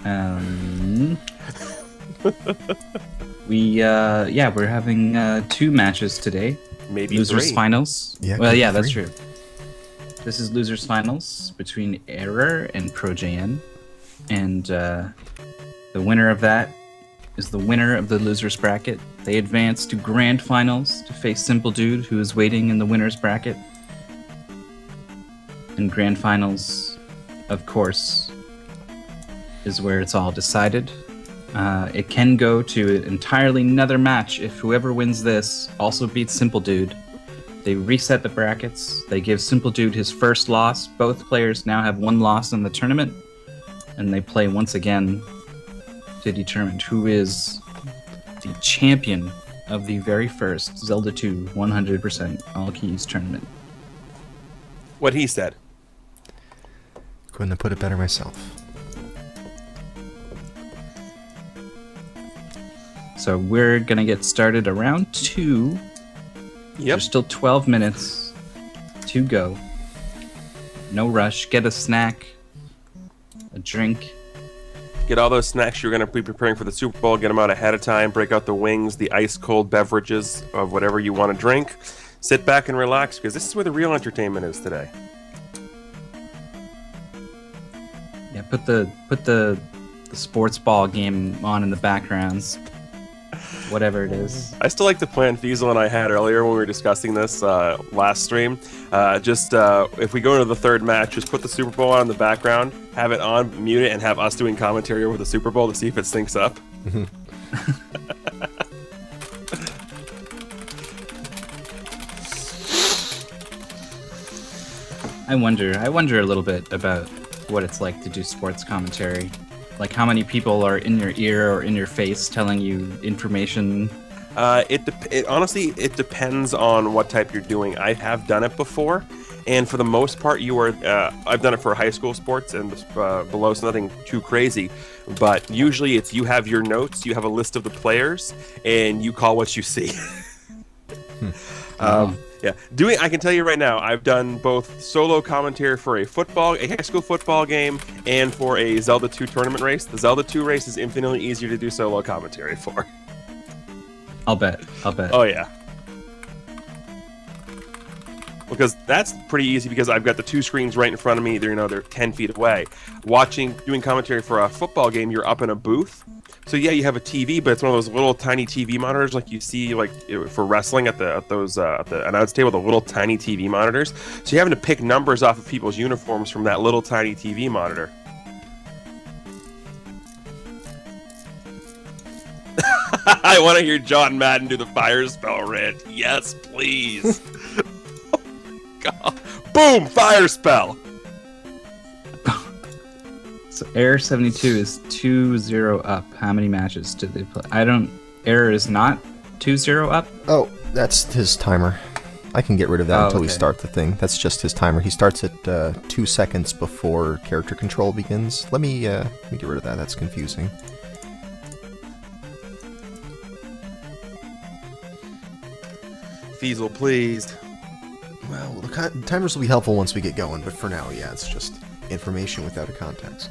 Um, we're having 2 matches today. Maybe Losers 3. finals. Yeah, Well, could be yeah, that's 3. true. This is losers finals between Error and ProJN, and the winner of that is the winner of the losers bracket. They advance to grand finals to face Simple Dude, who is waiting in the winners bracket. And grand finals, of course, is where it's all decided. It can go to entirely another match if whoever wins this also beats Simple Dude. They reset the brackets. They give Simple Dude his first loss. Both players now have 1 loss in the tournament, and they play once again to determine who is the champion of the very first Zelda 2 100% all keys tournament. What he said. Couldn't have put it better myself. So we're going to get started around 2. Yep. There's still 12 minutes to go. No rush. Get a snack, a drink. Get all those snacks you're going to be preparing for the Super Bowl. Get them out ahead of time. Break out the wings, the ice-cold beverages of whatever you want to drink. Sit back and relax, because this is where the real entertainment is today. Yeah, put the sports ball game on in the backgrounds. Whatever it is. I still like the plan Fiesel and I had earlier when we were discussing this last stream. If we go into the third match, just put the Super Bowl on in the background, have it on, mute it, and have us doing commentary over the Super Bowl to see if it syncs up. I wonder a little bit about what it's like to do sports commentary. Like how many people are in your ear or in your face telling you information? Honestly, it depends on what type you're doing. I have done it before, and for the most part, I've done it for high school sports and below, so nothing too crazy. But usually, it's you have your notes, you have a list of the players, and you call what you see. Yeah, I can tell you right now, I've done both solo commentary for a high school football game, and for a Zelda 2 tournament race. The Zelda 2 race is infinitely easier to do solo commentary for. I'll bet. Oh yeah. Because that's pretty easy, because I've got the 2 screens right in front of me. They're 10 feet away. Doing commentary for a football game, you're up in a booth. So yeah, you have a TV, but it's one of those little tiny TV monitors like you see for wrestling at the announce table, the little tiny TV monitors. So you're having to pick numbers off of people's uniforms from that little tiny TV monitor. I want to hear John Madden do the fire spell rant. Yes, please. Oh my God. Boom! Fire spell! So Error 72 is 2-0 up. How many matches did they play? Error is not 2-0 up? Oh, that's his timer. I can get rid of that until we okay. start the thing. That's just his timer. He starts at 2 seconds before character control begins. Let me get rid of that. That's confusing. Fiesel, please. Well, the timers will be helpful once we get going, but for now, yeah, it's just information without a context.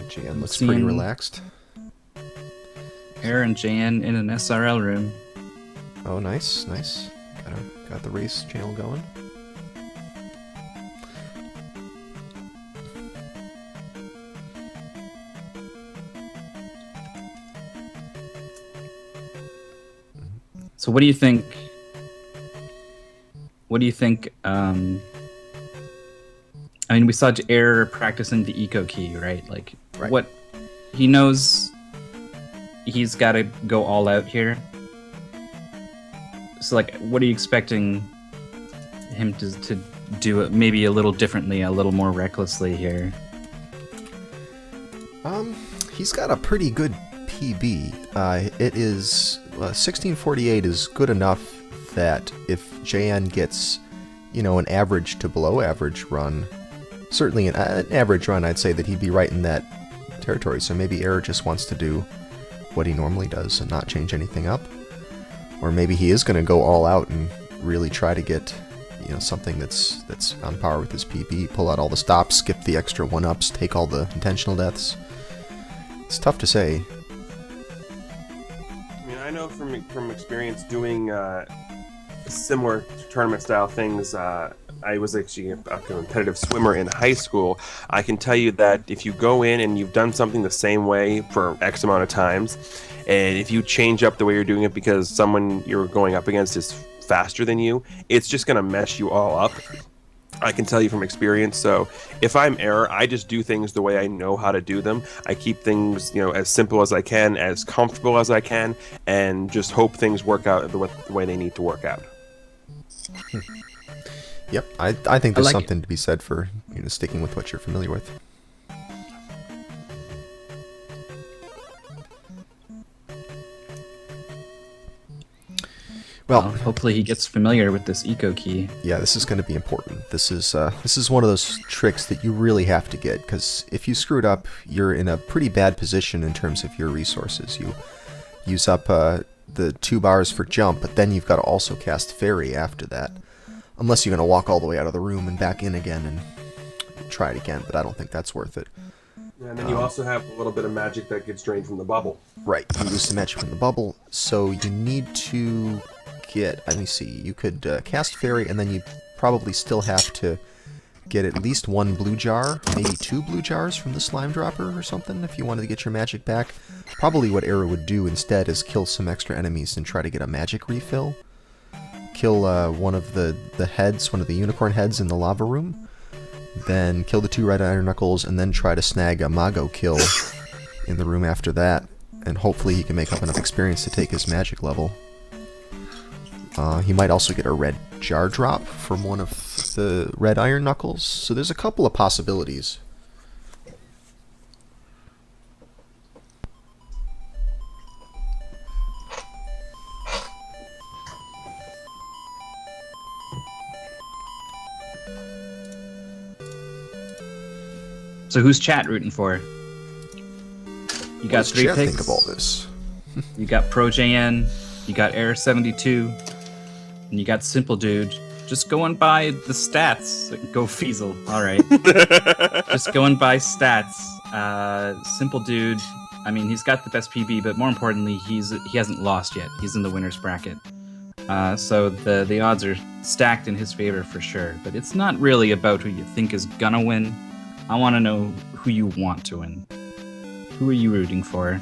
JN looks pretty relaxed. Error and JN in an SRL room. Oh, nice. Got the race channel going. So what do you think? I mean, we saw Error practicing the eco key, right? Right. What he knows, he's got to go all out here. So, what are you expecting him to do it maybe a little differently, a little more recklessly here? He's got a pretty good PB. It is 1648 is good enough that if JN gets, an average to below average run, certainly an average run, I'd say that he'd be right in that territory. So maybe Error just wants to do what he normally does and not change anything up. Or maybe he is going to go all out and really try to get, you know, something that's on par with his PB. Pull out all the stops, skip the extra 1-ups, take all the intentional deaths. It's tough to say. I mean, I know from experience doing similar tournament-style things. I was actually a competitive swimmer in high school. I can tell you that if you go in and you've done something the same way for X amount of times, and if you change up the way you're doing it because someone you're going up against is faster than you, it's just going to mess you all up. I can tell you from experience. So if I'm error, I just do things the way I know how to do them. I keep things, you know, as simple as I can, as comfortable as I can, and just hope things work out the way they need to work out. Yep, I think there's like something to be said for, you know, sticking with what you're familiar with. Well, hopefully he gets familiar with this eco key. Yeah, this is going to be important. This is one of those tricks that you really have to get, because if you screw it up, you're in a pretty bad position in terms of your resources. You use up the 2 bars for jump, but then you've got to also cast fairy after that. Unless you're going to walk all the way out of the room and back in again and try it again, but I don't think that's worth it. And then you also have a little bit of magic that gets drained from the bubble. Right, you use the magic from the bubble, so you need to get, let me see, you could cast fairy, and then you probably still have to get at least 1 blue jar, maybe 2 blue jars from the slime dropper or something if you wanted to get your magic back. Probably what Era would do instead is kill some extra enemies and try to get a magic refill. Kill one of the heads, one of the unicorn heads in the lava room, then kill the 2 red iron knuckles, and then try to snag a Mago kill in the room after that, and hopefully he can make up enough experience to take his magic level. He might also get a red jar drop from one of the red iron knuckles, so there's a couple of possibilities. So who's chat rooting for? You got 3 Chat picks. think of all this? You got ProJN, you got Air72, and you got Simple Dude. Just going by the stats. Go Feasel. All right. Just going by stats. Simple Dude. I mean, he's got the best PB, but more importantly, he hasn't lost yet. He's in the winner's bracket. So the odds are stacked in his favor for sure. But it's not really about who you think is gonna win. I want to know who you want to win. Who are you rooting for?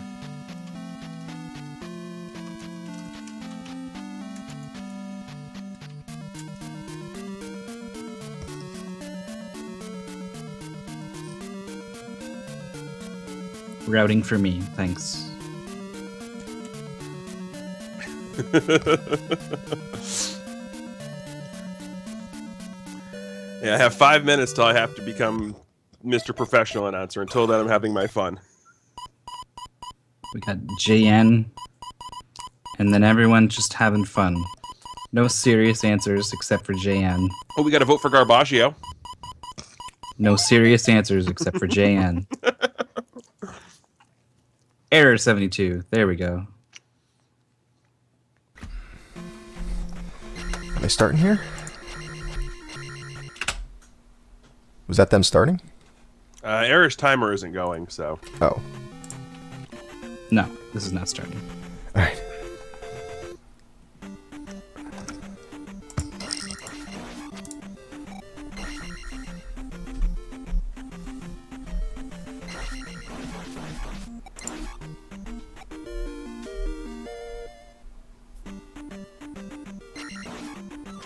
Routing for me, thanks. Yeah, I have 5 minutes till I have to become Mr. Professional Announcer. Until then, I'm having my fun. We got JN, and then everyone just having fun. No serious answers except for JN. Oh, we got to vote for Garbaggio. No serious answers except for JN. Error 72. There we go. Am I starting here? Was that them starting? Error's timer isn't going, so. Oh. No, this is not starting. Alright.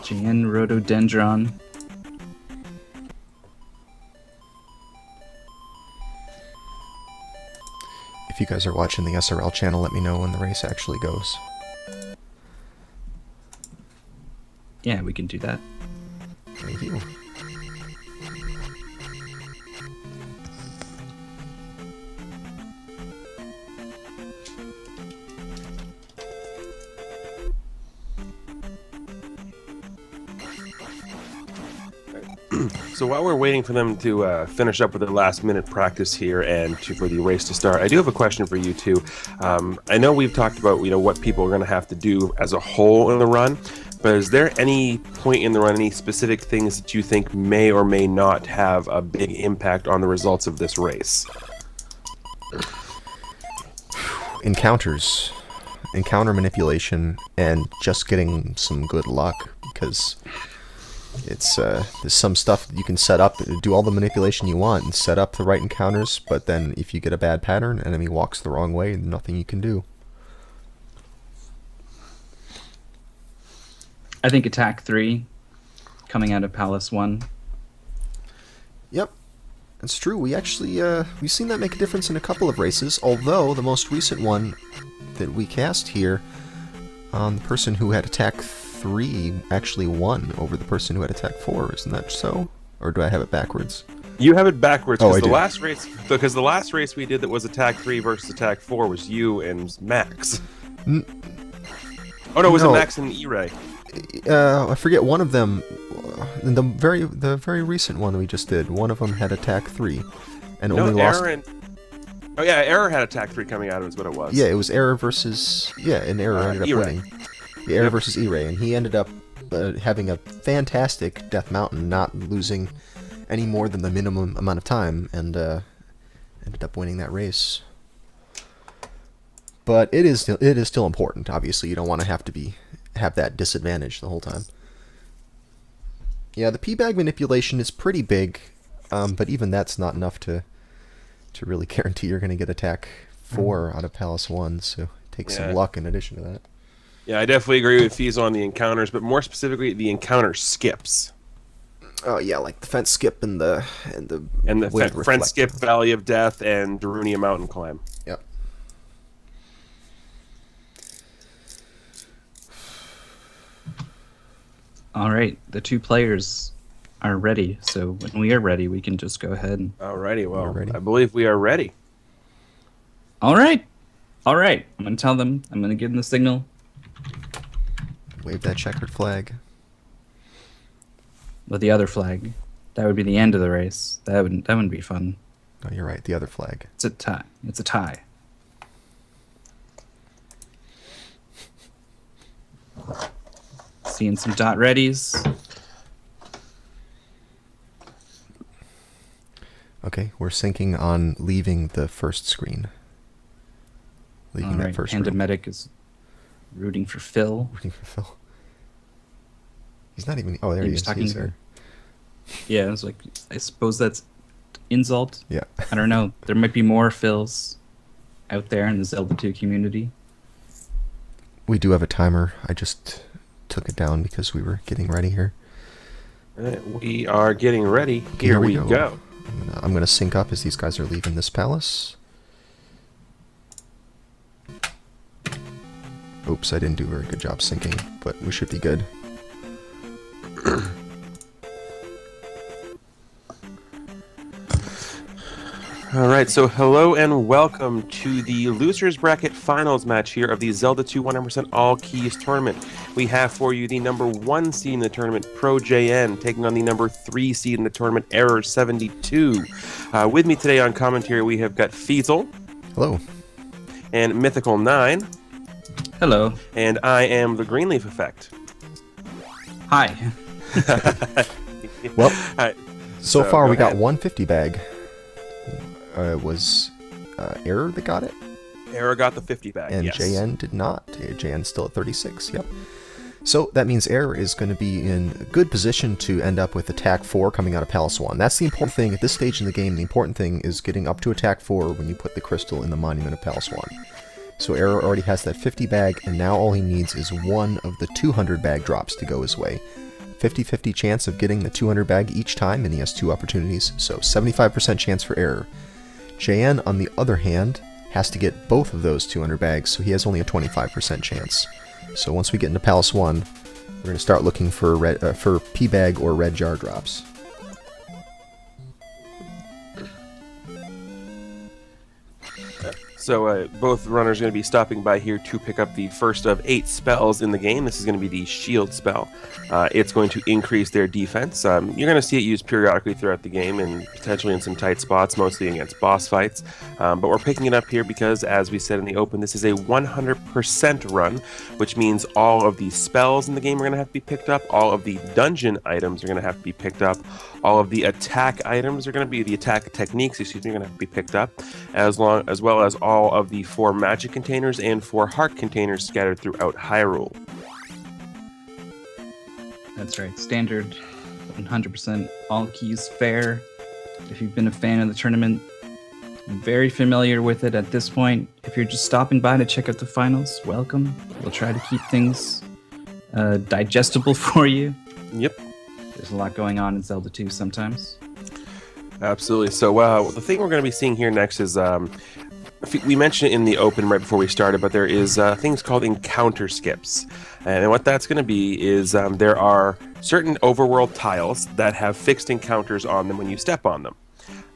JN Rhododendron. If you guys are watching the SRL channel, let me know when the race actually goes. Yeah, we can do that. Thank you. So while we're waiting for them to finish up with their last minute practice here and for the race to start, I do have a question for you too. I know we've talked about what people are going to have to do as a whole in the run, but is there any point in the run, any specific things that you think may or may not have a big impact on the results of this race? Encounters. Encounter manipulation and just getting some good luck, because it's there's some stuff that you can set up, do all the manipulation you want and set up the right encounters, but then if you get a bad pattern, enemy walks the wrong way, nothing you can do. I think attack 3 coming out of Palace 1. Yep, that's true. We actually we've seen that make a difference in a couple of races, although the most recent one that we cast here, the person who had attack 3 actually won over the person who had attack 4. Isn't that so? Or do I have it backwards? You have it backwards, Oh, I because do. the last race we did that was attack 3 versus attack 4 was you and Max. Oh no, was it No. Max and E-Ray? I forget, one of them, the very recent one we just did, one of them had attack 3 and No, only lost. Error had attack 3 coming out of it is what it was. Yeah, it was Error versus... Yeah, and Error ended up E-Ray. winning. Yeah, Error versus E-Ray, and he ended up having a fantastic Death Mountain, not losing any more than the minimum amount of time, and ended up winning that race. But it is still important. Obviously, you don't want to have that disadvantage the whole time. Yeah, the P-bag manipulation is pretty big, but even that's not enough to really guarantee you're going to get attack 4 out of Palace 1, so it takes some luck in addition to that. Yeah, I definitely agree with Fiesel on the encounters, but more specifically, the encounter skips. Oh yeah, like the fence skip and the wind Friend reflect. skip, Valley of Death, and Darunia Mountain Climb. Yep. All right, the 2 players are ready. So when we are ready, we can just go ahead. Alrighty, well, We're ready. I believe we are ready. All right. I'm going to tell them. I'm going to give them the signal. Wave that checkered flag. With the other flag. That would be the end of the race. That wouldn't be fun. Oh, you're right. The other flag. It's a tie. It's a tie. Seeing some dot readies. Okay, we're syncing on leaving the first screen. Leaving All that right. first Panda room. Medic is rooting for Phil. Rooting for Phil. He's not even. Oh, there He he was is. talking He's to there. her. Yeah, I was like, I suppose that's insult. Yeah. I don't know. There might be more Phils out there in the Zelda 2 community. We do have a timer. I just took it down because we were getting ready here. We are getting ready. Here we go. I'm gonna sync up as these guys are leaving this palace. Oops, I didn't do a very good job syncing, but we should be good. All right, so hello and welcome to the Losers Bracket Finals match here of the Zelda 2 100% All Keys Tournament. We have for you the number 1 seed in the tournament, Pro JN, taking on the number 3 seed in the tournament, Error 72. With me today on commentary, we have got Fiesel. Hello. And Mythical 9. Hello. And I am the Greenleaf Effect. Hi. Well, Hi. so So, far go we got ahead. 150 bag. Was Error that got it? Error got the 50 bag, And yes. JN did not. JN's still at 36, yep. So that means Error is going to be in a good position to end up with attack 4 coming out of Palace 1. That's the important thing at this stage in the game. The important thing is getting up to attack 4 when you put the crystal in the monument of Palace 1. So Error already has that 50 bag, and now all he needs is one of the 200 bag drops to go his way. 50-50 chance of getting the 200 bag each time, and he has 2 opportunities, so 75% chance for Error. JN, on the other hand, has to get both of those 200 bags, so he has only a 25% chance. So once we get into Palace 1, we're going to start looking for P-bag or red jar drops. So both runners are going to be stopping by here to pick up the first of 8 spells in the game. This is going to be the shield spell. It's going to increase their defense. You're going to see it used periodically throughout the game and potentially in some tight spots, mostly against boss fights. But we're picking it up here because, as we said in the open, this is a 100% run, which means all of the spells in the game are going to have to be picked up, all of the dungeon items are going to have to be picked up, all of the attack items are going to be, the attack techniques, are going to have to be picked up, as well as all of the 4 magic containers and 4 heart containers scattered throughout Hyrule. That's right. Standard, 100%. All keys fair. If you've been a fan of the tournament, very familiar with it at this point. If you're just stopping by to check out the finals, welcome. We'll try to keep things digestible for you. Yep. There's a lot going on in Zelda 2 sometimes. Absolutely. So the thing we're going to be seeing here next is, we mentioned it in the open right before we started, but there is things called encounter skips. And what that's going to be is there are certain overworld tiles that have fixed encounters on them when you step on them.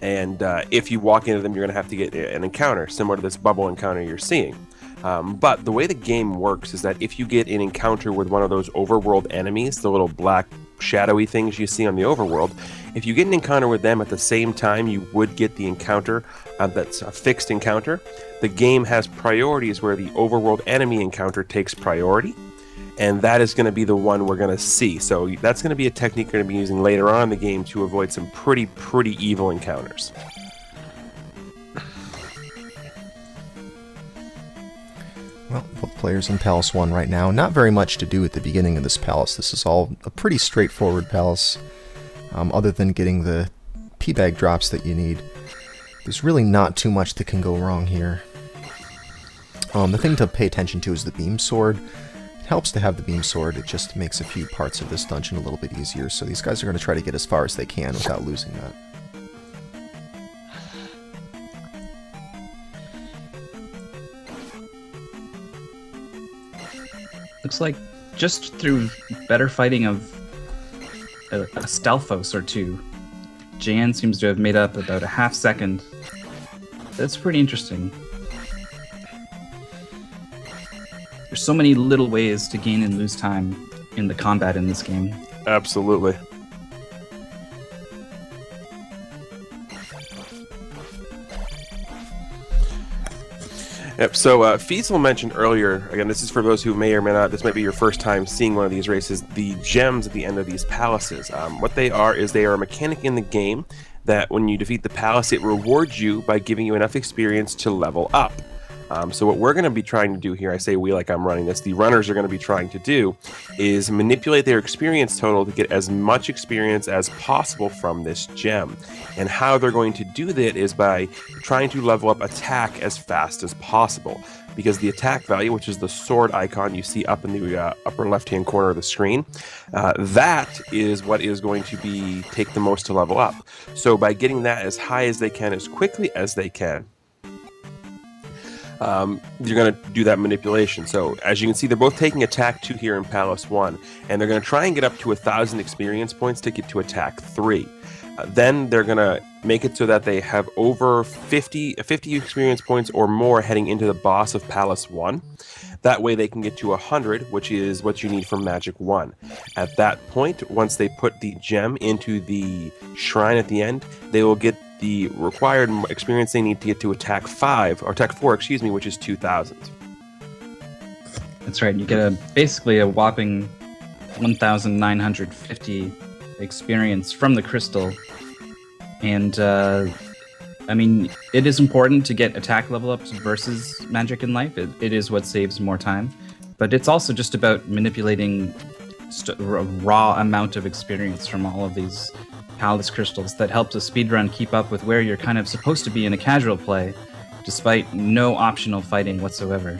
And if you walk into them, you're going to have to get an encounter, similar to this bubble encounter you're seeing. But the way the game works is that if you get an encounter with one of those overworld enemies, the little black shadowy things you see on the overworld, if you get an encounter with them at the same time you would get the encounter that's a fixed encounter, the game has priorities where the overworld enemy encounter takes priority, and that is going to be the one we're going to see. So that's going to be a technique we're going to be using later on in the game to avoid some pretty evil encounters. Well, both players in Palace 1 right now. Not very much to do at the beginning of this palace. This is all a pretty straightforward palace. Other than getting the P-bag drops that you need, there's really not too much that can go wrong here. The thing to pay attention to is the beam sword. It helps to have the beam sword. It just makes a few parts of this dungeon a little bit easier. So these guys are going to try to get as far as they can without losing that. Looks like just through better fighting of a Stalfos or two, Jan seems to have made up about a half second. That's pretty interesting. There's so many little ways to gain and lose time in the combat in this game. Absolutely. Yep, so Feasel mentioned earlier, again, this is for those who may or may not, this might be your first time seeing one of these races, the gems at the end of these palaces. What they are is they are a mechanic in the game that when you defeat the palace, it rewards you by giving you enough experience to level up. So what we're going to be trying to do here, I say we like I'm running this, the runners are going to be trying to do is manipulate their experience total to get as much experience as possible from this gem. And how they're going to do that is by trying to level up attack as fast as possible. Because the attack value, which is the sword icon you see up in the upper left-hand corner of the screen, that is what is going to be take the most to level up. So by getting that as high as they can, as quickly as they can, you're going to do that manipulation. So as you can see, they're both taking attack 2 here in Palace 1, and they're going to try and get up to 1,000 experience points to get to attack 3. Then they're going to make it so that they have over 50 experience points or more heading into the boss of Palace 1. That way they can get to 100, which is what you need from Magic 1. At that point, once they put the gem into the shrine at the end, they will get the required experience they need to get to attack 4, which is 2,000. That's right. You get basically a whopping 1,950 experience from the crystal. And, I mean, it is important to get attack level ups versus Magic in Life. It is what saves more time. But it's also just about manipulating a raw amount of experience from all of these Palace crystals that helps a speedrun keep up with where you're kind of supposed to be in a casual play, despite no optional fighting whatsoever.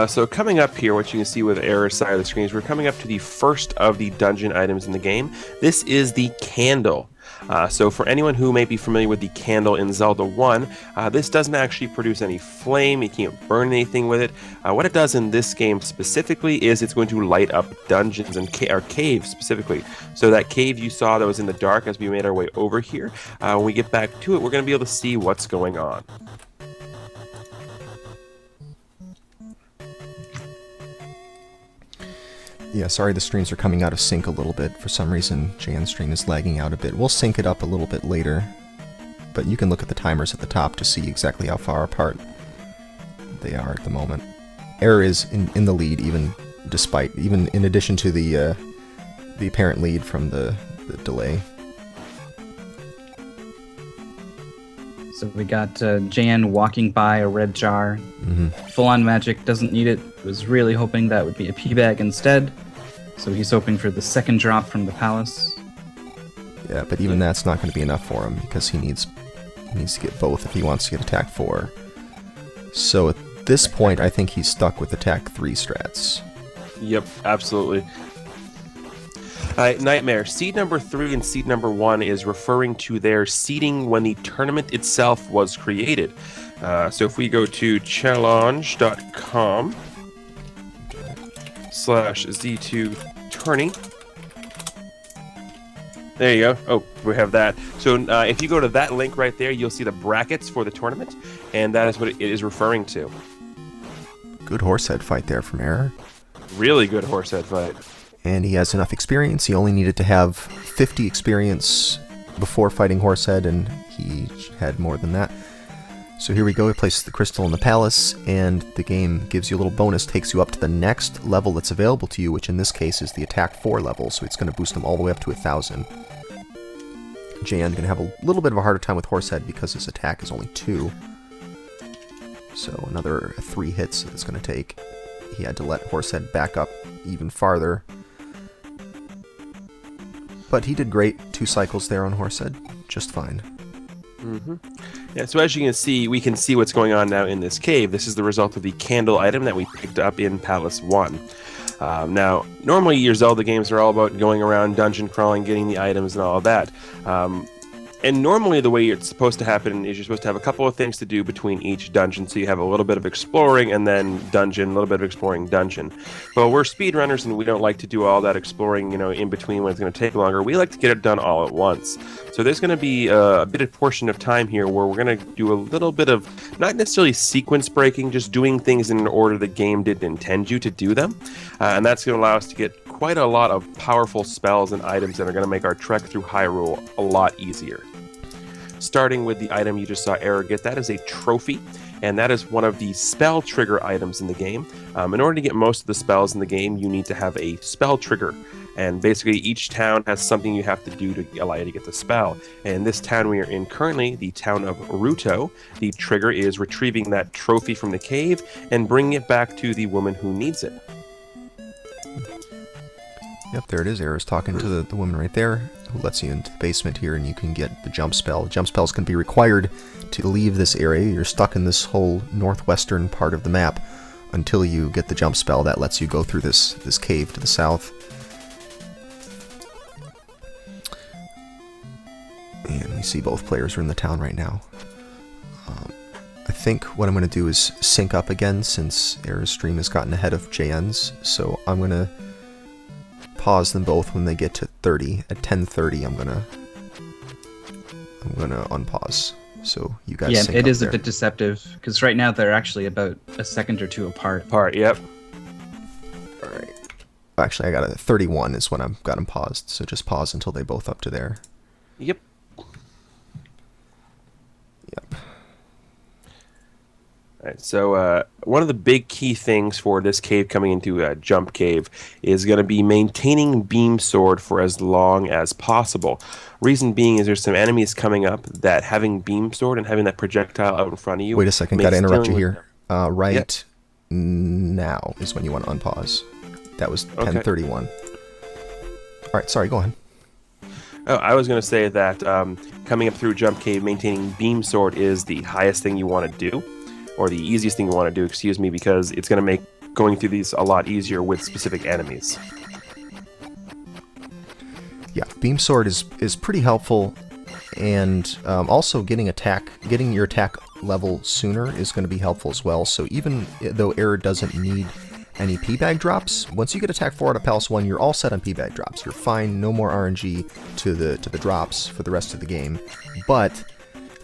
So coming up here, what you can see with the error side of the screen is we're coming up to the first of the dungeon items in the game. This is the candle. So for anyone who may be familiar with the candle in Zelda 1, this doesn't actually produce any flame. You can't burn anything with it. What it does in this game specifically is it's going to light up dungeons and caves specifically. So that cave you saw that was in the dark as we made our way over here, when we get back to it, we're going to be able to see what's going on. Yeah, sorry the streams are coming out of sync a little bit. For some reason, Jan's stream is lagging out a bit. We'll sync it up a little bit later, but you can look at the timers at the top to see exactly how far apart they are at the moment. Error is in the lead, even in addition to the apparent lead from the delay. So we got Jan walking by a red jar. Full-on magic, doesn't need it. Was really hoping that would be a pea bag instead. So he's hoping for the second drop from the palace. Yeah, but even that's not going to be enough for him because he needs to get both if he wants to get attack 4. So at this point, I think he's stuck with attack 3 strats. Yep, absolutely. Nightmare. Seed number 3 and seed number 1 is referring to their seeding when the tournament itself was created. So if we go to challenge.com/Z2 tourney. There you go. Oh, we have that. So if you go to that link right there, you'll see the brackets for the tournament, and that is what it is referring to. Good horsehead fight there from Error. Really good horsehead fight. And he has enough experience. He only needed to have 50 experience before fighting Horsehead, and he had more than that. So here we go. He places the crystal in the palace, and the game gives you a little bonus, takes you up to the next level that's available to you, which in this case is the attack 4 level, so it's going to boost him all the way up to 1,000. Jan going to have a little bit of a harder time with Horsehead because his attack is only 2. So another 3 hits it's going to take. He had to let Horsehead back up even farther. But he did great. 2 cycles there on Horsehead. Just fine. Yeah, so as you can see, we can see what's going on now in this cave. This is the result of the candle item that we picked up in Palace 1. Now, normally your Zelda games are all about going around dungeon crawling, getting the items and all of that. And normally the way it's supposed to happen is you're supposed to have a couple of things to do between each dungeon. So you have a little bit of exploring and then dungeon, a little bit of exploring, dungeon. But we're speedrunners and we don't like to do all that exploring, in between when it's going to take longer. We like to get it done all at once. So there's going to be a bit of portion of time here where we're going to do a little bit of, not necessarily sequence breaking, just doing things in an order the game didn't intend you to do them. And that's going to allow us to get quite a lot of powerful spells and items that are going to make our trek through Hyrule a lot easier. Starting with the item you just saw Error get, that is a trophy, and that is one of the spell trigger items in the game. In order to get most of the spells in the game, you need to have a spell trigger, and basically each town has something you have to do to allow you to get the spell. And this town we are in currently, the town of Ruto, the trigger is retrieving that trophy from the cave and bringing it back to the woman who needs it. Yep, there it is. Error's talking to the woman right there, who lets you into the basement here, and you can get the jump spell. Jump spells can be required to leave this area. You're stuck in this whole northwestern part of the map until you get the jump spell that lets you go through this cave to the south. And we see both players are in the town right now. I think what I'm going to do is sync up again since Error's stream has gotten ahead of JN's, so I'm going to pause them both when they get to 30. At 10:30, I'm gonna unpause. So you guys. Yeah, sync it up is there. a bit deceptive because right now they're actually about a second or two apart. Yep. All right. Actually, I got a 31 is when I've got them paused. So just pause until they both up to there. Yep. Yep. All right, so one of the big key things for this cave coming into a jump cave is going to be maintaining beam sword for as long as possible. Reason being is there's some enemies coming up that having beam sword and having that projectile out in front of you. Wait a second, gotta interrupt you here. Right Yep. now is when you want to unpause. That was 10:31. All right, sorry, go on. Oh, I was going to say that coming up through jump cave, maintaining beam sword is the highest thing you want to do. Or the easiest thing you want to do, excuse me, because it's going to make going through these a lot easier with specific enemies. Yeah, Beam Sword is pretty helpful, and also getting your attack level sooner is going to be helpful as well. So even though Error doesn't need any P-Bag drops, once you get attack 4 out of Palace 1, you're all set on P-Bag drops. You're fine, no more RNG to the drops for the rest of the game. But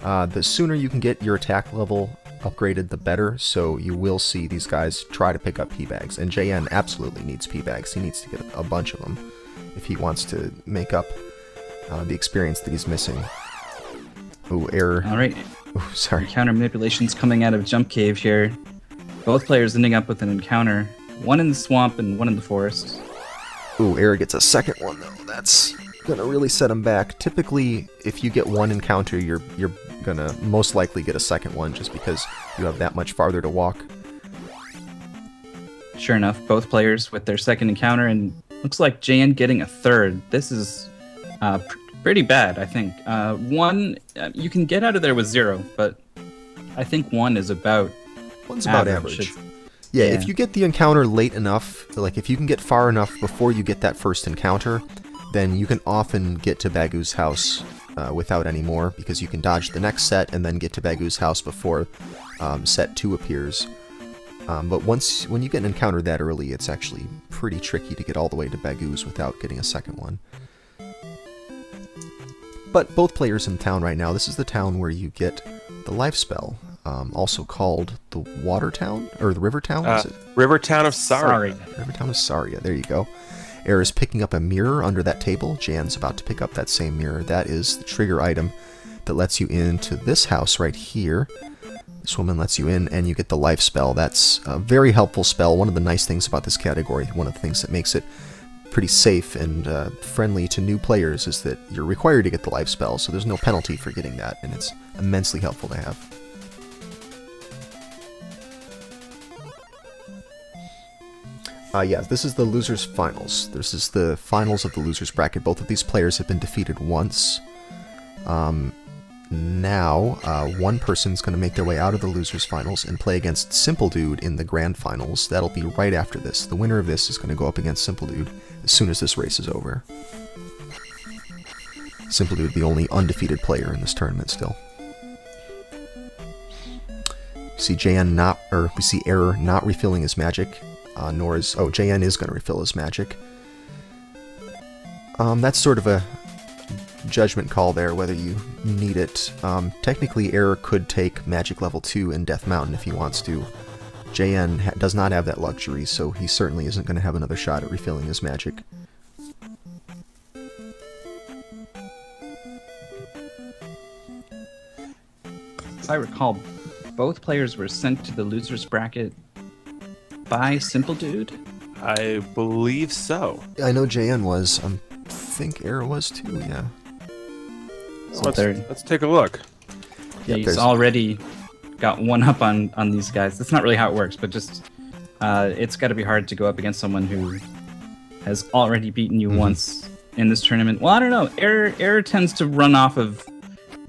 the sooner you can get your attack level upgraded, the better, so you will see these guys try to pick up P-Bags. And JN absolutely needs P-Bags. He needs to get a bunch of them if he wants to make up the experience that he's missing. Ooh, Error. All right. Ooh, sorry. Encounter manipulations coming out of Jump Cave here. Both players ending up with an encounter. One in the swamp and one in the forest. Ooh, Error gets a second one, though. That's gonna really set him back. Typically, if you get one encounter, you're gonna most likely get a second one just because you have that much farther to walk. Sure enough, both players with their second encounter, and looks like JN getting a third. This is pretty bad, I think. One, you can get out of there with 0, but I think 1 is about One's about average. Yeah, if you get the encounter late enough, like if you can get far enough before you get that first encounter, then you can often get to Bagu's house without any more, because you can dodge the next set and then get to Bagu's house before set 2 appears. But when you get an encounter that early, it's actually pretty tricky to get all the way to Bagu's without getting a second one. But both players in town right now, this is the town where you get the life spell, also called the Water Town, or the River Town, is it? River Town of Saria. River Town of Saria, there you go. Air is picking up a mirror under that table. Jan's about to pick up that same mirror. That is the trigger item that lets you into this house right here. This woman lets you in, and you get the life spell. That's a very helpful spell. One of the nice things about this category, one of the things that makes it pretty safe and friendly to new players, is that you're required to get the life spell, so there's no penalty for getting that, and it's immensely helpful to have. Yeah, this is the losers finals. This is the finals of the losers bracket. Both of these players have been defeated once. Now, one person's going to make their way out of the losers finals and play against Simple Dude in the grand finals. That'll be right after this. The winner of this is going to go up against Simple Dude as soon as this race is over. Simple Dude, the only undefeated player in this tournament still. We see we see Error not refilling his magic. Nor is... Oh, JN is going to refill his magic. That's sort of a judgment call there, whether you need it. Technically, Error could take Magic Level 2 in Death Mountain if he wants to. JN does not have that luxury, so he certainly isn't going to have another shot at refilling his magic. If I recall, both players were sent to the losers bracket by Simple Dude? I believe so. I know JN was. I think Error was too, yeah. So let's take a look. Yeah, he's already got one up on these guys. That's not really how it works, but just it's got to be hard to go up against someone who has already beaten you once in this tournament. Well, I don't know. Error tends to run off of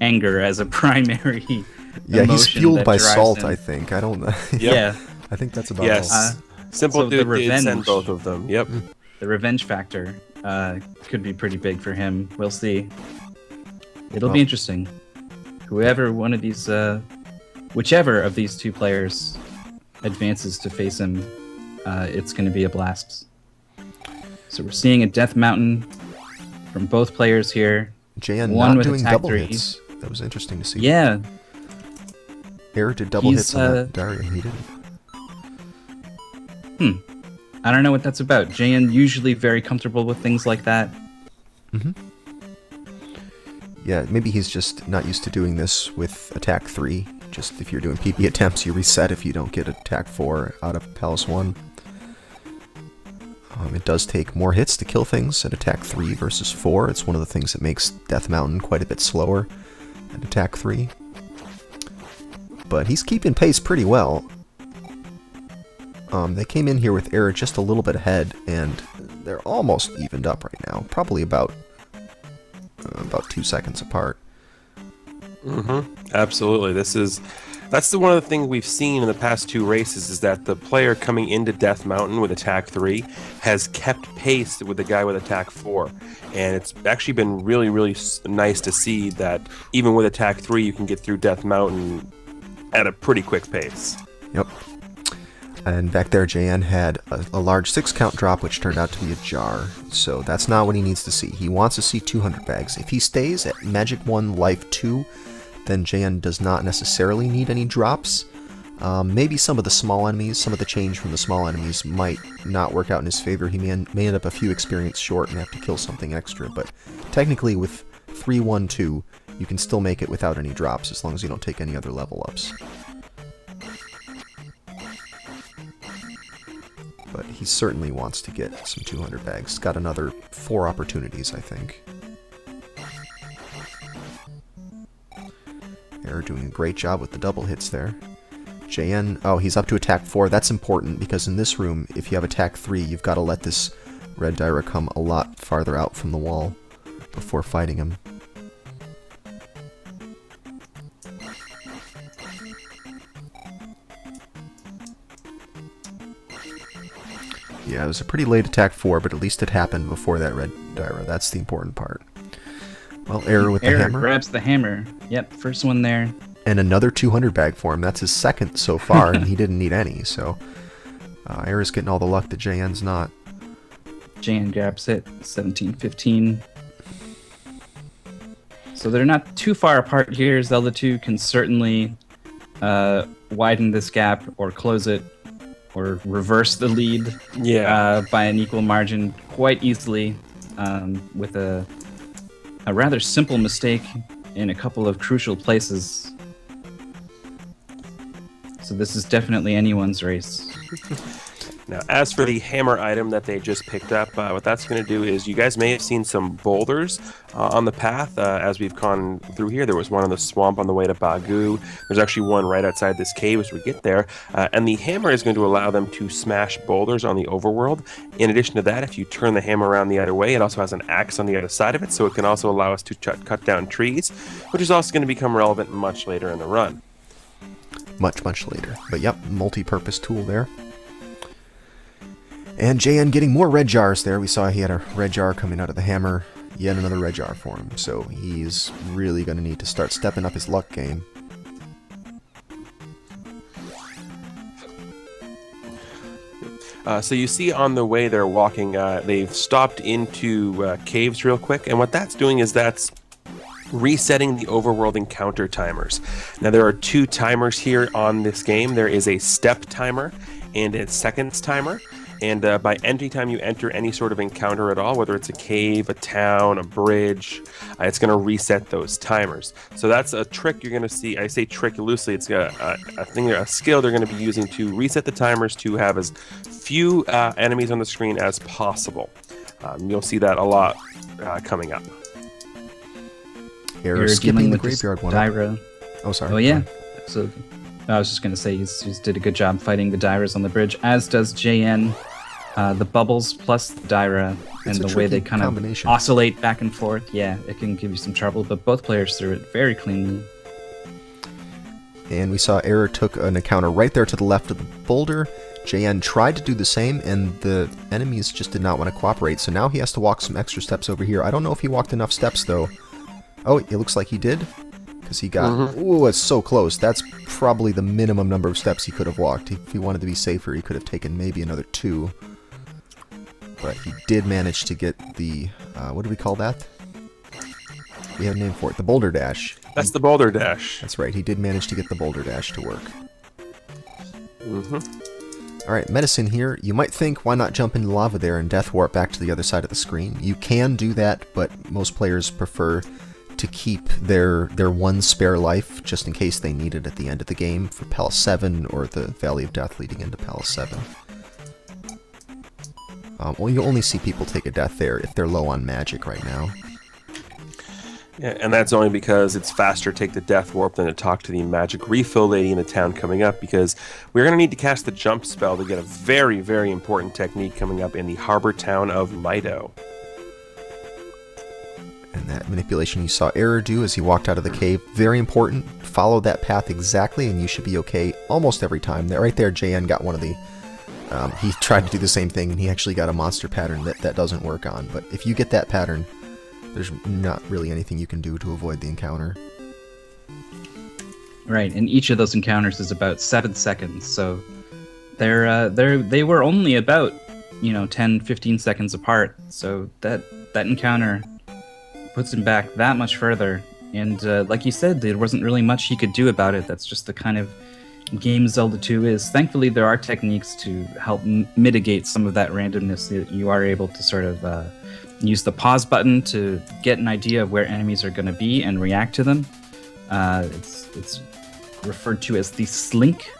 anger as a primary Yeah, he's fueled by salt, him. I think. I don't know. Yeah. I think that's about Yes. all. Simple so Dude the did send revenge- both of them. Yep. The revenge factor could be pretty big for him. We'll see. It'll be interesting. Whoever one of these, whichever of these two players advances to face him, it's going to be a blast. So we're seeing a Death Mountain from both players here. JN One not with doing attack double 3. hits. That was interesting to see. Yeah. Error did double He's, hits on that Daria. He didn't. I don't know what that's about. JN usually very comfortable with things like that. Yeah, maybe he's just not used to doing this with attack 3. Just if you're doing PP attempts, you reset if you don't get attack 4 out of Palace 1. It does take more hits to kill things at attack 3 versus 4. It's one of the things that makes Death Mountain quite a bit slower at attack 3. But he's keeping pace pretty well. They came in here with Error just a little bit ahead, and they're almost evened up right now. Probably about 2 seconds apart. Absolutely. This is That's one of the things we've seen in the past 2 races is that the player coming into Death Mountain with attack 3 has kept pace with the guy with attack 4. And it's actually been really, really nice to see that even with attack 3, you can get through Death Mountain at a pretty quick pace. Yep. And back there, JN had a large 6-count drop, which turned out to be a jar. So that's not what he needs to see. He wants to see 200 bags. If he stays at Magic 1, Life 2, then JN does not necessarily need any drops. Maybe some of the small enemies, some of the change from the small enemies might not work out in his favor. He may end up a few experience short and have to kill something extra. But technically with 3, 1, 2, you can still make it without any drops as long as you don't take any other level ups. But he certainly wants to get some 200 bags. Got another 4 opportunities, I think. Error doing a great job with the double hits there. JN, oh, he's up to attack 4. That's important because in this room, if you have attack 3, you've got to let this red Dyra come a lot farther out from the wall before fighting him. Yeah, it was a pretty late attack 4, but at least it happened before that red Dyra. That's the important part. Well, Error with the hammer. Grabs the hammer. Yep, first one there. And another 200 bag for him. That's his second so far, and he didn't need any. So Error's getting all the luck that JN's not. JN grabs it. 17-15. So they're not too far apart here. Zelda 2 can certainly widen this gap or close it or reverse the lead by an equal margin quite easily with a rather simple mistake in a couple of crucial places. So this is definitely anyone's race. Now, as for the hammer item that they just picked up, what that's going to do is you guys may have seen some boulders on the path as we've gone through here. There was one in the swamp on the way to Bagu. There's actually one right outside this cave as we get there. And the hammer is going to allow them to smash boulders on the overworld. In addition to that, if you turn the hammer around the other way, it also has an axe on the other side of it, so it can also allow us to cut down trees, which is also going to become relevant much later in the run. Much later. But yep, multi-purpose tool there. And JN getting more red jars there. We saw he had a red jar coming out of the hammer. Yet another red jar for him. So he's really going to need to start stepping up his luck game. So you see on the way they're walking, they've stopped into caves real quick. And what that's doing is that's resetting the overworld encounter timers. Now there are 2 timers here on this game. There is a step timer and a seconds timer. And by any time you enter any sort of encounter at all, whether it's a cave, a town, a bridge, it's going to reset those timers. So that's a trick you're going to see. I say trick loosely. It's a skill they're going to be using to reset the timers to have as few enemies on the screen as possible. You'll see that a lot coming up. Error skipping the graveyard one. Dyra. Oh, sorry. Oh, yeah. So I was just going to say he's did a good job fighting the Dyras on the bridge, as does JN. The bubbles plus the Dyra and the way they kind of oscillate back and forth, yeah, it can give you some trouble, but both players threw it very cleanly. And we saw Error took an encounter right there to the left of the boulder. JN tried to do the same, and the enemies just did not want to cooperate, so now he has to walk some extra steps over here. I don't know if he walked enough steps, though. Oh, it looks like he did. Because he got... Ooh, it's so close. That's probably the minimum number of steps he could have walked. If he wanted to be safer, he could have taken maybe another 2. But he did manage to get the... what do we call that? We have a name for it. The Boulder Dash. That's the Boulder Dash. That's right. He did manage to get the Boulder Dash to work. Alright, medicine here. You might think, why not jump into lava there and death warp back to the other side of the screen? You can do that, but most players prefer to keep their one spare life just in case they need it at the end of the game for Palace 7 or the Valley of Death leading into Palace 7. Well, you only see people take a death there if they're low on magic right now. Yeah, and that's only because it's faster to take the death warp than to talk to the magic refill lady in the town coming up, because we're going to need to cast the jump spell to get a very, very important technique coming up in the harbor town of Mido. And that manipulation you saw Error do as he walked out of the cave. Very important. Follow that path exactly and you should be okay almost every time. Right there, JN got one of the... he tried to do the same thing and he actually got a monster pattern that doesn't work on. But if you get that pattern, there's not really anything you can do to avoid the encounter. Right, and each of those encounters is about 7 seconds, so they were only about 10-15 seconds apart. So that encounter puts him back that much further. And like you said, there wasn't really much he could do about it. That's just the kind of game Zelda 2 is. Thankfully, there are techniques to help mitigate some of that randomness. You are able to sort of use the pause button to get an idea of where enemies are going to be and react to them. It's referred to as the slink,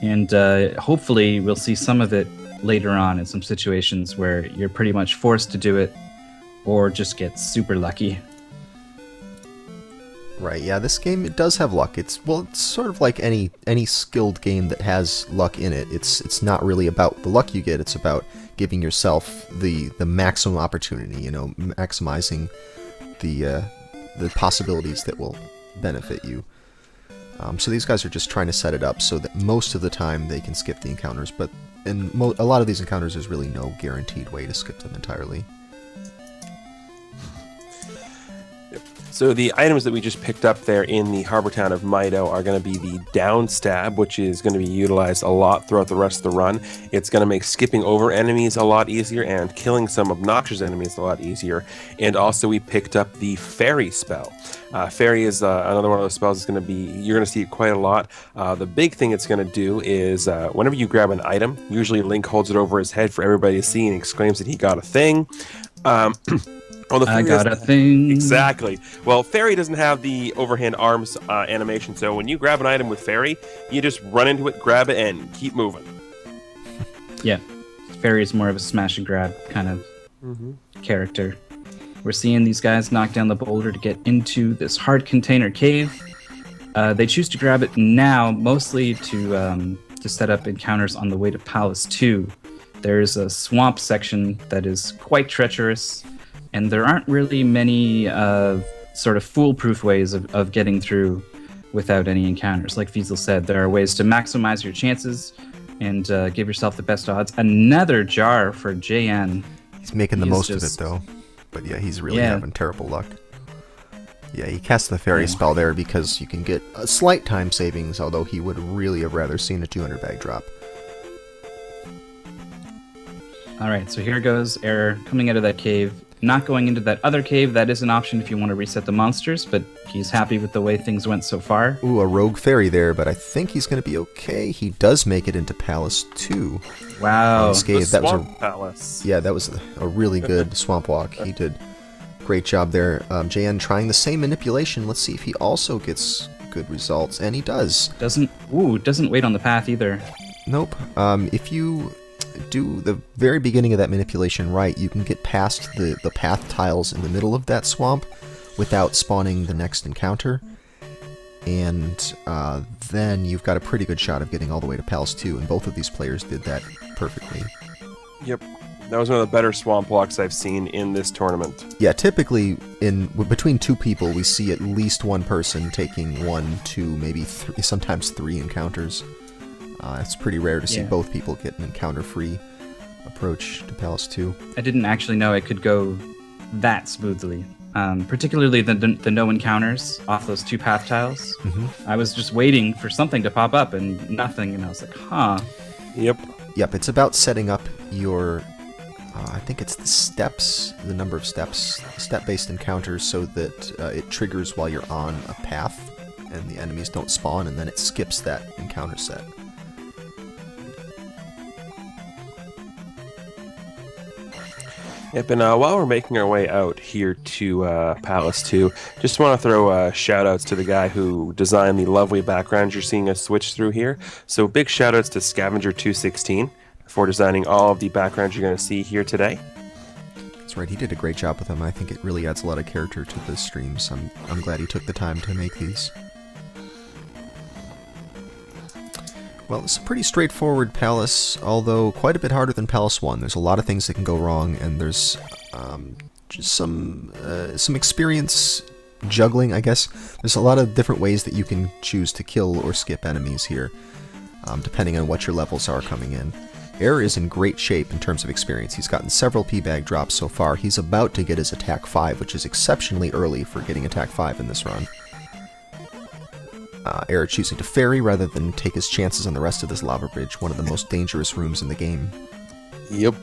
and hopefully we'll see some of it later on in some situations where you're pretty much forced to do it or just get super lucky. Right, yeah, this game, it does have luck. It's sort of like any skilled game that has luck in it. It's not really about the luck you get, it's about giving yourself the maximum opportunity, maximizing the possibilities that will benefit you. So these guys are just trying to set it up so that most of the time they can skip the encounters, but in a lot of these encounters there's really no guaranteed way to skip them entirely. So the items that we just picked up there in the harbor town of Mido are going to be the down stab, which is going to be utilized a lot throughout the rest of the run. It's going to make skipping over enemies a lot easier and killing some obnoxious enemies a lot easier. And also we picked up the fairy spell. Fairy is another one of those spells that's going to be, you're going to see it quite a lot. The big thing it's going to do is whenever you grab an item, usually Link holds it over his head for everybody to see and exclaims that he got a thing. Well, I got a thing. Exactly. Well, Fairy doesn't have the overhand arms animation, so when you grab an item with Fairy, you just run into it, grab it, and keep moving. Yeah. Fairy is more of a smash and grab kind of character. We're seeing these guys knock down the boulder to get into this hard container cave. They choose to grab it now, mostly to set up encounters on the way to Palace 2. There's a swamp section that is quite treacherous, and there aren't really many sort of foolproof ways of getting through without any encounters. Like Fiesel said, there are ways to maximize your chances and give yourself the best odds. Another jar for JN. He's making the most of it, though. But yeah, he's really having terrible luck. Yeah, he cast the fairy spell there because you can get a slight time savings, although he would really have rather seen a 200 bag drop. Alright, so here goes Error coming out of that cave. Not going into that other cave. That is an option if you want to reset the monsters, but he's happy with the way things went so far. Ooh, a rogue fairy there, but I think he's going to be okay. He does make it into Palace 2. Wow. The Swamp Palace. Yeah, that was a really good swamp walk. He did a great job there. JN trying the same manipulation. Let's see if he also gets good results, and he does. Doesn't wait on the path either. Nope. If you do the very beginning of that manipulation right, you can get past the path tiles in the middle of that swamp without spawning the next encounter, and then you've got a pretty good shot of getting all the way to Palace 2, and both of these players did that perfectly. Yep. That was one of the better swamp walks I've seen in this tournament. Yeah, typically between two people we see at least one person taking 1, 2, maybe 3, sometimes 3 encounters. It's pretty rare to see both people get an encounter-free approach to Palace 2. I didn't actually know it could go that smoothly. Particularly the no encounters off those 2 path tiles. I was just waiting for something to pop up and nothing, and I was like, huh. Yep, it's about setting up your... I think it's the steps, the number of steps, step-based encounters, so that it triggers while you're on a path and the enemies don't spawn, and then it skips that encounter set. Yep, and while we're making our way out here to Palace 2, just want to throw shout-outs to the guy who designed the lovely backgrounds you're seeing us switch through here. So big shout-outs to Scavenger216 for designing all of the backgrounds you're going to see here today. That's right, he did a great job with them. I think it really adds a lot of character to the streams. I'm glad he took the time to make these. Well, it's a pretty straightforward palace, although quite a bit harder than Palace 1. There's a lot of things that can go wrong, and there's some experience juggling, I guess. There's a lot of different ways that you can choose to kill or skip enemies here, depending on what your levels are coming in. Air is in great shape in terms of experience. He's gotten several P-Bag drops so far. He's about to get his Attack 5, which is exceptionally early for getting Attack 5 in this run. Air choosing to ferry rather than take his chances on the rest of this lava bridge, one of the most dangerous rooms in the game. Yep.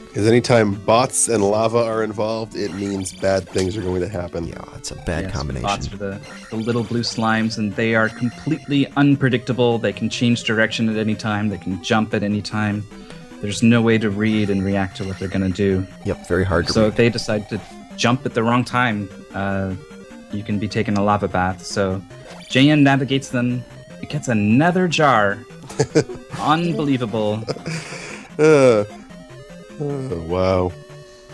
Because anytime bots and lava are involved, it means bad things are going to happen. Yeah, it's a bad combination. Bots are the little blue slimes, and they are completely unpredictable. They can change direction at any time. They can jump at any time. There's no way to read and react to what they're going to do. Yep, very hard to So read. if they decide to jump at the wrong time, you can be taking a lava bath. So JN navigates them. It gets another jar. Unbelievable. Wow.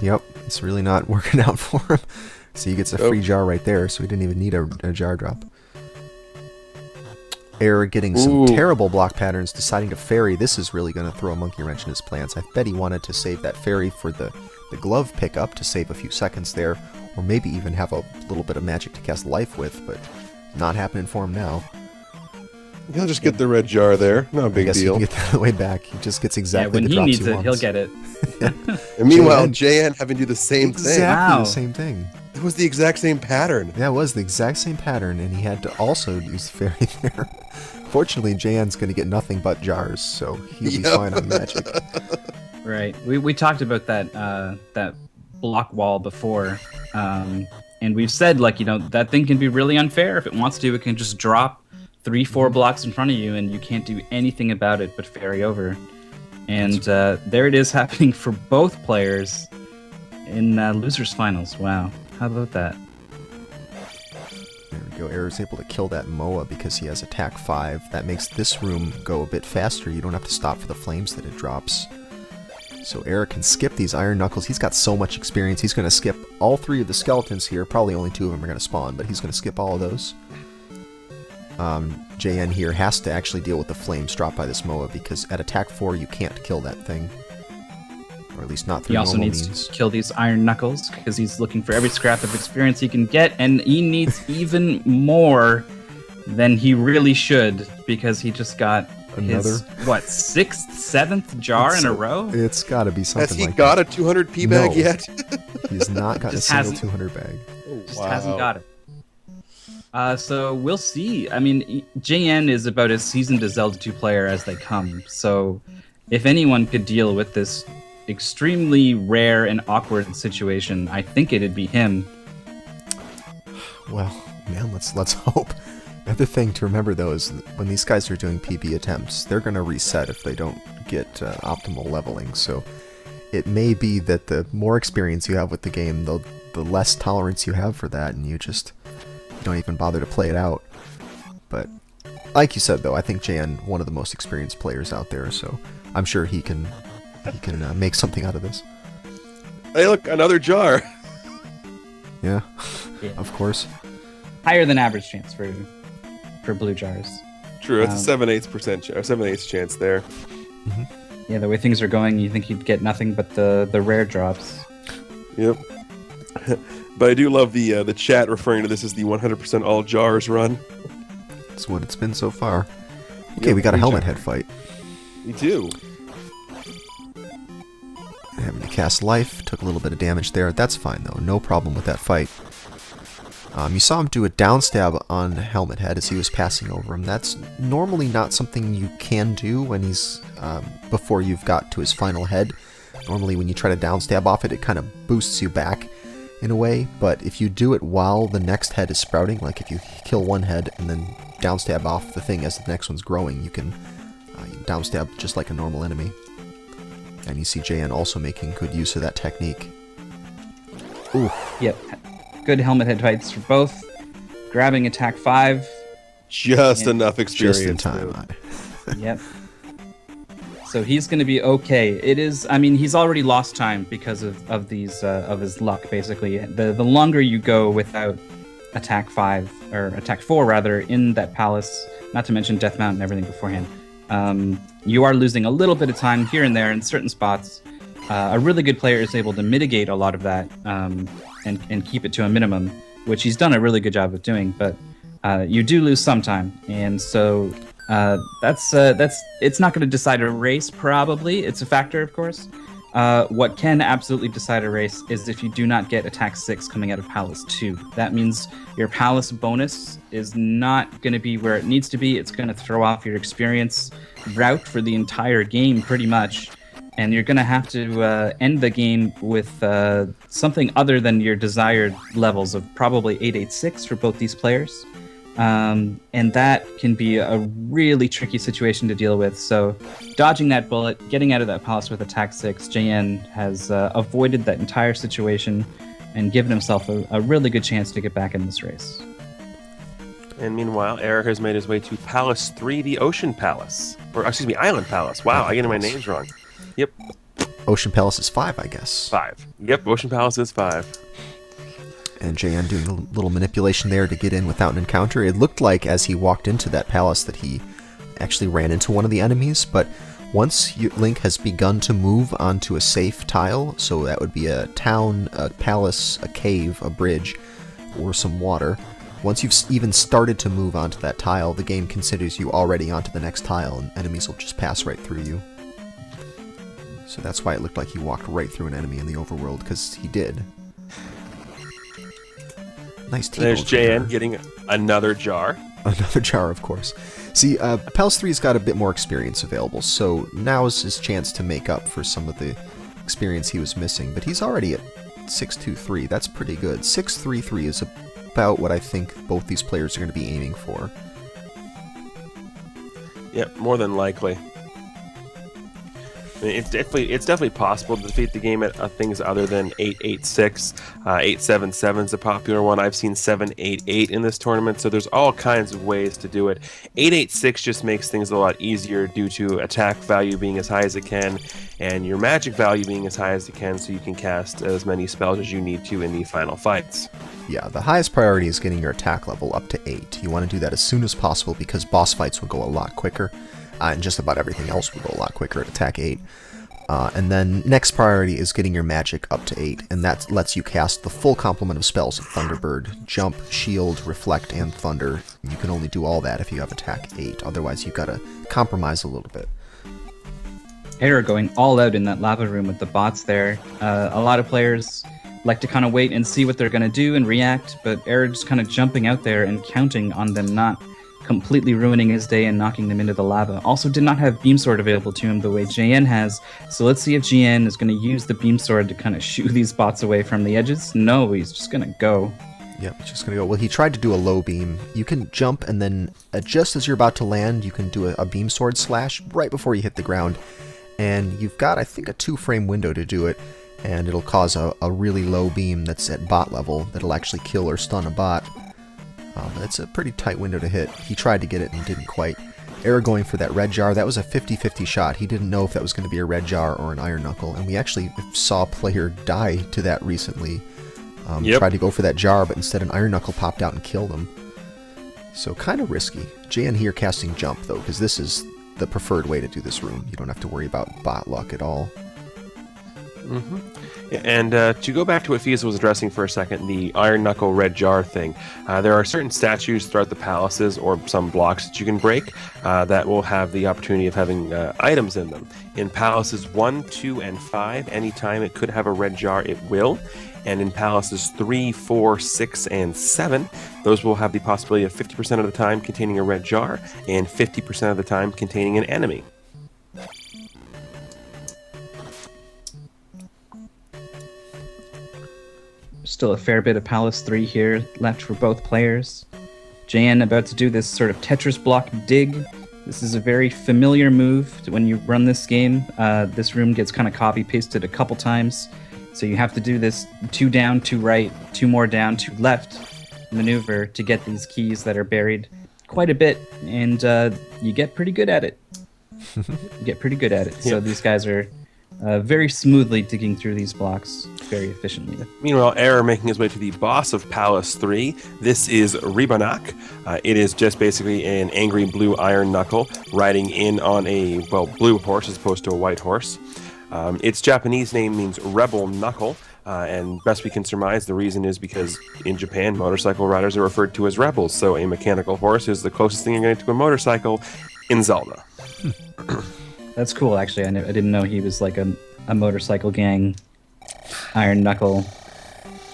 Yep, it's really not working out for him. So he gets a free jar right there, so he didn't even need a jar drop. Air getting some terrible block patterns, deciding to ferry. This is really going to throw a monkey wrench in his plans. I bet he wanted to save that ferry for the glove pickup to save a few seconds there, or maybe even have a little bit of magic to cast life with, but not happening for him now. He'll just get the red jar there. No I big guess deal. he can get the way back. He just gets exactly when the he drops needs it, wants. he'll get it. And meanwhile, JN having to do the same Exactly thing. Wow. the same thing. It was the exact same pattern. Yeah, it was the exact same pattern, and he had to also use the fairy there. Fortunately, Jan's going to get nothing but jars, so he'll be fine on magic. Right. We talked about that that block wall before, and we've said, like, that thing can be really unfair. If it wants to, it can just drop 3-4 blocks in front of you, and you can't do anything about it but ferry over. And there it is happening for both players in losers finals. Wow, how about that? There we go. Air's able to kill that Moa because he has attack 5. That makes this room go a bit faster. You don't have to stop for the flames that it drops. So Air can skip these Iron Knuckles. He's got so much experience. He's going to skip all 3 of the skeletons here. Probably only 2 of them are going to spawn, but he's going to skip all of those. JN here has to actually deal with the flames dropped by this Moa because at attack 4 you can't kill that thing. Or at least not through He also normal needs means. to kill these Iron Knuckles because he's looking for every scrap of experience he can get, and he needs even more than he really should because he just got his, Another? 6th, 7th jar in a row? It's got to be something Has he like got that. a 200 P-Bag No. yet? He's not got a Just single hasn't. 200 bag. Just hasn't got it. So we'll see. I mean, JN is about as seasoned a Zelda 2 player as they come. So if anyone could deal with this extremely rare and awkward situation, I think it'd be him. Well, man, let's hope. The other thing to remember, though, is that when these guys are doing PB attempts, they're going to reset if they don't get optimal leveling. So it may be that the more experience you have with the game, the less tolerance you have for that, and you just don't even bother to play it out. But like you said, though, I think Jan, one of the most experienced players out there, so I'm sure he can make something out of this. Hey, look, another jar. Yeah, Yeah. of course. Higher than average chance for blue jars. True, it's a 7/8 chance there. Yeah, the way things are going, you think you'd get nothing but the rare drops. Yep. But I do love the chat referring to this as the 100% all jars run. That's what it's been so far. Okay, Yep, we got a blue helmet jar. head fight. Me too. Having to cast life, took a little bit of damage there. That's fine though, no problem with that fight. You saw him do a down stab on Helmet Head as he was passing over him. That's normally not something you can do when he's before you've got to his final head. Normally when you try to down stab off it, it kind of boosts you back in a way, but if you do it while the next head is sprouting, like if you kill one head and then down stab off the thing as the next one's growing, you can down stab just like a normal enemy. And you see JN also making good use of that technique. Ooh, Yep. Good helmet head fights for both. Grabbing attack 5. Just Yeah. enough experience. just in time. Yep. So he's going to be okay. It is. I mean, he's already lost time because of these of his luck. Basically, the longer you go without attack 5 or attack 4 rather in that palace, not to mention Death Mount and everything beforehand, you are losing a little bit of time here and there in certain spots. a really good player is able to mitigate a lot of that and keep it to a minimum, which he's done a really good job of doing. But you do lose some time, and so that's it's not going to decide a race. Probably it's a factor, of course. What can absolutely decide a race is if you do not get attack 6 coming out of Palace 2. That means your Palace bonus is not going to be where it needs to be. It's going to throw off your experience route for the entire game, pretty much. And you're going to have to end the game with something other than your desired levels of probably 886 for both these players. And that can be a really tricky situation to deal with. So dodging that bullet, getting out of that palace with attack 6, JN has avoided that entire situation and given himself a really good chance to get back in this race. And meanwhile, Eric has made his way to Palace 3, the Ocean Palace. Or, excuse me, Island Palace. Wow, I get my names wrong. Yep. Ocean Palace is 5, I guess. 5. Yep, Ocean Palace is 5. And JN doing a little manipulation there to get in without an encounter. It looked like as he walked into that palace that he actually ran into one of the enemies, but once Link has begun to move onto a safe tile, so that would be a town, a palace, a cave, a bridge, or some water, once you've even started to move onto that tile, the game considers you already onto the next tile, and enemies will just pass right through you. So that's why it looked like he walked right through an enemy in the overworld, because he did. Nice team. There's JN getting another jar. Another jar, of course. See, Palace 3's got a bit more experience available, so now is his chance to make up for some of the experience he was missing. But he's already at 623. That's pretty good. 633 is about what I think both these players are going to be aiming for. Yep, more than likely. I mean, it's definitely possible to defeat the game at things other than 886. 877 is a popular one. I've seen 788 in this tournament, so there's all kinds of ways to do it. 886 just makes things a lot easier due to attack value being as high as it can, and your magic value being as high as it can, so you can cast as many spells as you need to in the final fights. Yeah, the highest priority is getting your attack level up to 8. You want to do that as soon as possible because boss fights will go a lot quicker. And just about everything else will go a lot quicker at attack 8. And then next priority is getting your magic up to 8, and that lets you cast the full complement of spells of Thunderbird, Jump, Shield, Reflect, and Thunder. You can only do all that if you have attack 8, otherwise you've got to compromise a little bit. Era going all out in that lava room with the bots there. A lot of players like to kind of wait and see what they're going to do and react, but Era just kind of jumping out there and counting on them not completely ruining his day and knocking them into the lava. Also did not have Beam Sword available to him the way JN has, so let's see if JN is going to use the Beam Sword to kind of shoo these bots away from the edges. No, he's just going to go. Yep, he's just going to go. Well, he tried to do a low beam. You can jump, and then just as you're about to land, you can do a Beam Sword slash right before you hit the ground. And you've got, I think, a 2-frame window to do it, and it'll cause a really low beam that's at bot level that'll actually kill or stun a bot. But it's a pretty tight window to hit. He tried to get it and didn't quite. Era going for that red jar. That was a 50-50 shot. He didn't know if that was going to be a red jar or an iron knuckle. And we actually saw a player die to that recently. Tried to go for that jar, but instead an iron knuckle popped out and killed him. So kind of risky. JN here casting jump, though, because this is the preferred way to do this room. You don't have to worry about bot luck at all. Mm-hmm. And to go back to what Fias was addressing for a second, the Iron Knuckle Red Jar thing, there are certain statues throughout the palaces or some blocks that you can break that will have the opportunity of having items in them. In palaces 1, 2, and 5, anytime it could have a red jar, it will. And in palaces 3, 4, 6, and 7, those will have the possibility of 50% of the time containing a red jar and 50% of the time containing an enemy. Still a fair bit of Palace 3 here left for both players. JN about to do this sort of Tetris block dig. This is a very familiar move when you run this game. This room gets kind of copy-pasted a couple times. So you have to do this 2 down, 2 right, 2 more down, 2 left maneuver to get these keys that are buried quite a bit. And you get pretty good at it. So these guys are very smoothly digging through these blocks very efficiently. Meanwhile, Era making his way to the boss of Palace 3. This is Ribanak. It is just basically an angry blue iron knuckle riding in on a, blue horse as opposed to a white horse. Its Japanese name means rebel knuckle, and best we can surmise, the reason is because in Japan, motorcycle riders are referred to as rebels, so a mechanical horse is the closest thing you're going to get to a motorcycle in Zelda. That's cool, actually. I didn't know he was like a motorcycle gang, Iron Knuckle.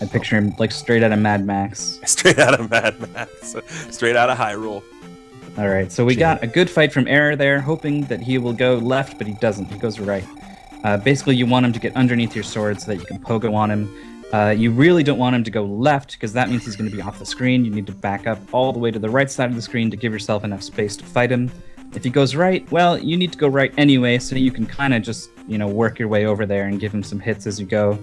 I picture him like straight out of Mad Max. Straight out of Mad Max. Straight out of Hyrule. All right, so we got a good fight from Error there, hoping that he will go left, but he doesn't. He goes right. Basically, you want him to get underneath your sword so that you can pogo on him. You really don't want him to go left, because that means he's going to be off the screen. You need to back up all the way to the right side of the screen to give yourself enough space to fight him. If he goes right, well, you need to go right anyway, so you can kind of just, work your way over there and give him some hits as you go.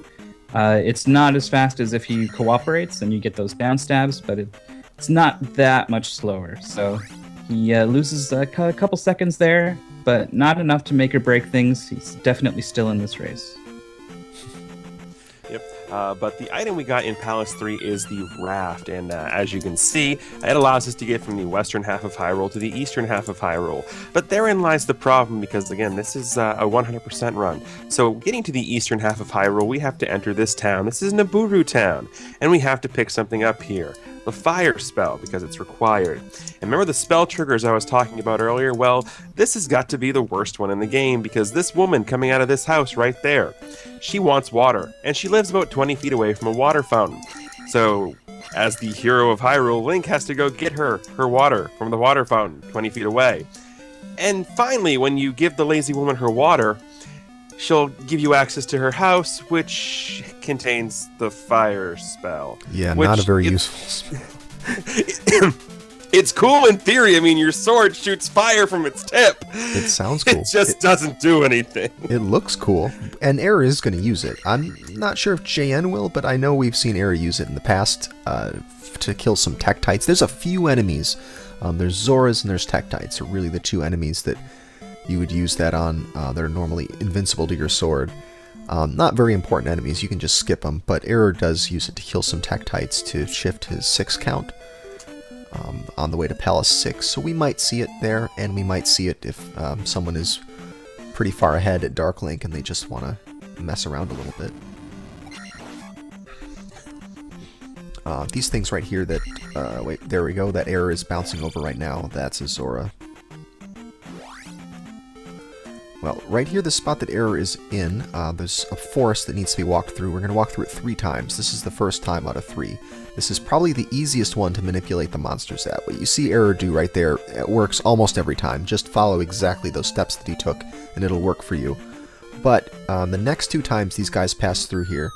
It's not as fast as if he cooperates and you get those down stabs, but it's not that much slower. So he loses a couple seconds there, but not enough to make or break things. He's definitely still in this race. Yep. But the item we got in Palace 3 is the raft, and as you can see, it allows us to get from the western half of Hyrule to the eastern half of Hyrule. But therein lies the problem, because again, this is a 100% run. So getting to the eastern half of Hyrule, we have to enter this town. This is Nabooru Town, and we have to pick something up here. The fire spell, because it's required. And remember the spell triggers I was talking about earlier? Well, this has got to be the worst one in the game, because this woman coming out of this house right there, she wants water, and she lives about 20 feet away from a water fountain. So, as the hero of Hyrule, Link has to go get her water from the water fountain 20 feet away. And finally, when you give the lazy woman her water, she'll give you access to her house, which contains the fire spell. Yeah, not a very useful. It's cool in theory. I mean, your sword shoots fire from its tip. It sounds cool. It just doesn't do anything. It looks cool, and Error is going to use it. I'm not sure if JN will, but I know we've seen Error use it in the past to kill some Tektites. There's a few enemies. There's Zoras and there's Tektites are really the two enemies that you would use that on. They're normally invincible to your sword. Not very important enemies. You can just skip them, but Error does use it to kill some Tektites to shift his 6 count. On the way to Palace 6, so we might see it there, and we might see it if someone is pretty far ahead at Dark Link and they just want to mess around a little bit. These things right here that, wait, there we go, that Error is bouncing over right now, that's a Zora. Well, right here, the spot that Error is in, there's a forest that needs to be walked through. We're going to walk through it 3 times. This is the first time out of 3. This is probably the easiest one to manipulate the monsters at. What you see Error do right there, it works almost every time. Just follow exactly those steps that he took, and it'll work for you. But the next 2 times these guys pass through here,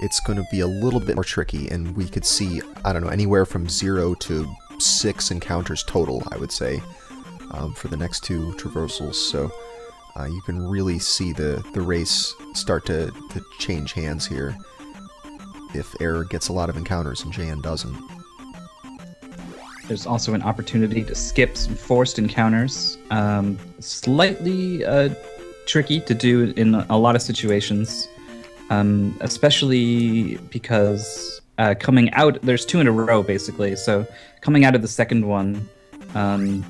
it's going to be a little bit more tricky, and we could see, I don't know, anywhere from 0 to 6 encounters total, I would say, for the next 2 traversals. So you can really see the race start to change hands here if Error gets a lot of encounters and JN doesn't. There's also an opportunity to skip some forced encounters. Slightly tricky to do in a lot of situations, especially because coming out, there's 2 in a row basically, so coming out of the second one,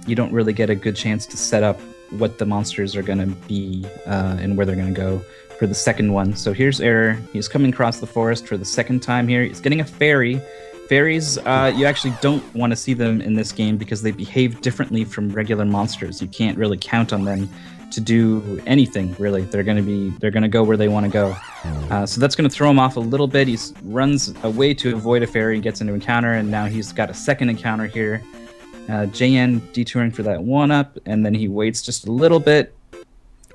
you don't really get a good chance to set up what the monsters are going to be and where they're going to go for the second one. So here's Error. He's coming across the forest for the second time here. He's getting a fairy. Fairies, you actually don't want to see them in this game because they behave differently from regular monsters. You can't really count on them to do anything, really. They're going to go where they want to go. So that's going to throw him off a little bit. He runs away to avoid a fairy, gets into encounter, and now he's got a second encounter here. JN detouring for that 1-up, and then he waits just a little bit.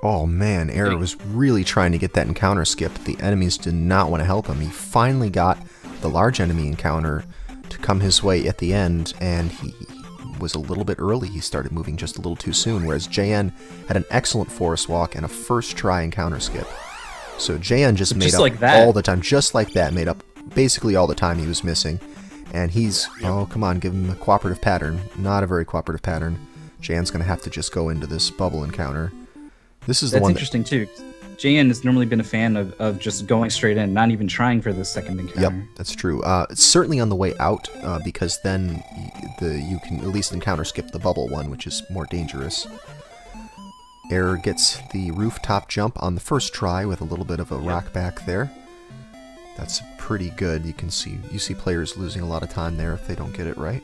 Oh man, Error was really trying to get that encounter skip. The enemies did not want to help him. He finally got the large enemy encounter to come his way at the end, and he was a little bit early. He started moving just a little too soon, whereas JN had an excellent forest walk and a first try encounter skip. So JN just made up like that. all the time, just like that, made up basically all the time he was missing. And he's, oh, come on, give him a cooperative pattern. Not a very cooperative pattern. JN's going to have to just go into this bubble encounter. This is the one that's interesting, too. JN has normally been a fan of just going straight in, not even trying for this second encounter. Yep, that's true. It's certainly on the way out, because then you can at least encounter skip the bubble one, which is more dangerous. Error gets the rooftop jump on the first try with a little bit of a rock back there. That's pretty good. You see players losing a lot of time there if they don't get it right.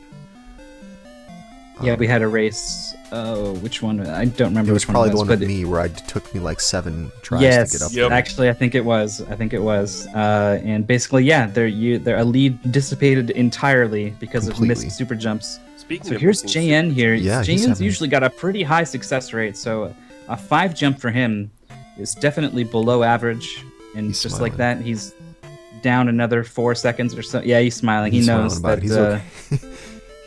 Yeah, we had a race. Oh, which one? I don't remember It was which probably one the it was. one with me where it took me like 7 tries yes, to get up Yep. there. actually, I think it was. And basically, yeah, their lead dissipated entirely because Completely. of missed super jumps. Speaking So of here's missing JN here. Yeah, he's JN's having- usually got a pretty high success rate, so a 5 jump for him is definitely below average. And He's just smiling. like that, he's down another 4 seconds or so. Yeah, he's smiling. He's he knows smiling about that it. He's okay.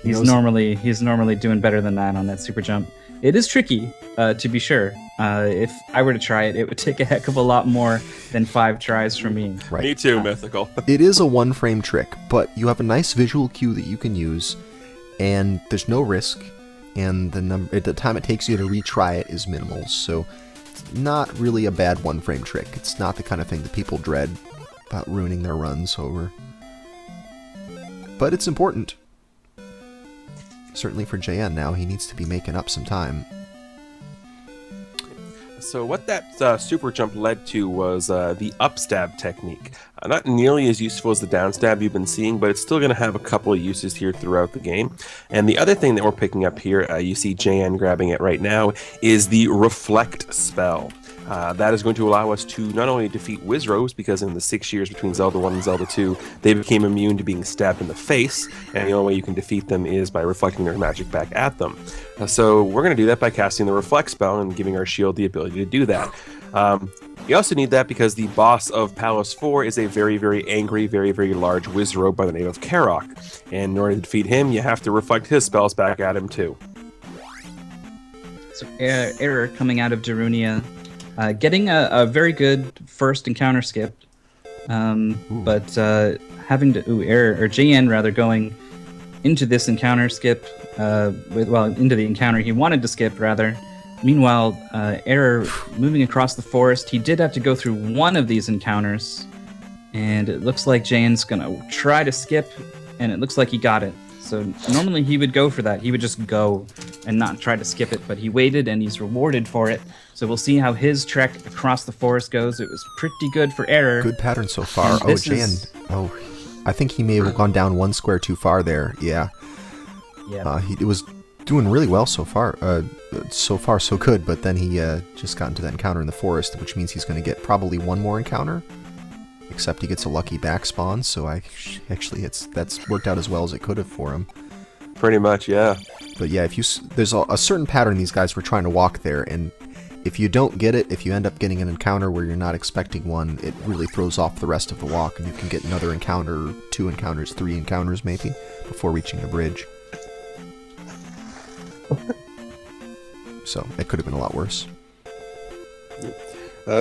He he's knows- normally doing better than that on that super jump. It is tricky, to be sure. If I were to try it, it would take a heck of a lot more than 5 tries for me. Right. Me too, Mythical. It is a 1-frame trick, but you have a nice visual cue that you can use, and there's no risk, and the time it takes you to retry it is minimal, so it's not really a bad 1-frame trick. It's not the kind of thing that people dread about ruining their runs over. But it's important. Certainly for JN now, he needs to be making up some time. So what that super jump led to was the upstab technique. Not nearly as useful as the downstab you've been seeing, but it's still going to have a couple of uses here throughout the game. And the other thing that we're picking up here, you see JN grabbing it right now, is the reflect spell. That is going to allow us to not only defeat Wizrows, because in the 6 years between Zelda 1 and Zelda 2, they became immune to being stabbed in the face, and the only way you can defeat them is by reflecting their magic back at them. So we're going to do that by casting the reflect spell and giving our shield the ability to do that. You also need that because the boss of Palace 4 is a very, very angry, very, very large Wizrow by the name of Karok. And in order to defeat him, you have to reflect his spells back at him too. So Error coming out of Darunia, getting a very good first encounter skip, but having to JN rather going into this encounter skip into the encounter he wanted to skip rather. Meanwhile, Error moving across the forest, he did have to go through one of these encounters, and it looks like JN's gonna try to skip, and it looks like he got it. So normally he would go for that. He would just go and not try to skip it, but he waited and he's rewarded for it. So we'll see how his trek across the forest goes. It was pretty good for Error. Good pattern so far. And Oh, this JN. is- Oh, I think he may have gone down 1 square too far there. Yeah. Yeah. He was doing really well so far. So far, so good, but then he just got into that encounter in the forest, which means he's going to get probably 1 more encounter. Except he gets a lucky back spawn, so that's worked out as well as it could have for him. Pretty much, yeah. But yeah, there's a certain pattern these guys were trying to walk there, and if you don't get it, if you end up getting an encounter where you're not expecting one, it really throws off the rest of the walk, and you can get another encounter, 2 encounters, 3 encounters maybe, before reaching the bridge. So it could have been a lot worse.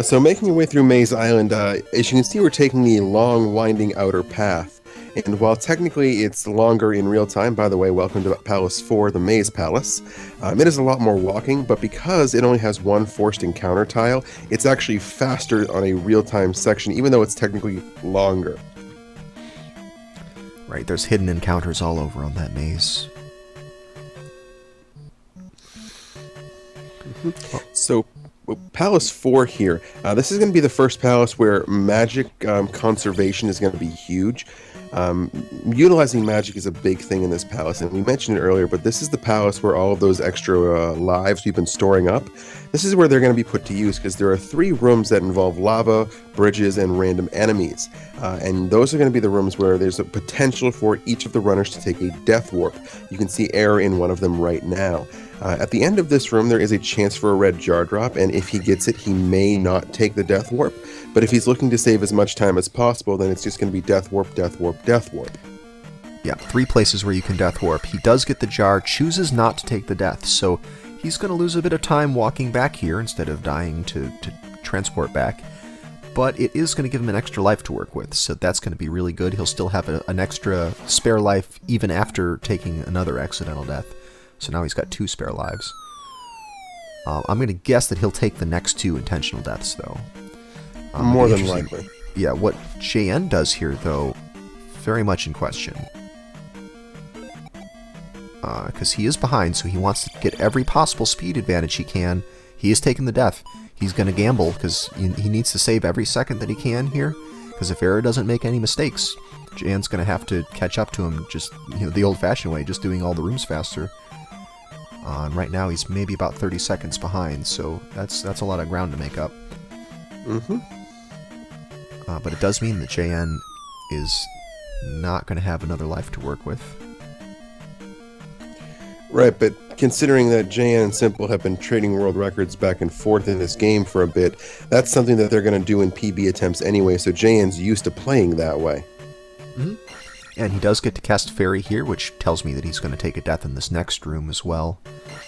So making your way through Maze Island, as you can see, we're taking the long, winding outer path. And while technically it's longer in real time, by the way, welcome to Palace 4, the Maze Palace, it is a lot more walking, but because it only has 1 forced encounter tile, it's actually faster on a real-time section, even though it's technically longer. Right, there's hidden encounters all over on that maze. So, Palace 4 here, this is going to be the first palace where magic conservation is going to be huge. Utilizing magic is a big thing in this palace, and we mentioned it earlier, but this is the palace where all of those extra lives we've been storing up, this is where they're going to be put to use, because there are 3 rooms that involve lava, bridges, and random enemies. And those are going to be the rooms where there's a potential for each of the runners to take a death warp. You can see Error in one of them right now. At the end of this room, there is a chance for a red jar drop, and if he gets it, he may not take the death warp. But if he's looking to save as much time as possible, then it's just going to be death warp, death warp, death warp. Yeah, 3 places where you can death warp. He does get the jar, chooses not to take the death, so he's going to lose a bit of time walking back here instead of dying to transport back. But it is going to give him an extra life to work with, so that's going to be really good. He'll still have an extra spare life even after taking another accidental death. So now he's got 2 spare lives. I'm going to guess that he'll take the next 2 intentional deaths, though. More It'll be than interesting. likely. Yeah, what JN does here, though, very much in question. Because he is behind, so he wants to get every possible speed advantage he can. He is taking the death. He's going to gamble because he needs to save every second that he can here. Because if Error doesn't make any mistakes, Jan's going to have to catch up to him just the old-fashioned way, just doing all the rooms faster. And right now he's maybe about 30 seconds behind, so that's a lot of ground to make up. Mm-hmm. But it does mean that JN is not going to have another life to work with. Right, but considering that JN and Simple have been trading world records back and forth in this game for a bit, that's something that they're going to do in PB attempts anyway, so JN's used to playing that way. Mm-hmm. And he does get to cast Fairy here, which tells me that he's going to take a death in this next room as well.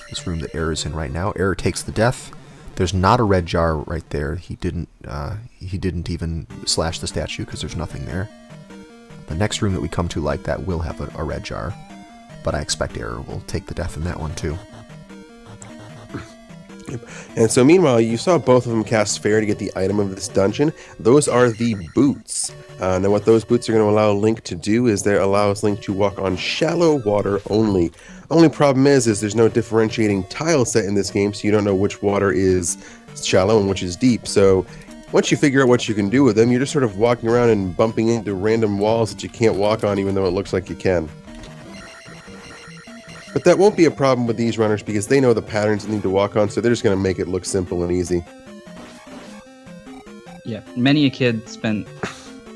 This room that Error's in right now. Error takes the death. There's not a red jar right there. He didn't even slash the statue because there's nothing there. The next room that we come to like that will have a red jar. But I expect Error will take the death in that one too. And so meanwhile, you saw both of them cast Fair to get the item of this dungeon. Those are the boots. Now what those boots are going to allow Link to do is they allows Link to walk on shallow water only. Only problem is there's no differentiating tile set in this game, so you don't know which water is shallow and which is deep. So once you figure out what you can do with them, you're just sort of walking around and bumping into random walls that you can't walk on even though it looks like you can. But that won't be a problem with these runners because they know the patterns they need to walk on, so they're just going to make it look simple and easy. Yeah, many a kid spent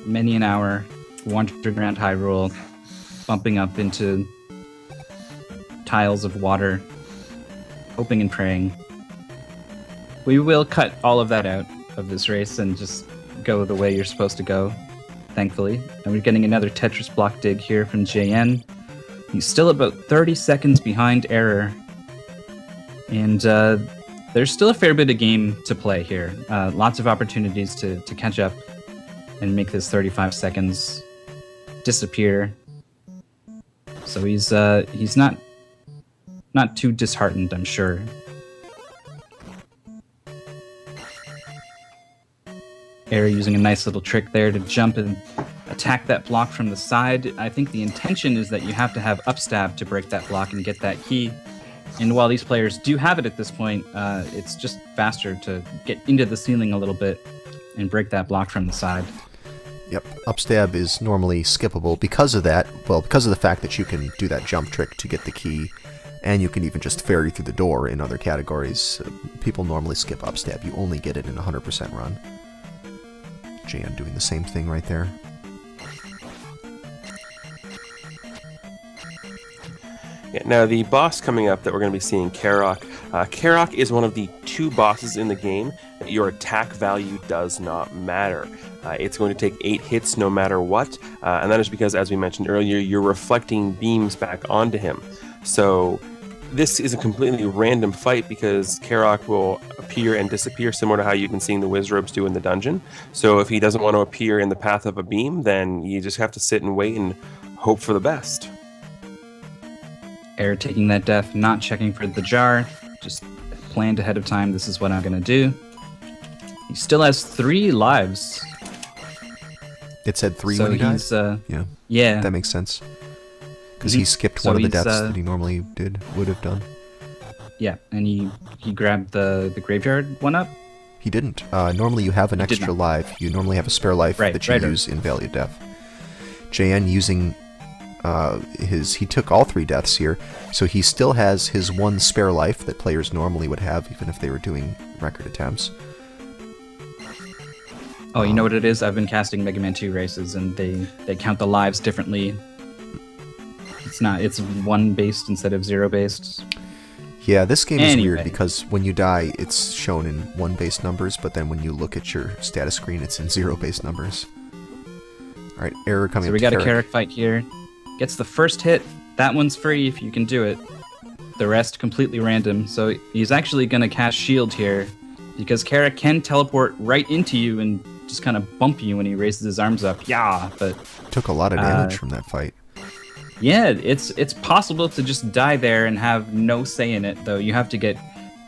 many an hour wandering around Hyrule, bumping up into tiles of water, hoping and praying. We will cut all of that out of this race and just go the way you're supposed to go, thankfully. And we're getting another Tetris block dig here from JN. He's still about 30 seconds behind Error. And there's still a fair bit of game to play here. Lots of opportunities to catch up and make this 35 seconds disappear. So he's not too disheartened, I'm sure. Error using a nice little trick there to jump and attack that block from the side. I think the intention is that you have to have upstab to break that block and get that key. And while these players do have it at this point, it's just faster to get into the ceiling a little bit and break that block from the side. Yep, upstab is normally skippable because of that. Well, because of the fact that you can do that jump trick to get the key, and you can even just fairy through the door in other categories. People normally skip upstab. You only get it in a 100% run. Jan doing the same thing right there. Yeah, now the boss coming up that we're going to be seeing, Karok. Karok is one of the two bosses in the game. Your attack value does not matter. It's going to take 8 hits no matter what, and that is because, as we mentioned earlier, you're reflecting beams back onto him. So this is a completely random fight because Karok will appear and disappear, similar to how you've been seeing the Wizrobes do in the dungeon. So if he doesn't want to appear in the path of a beam, then you just have to sit and wait and hope for the best. Error taking that death, not checking for the jar, just planned ahead of time, this is what I'm going to do. He still has 3 lives. It said 3 So when he died? he's, Yeah, that makes sense. Because he skipped So one of the he's, deaths that he normally would have done. Yeah, and he grabbed the graveyard one up. He didn't. Normally you have an He did extra not. life. You normally have a spare life that you use in Valley of Death. JN using he took all 3 deaths here, so he still has his 1 spare life that players normally would have, even if they were doing record attempts. Oh, you know what it is? I've been casting Mega Man 2 races, and they count the lives differently. It's 1 based instead of 0 based. Yeah, this game is weird Anyway. because when you die, it's shown in 1 base numbers, but then when you look at your status screen, it's in 0 base numbers. Alright, Error coming So up we to got a Karok. Karok fight here. Gets the first hit. That one's free if you can do it. The rest completely random. So he's actually going to cast Shield here because Karok can teleport right into you and just kind of bump you when he raises his arms up. Yeah, but Took a lot of damage from that fight. yeah, it's possible to just die there and have no say in it, though. You have to get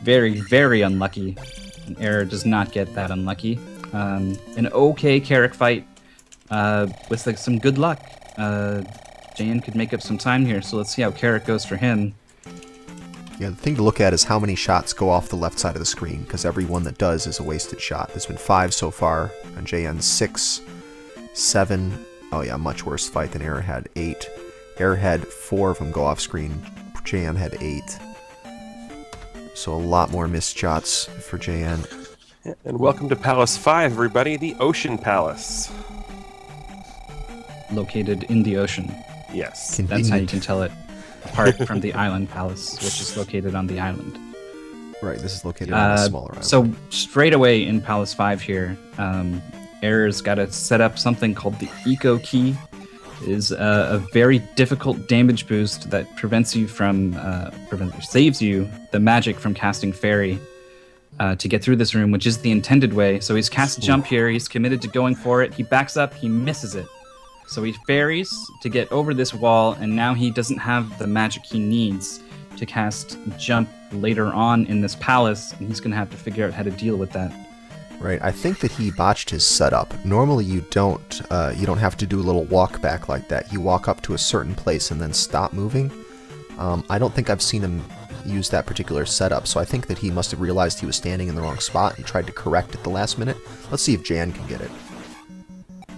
very, very unlucky. And Error does not get that unlucky. An okay Karok fight with like some good luck. Jan could make up some time here, so let's see how Karok goes for him. Yeah, the thing to look at is how many shots go off the left side of the screen, because every one that does is a wasted shot. There's been 5 so far on JN, 6, 7. Oh yeah, much worse fight than Error had, 8. Error had 4 of them go off screen. JN had 8. So a lot more missed shots for JN. And welcome to Palace 5, everybody, the Ocean Palace. Located in the ocean. Yes. That's how you can tell it apart from the Island Palace, which is located on the island. Right, this is located on a smaller island. So straight away in Palace 5 here, Error's got to set up something called the Eco Key. It is a very difficult damage boost that prevents you from, saves you the magic from casting Fairy to get through this room, which is the intended way. So he's cast Jump here, he's committed to going for it, he backs up, he misses it. So he fairies to get over this wall, and now he doesn't have the magic he needs to cast Jump later on in this palace, and he's going to have to figure out how to deal with that. Right, I think that he botched his setup. Normally you don't have to do a little walk back like that. You walk up to a certain place and then stop moving. I don't think I've seen him use that particular setup, so I think that he must have realized he was standing in the wrong spot and tried to correct at the last minute. Let's see if Jan can get it.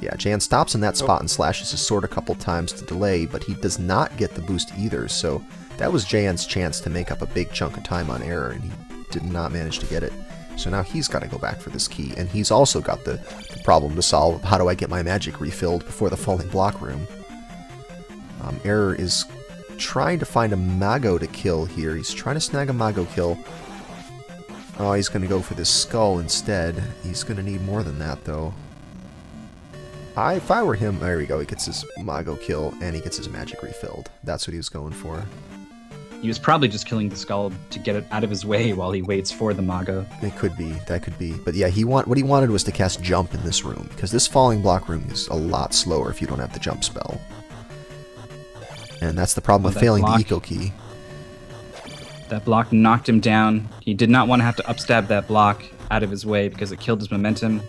Yeah, Jan stops in that spot and slashes his sword a couple times to delay, but he does not get the boost either, so that was Jan's chance to make up a big chunk of time on Error, and he did not manage to get it. So now he's got to go back for this key, and he's also got the problem to solve. How do I get my magic refilled before the falling block room? Error is trying to find a Mago to kill here. He's trying to snag a Mago kill. Oh, he's going to go for this skull instead. He's going to need more than that, though. If I were him, there we go, he gets his Mago kill, and he gets his magic refilled. That's what he was going for. He was probably just killing the skull to get it out of his way while he waits for the Mago. It could be, that could be. But yeah, what he wanted was to cast Jump in this room, because this falling block room is a lot slower if you don't have the Jump spell. And that's the problem with failing the Eco Key. That block knocked him down. He did not want to have to upstab that block out of his way because it killed his momentum.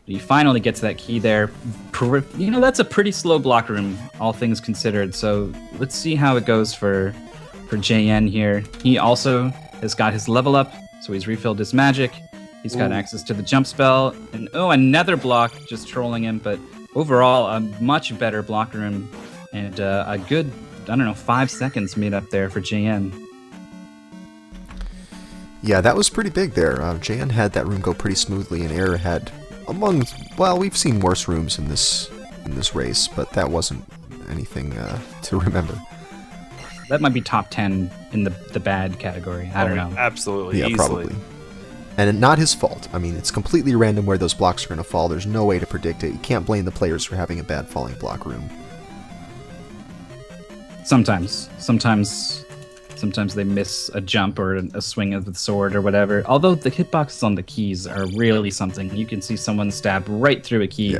He finally gets that key there. You know, that's a pretty slow block room, all things considered. So let's see how it goes for JN here. He also has got his level up, so he's refilled his magic. He's got access to the jump spell. And oh, another block just trolling him. But overall, a much better block room. And a good, 5 seconds made up there for JN. Yeah, that was pretty big there. JN had that room go pretty smoothly, and Error had... we've seen worse rooms in this race, but that wasn't anything to remember. That might be top 10 in the bad category. I don't know. Absolutely, yeah, easily. Probably. And not his fault. I mean, it's completely random where those blocks are going to fall. There's no way to predict it. You can't blame the players for having a bad falling block room. Sometimes they miss a jump or a swing of the sword or whatever. Although the hitboxes on the keys are really something. You can see someone stab right through a key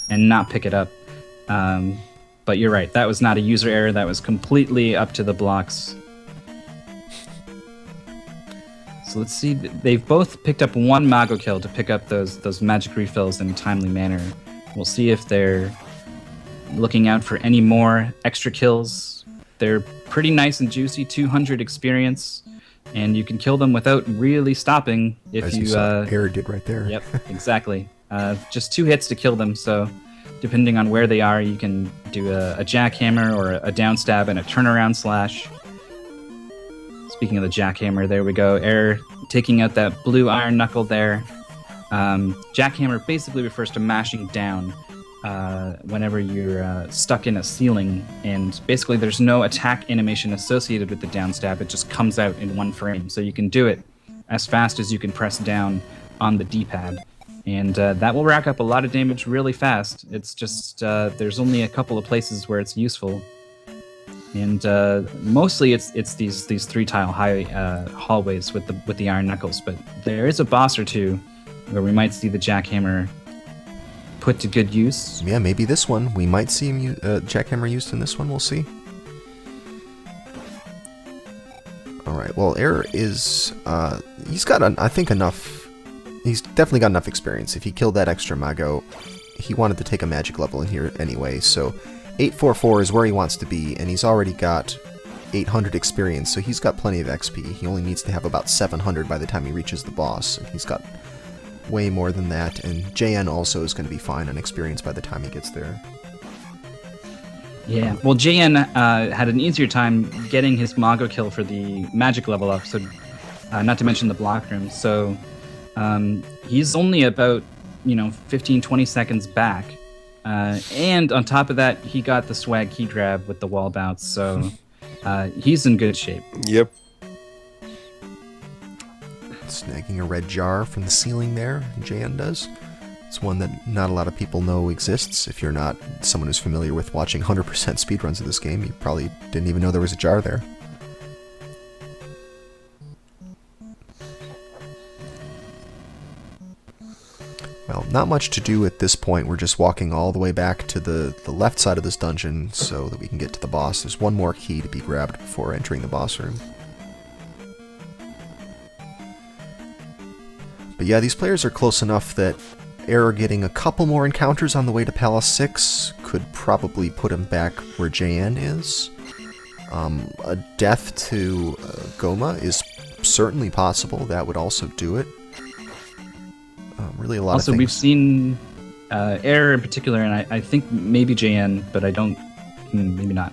and not pick it up. But you're right. That was not a user error. That was completely up to the blocks. So let's see. They've both picked up one Mago kill to pick up those magic refills in a timely manner. We'll see if they're looking out for any more extra kills. They're pretty nice and juicy, 200 experience, and you can kill them without really stopping if As you saw, Error did right there. Yep, exactly. Just 2 hits to kill them, so depending on where they are, you can do a jackhammer or a downstab and a turnaround slash. Speaking of the jackhammer, there we go. Error taking out that blue iron knuckle there. Jackhammer basically refers to mashing down whenever you're stuck in a ceiling, and basically there's no attack animation associated with the downstab. It just comes out in one frame, so you can do it as fast as you can press down on the D-pad, and that will rack up a lot of damage really fast. It's just there's only a couple of places where it's useful, and mostly it's these 3-tile high hallways with the iron knuckles, but there is a boss or two where we might see the jackhammer put to good use. Yeah, maybe this one. We might see him jackhammer used in this one. We'll see. Alright, well, Error is... he's got, I think, enough... He's definitely got enough experience. If he killed that extra Mago, he wanted to take a magic level in here anyway, so 844 is where he wants to be, and he's already got 800 experience, so he's got plenty of XP. He only needs to have about 700 by the time he reaches the boss. And he's got way more than that, and JN also is going to be fine on experience by the time he gets there. Yeah, well, JN had an easier time getting his Mago kill for the magic level up, so not to mention the block room. So he's only about 15-20 seconds back, and on top of that, he got the swag key grab with the wall bounce. So he's in good shape. Yep. Snagging a red jar from the ceiling there, JN does. It's one that not a lot of people know exists. If you're not someone who's familiar with watching 100% speedruns of this game, you probably didn't even know there was a jar there. Well, not much to do at this point. We're just walking all the way back to the left side of this dungeon so that we can get to the boss. There's one more key to be grabbed before entering the boss room. But yeah, these players are close enough that Error getting a couple more encounters on the way to Palace 6 could probably put him back where JN is. A death to Goma is certainly possible. That would also do it. Really a lot of things. Also, we've seen Error in particular, and I think maybe JN, but I don't, maybe not.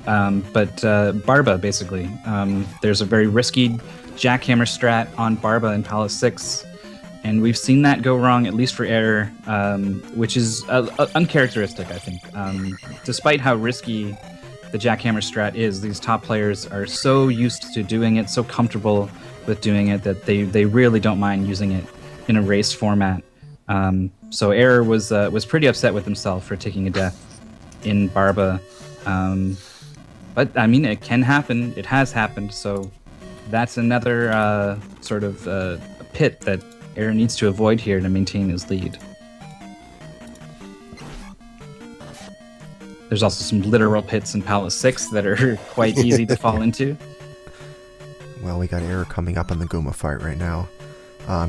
But Barba, basically. There's a very risky jackhammer strat on Barba in Palace 6. And we've seen that go wrong, at least for Error, which is uncharacteristic, I think. Despite how risky the jackhammer strat is, these top players are so used to doing it, so comfortable with doing it, that they really don't mind using it in a race format. So Error was pretty upset with himself for taking a death in Barba. But, I mean, it can happen. It has happened. So that's another sort of pit that Error needs to avoid here to maintain his lead. There's also some literal pits in Palace 6 that are quite easy to fall into. Well, we got Error coming up on the Goma fight right now.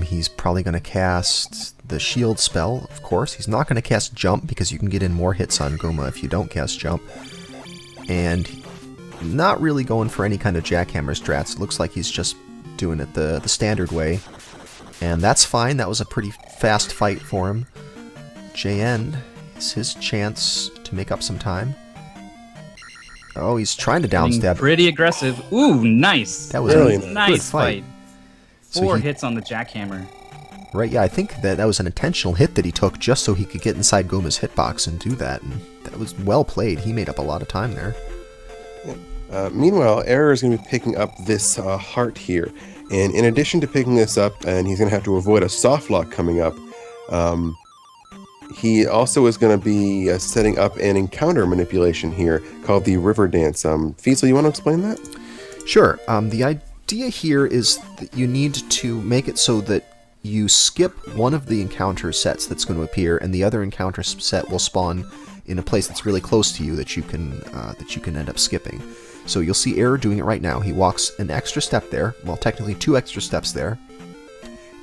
He's probably going to cast the shield spell, of course. He's not going to cast jump because you can get in more hits on Goma if you don't cast jump. And not really going for any kind of jackhammer strats. It looks like he's just doing it the standard way. And that's fine. That was a pretty fast fight for him. JN is his chance to make up some time. Oh, he's trying to downstab. Pretty aggressive. Ooh, nice. That was Really a good nice fight. fight. Four hits on the jackhammer. Right, yeah, I think that was an intentional hit that he took just so he could get inside Goma's hitbox and do that. And that was well played. He made up a lot of time there. Meanwhile, Error is going to be picking up this heart here. And in addition to picking this up, and he's going to have to avoid a soft lock coming up, he also is going to be setting up an encounter manipulation here called the River Dance. Fiesel, you want to explain that? Sure. The idea here is that you need to make it so that you skip one of the encounter sets that's going to appear, and the other encounter set will spawn in a place that's really close to you that you can end up skipping. So you'll see Error doing it right now. He walks an extra step there, well, technically 2 extra steps there,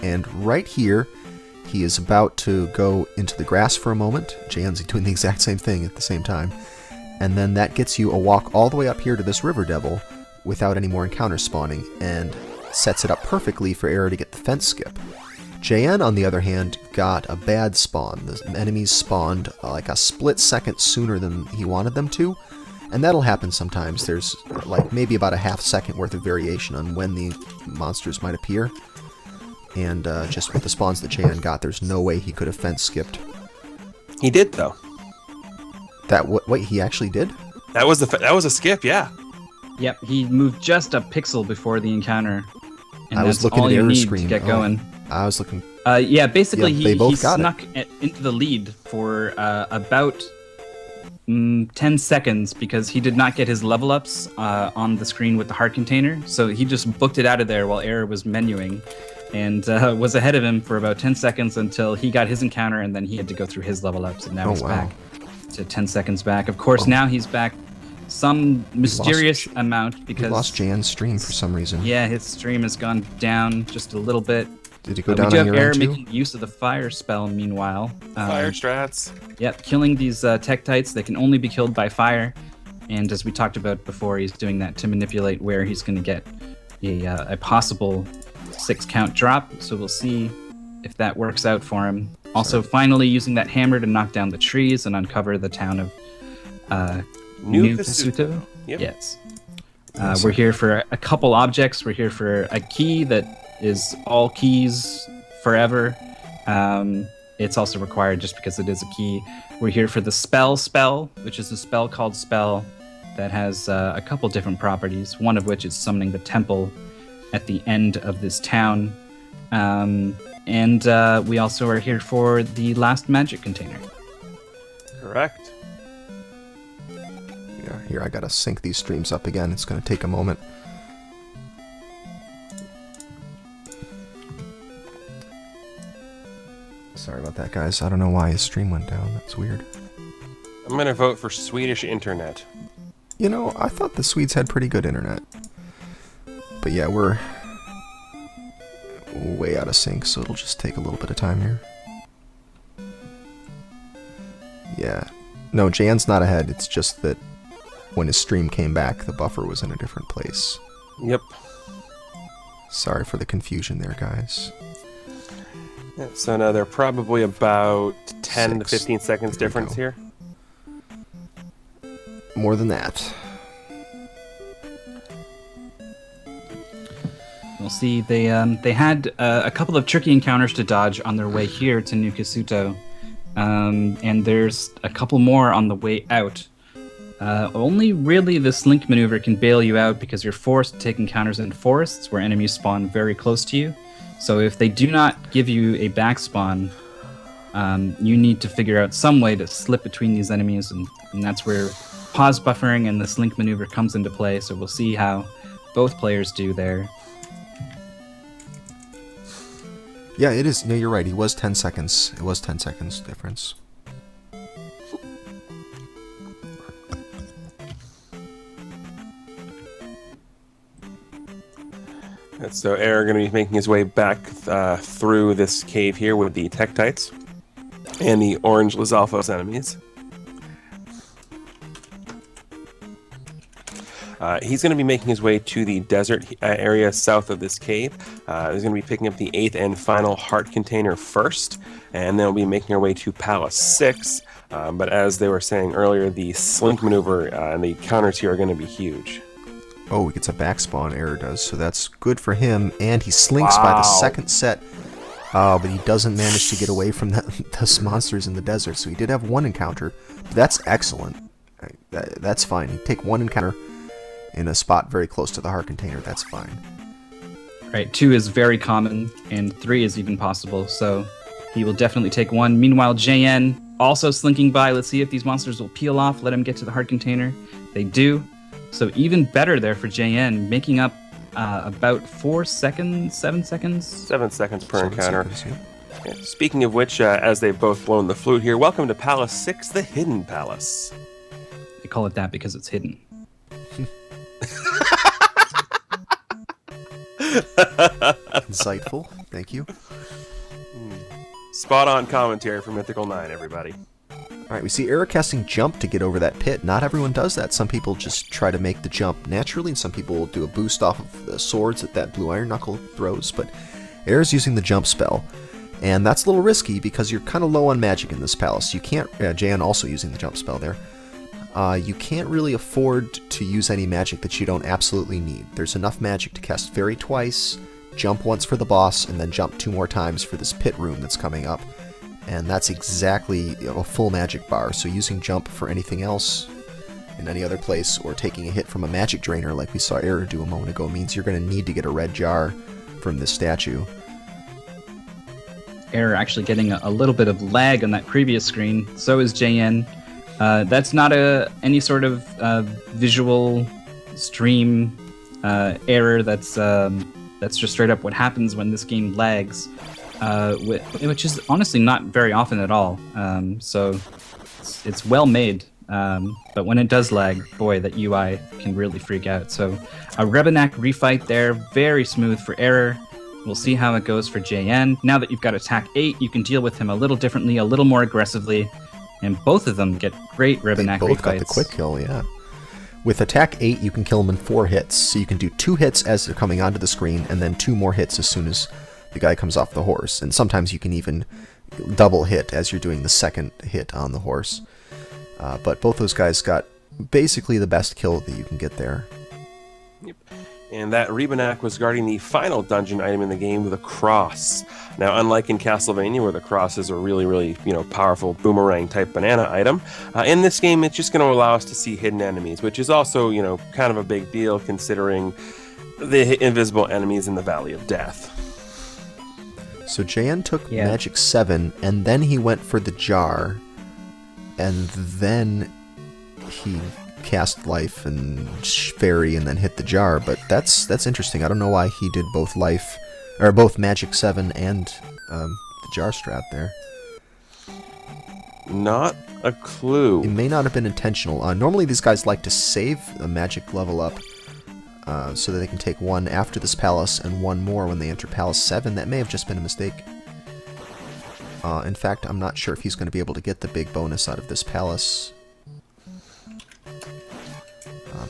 and right here he is about to go into the grass for a moment. Jan's doing the exact same thing at the same time, and then that gets you a walk all the way up here to this River Devil without any more encounters spawning, and sets it up perfectly for Error to get the fence skip. JN, on the other hand, got a bad spawn. The enemies spawned like a split second sooner than he wanted them to, and that'll happen sometimes. There's like maybe about a half second worth of variation on when the monsters might appear, and just with the spawns that JN got, there's no way he could have fence skipped. He did though. Wait, he actually did? That was a skip, yeah. Yep, he moved just a pixel before the encounter. And I was that's looking all at you Error's need screen. to get going. I was looking. Yeah, basically Yeah, they he both got it. snuck into the lead for about 10 seconds because he did not get his level ups on the screen with the heart container. So he just booked it out of there while Error was menuing, and was ahead of him for about 10 seconds until he got his encounter, and then he had to go through his level ups, and now he's back to 10 seconds back. Of course, now he's back some mysterious amount because he lost Jan's stream for some reason. Yeah, his stream has gone down just a little bit. Did it go down we do on have your Error end too? making use of the fire spell meanwhile. Fire strats. Yep, killing these Tektites. They can only be killed by fire. And as we talked about before, he's doing that to manipulate where he's going to get a possible 6-count drop. So we'll see if that works out for him. Also, finally using that hammer to knock down the trees and uncover the town of New Kasuto. Yep. Yes. We're here for a couple objects. We're here for a key that is all keys forever. It's also required just because it is a key. We're here for the spell, which is a spell called Spell that has a couple different properties, one of which is summoning the temple at the end of this town. And we also are here for the last magic container. Correct. Yeah, here I gotta sync these streams up again. It's gonna take a moment. Sorry about that, guys. I don't know why his stream went down. That's weird. I'm going to vote for Swedish internet. You know, I thought the Swedes had pretty good internet. But yeah, we're way out of sync, so it'll just take a little bit of time here. Yeah. No, Jan's not ahead. It's just that when his stream came back, the buffer was in a different place. Yep. Sorry for the confusion there, guys. Yeah, so now they're probably about 10 to 6. 15 seconds There we difference go. here. More than that. We'll see. They had a couple of tricky encounters to dodge on their way here to New Kasuto, and there's a couple more on the way out. Only really the slink maneuver can bail you out because you're forced to take encounters in forests where enemies spawn very close to you. So if they do not give you a back spawn, you need to figure out some way to slip between these enemies, and that's where pause buffering and the slink maneuver comes into play. So we'll see how both players do there. Yeah, it is. No, you're right. He was 10 seconds. It was 10 seconds difference. And so Air going to be making his way back through this cave here with the Tektites and the orange Lizalfos enemies. He's going to be making his way to the desert area south of this cave. He's going to be picking up the 8th and final heart container first, and then we'll be making our way to Palace 6. But as they were saying earlier, the slink maneuver and the counters here are going to be huge. Oh, he gets a back spawn, Error does, so that's good for him. And he slinks by the second set. But he doesn't manage to get away from those monsters in the desert. So he did have one encounter. But that's excellent. That's fine. You take one encounter in a spot very close to the heart container. That's fine. Right, 2 is very common, and 3 is even possible. So he will definitely take 1. Meanwhile, JN also slinking by. Let's see if these monsters will peel off. Let him get to the heart container. They do. So even better there for JN, making up about 4 seconds, 7 seconds? 7 seconds per 7 encounter. seconds, yeah. Yeah. Speaking of which, as they've both blown the flute here, welcome to Palace 6, the Hidden Palace. They call it that because it's hidden. Insightful. Thank you. Spot on commentary for Mythical 9, everybody. Alright, we see Error casting jump to get over that pit. Not everyone does that. Some people just try to make the jump naturally, and some people will do a boost off of the swords that Blue Iron Knuckle throws, but Error's using the jump spell. And that's a little risky because you're kind of low on magic in this palace. You can't... Jan also using the jump spell there. You can't really afford to use any magic that you don't absolutely need. There's enough magic to cast Fairy twice, jump once for the boss, and then jump 2 more times for this pit room that's coming up. And that's exactly a full magic bar, so using jump for anything else in any other place, or taking a hit from a magic drainer like we saw Error do a moment ago, means you're going to need to get a red jar from this statue. Error actually getting a little bit of lag on that previous screen. So is JN. That's not any sort of visual stream error. That's just straight up what happens when this game lags, which is honestly not very often at all. So it's well made. But when it does lag, boy, that UI can really freak out. So a Rebenak refight there, very smooth for Error. We'll see how it goes for JN. Now that you've got attack 8, you can deal with him a little differently, a little more aggressively. And both of them get great Rebenak They both refights. got the quick kill, yeah. With attack 8, you can kill them in 4 hits. So you can do 2 hits as they're coming onto the screen, and then 2 more hits as soon as the guy comes off the horse. And sometimes you can even double hit as you're doing the second hit on the horse. But both those guys got basically the best kill that you can get there. Yep. And that Rebanak was guarding the final dungeon item in the game with a cross. Now, unlike in Castlevania, where the cross is a really, really, powerful boomerang-type banana item, in this game, it's just going to allow us to see hidden enemies, which is also, kind of a big deal considering the invisible enemies in the Valley of Death. So Jan took Magic 7, and then he went for the jar, and then he cast life and fairy and then hit the jar. But that's interesting. I don't know why he did both life or both Magic 7 and the jar strat there. Not a clue. It may not have been intentional. Normally these guys like to save a magic level up so that they can take one after this palace and one more when they enter Palace 7. That may have just been a mistake. In fact, I'm not sure if he's going to be able to get the big bonus out of this palace,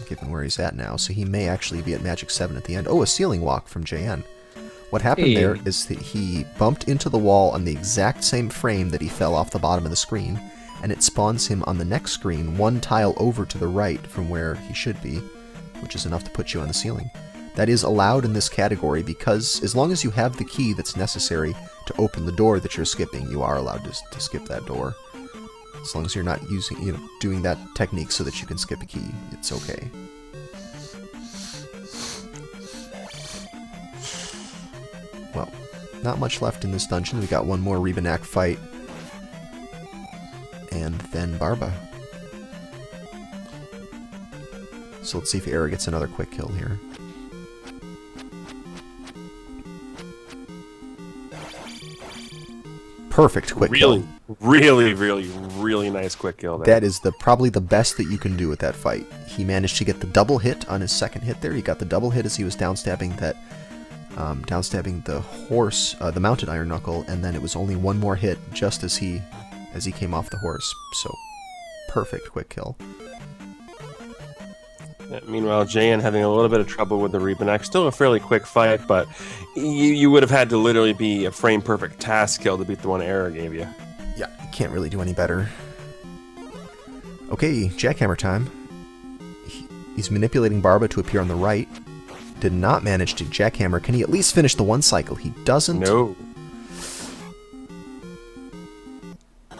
given where he's at now. So he may actually be at Magic 7 at the end. Oh, a ceiling walk from JN. What happened there is that he bumped into the wall on the exact same frame that he fell off the bottom of the screen, and it spawns him on the next screen one tile over to the right from where he should be, which is enough to put you on the ceiling. That is allowed in this category because as long as you have the key that's necessary to open the door that you're skipping, you are allowed to skip that door. As long as you're not doing that technique so that you can skip a key, it's okay. Well, not much left in this dungeon. We got one more Rebanak fight, and then Barba. So let's see if Era gets another quick kill here. Perfect quick kill. Really nice quick kill there. That is probably the best that you can do with that fight. He managed to get the double hit on his second hit there. He got the double hit as he was downstabbing the horse, the mounted iron knuckle, and then it was only one more hit just as he came off the horse. So perfect quick kill. Meanwhile, JN having a little bit of trouble with the Rebanak. Still a fairly quick fight, but you would have had to literally be a frame-perfect task kill to beat the one Error gave you. Yeah, you can't really do any better. Okay, jackhammer time. He's manipulating Barba to appear on the right. Did not manage to jackhammer. Can he at least finish the one cycle? He doesn't. No.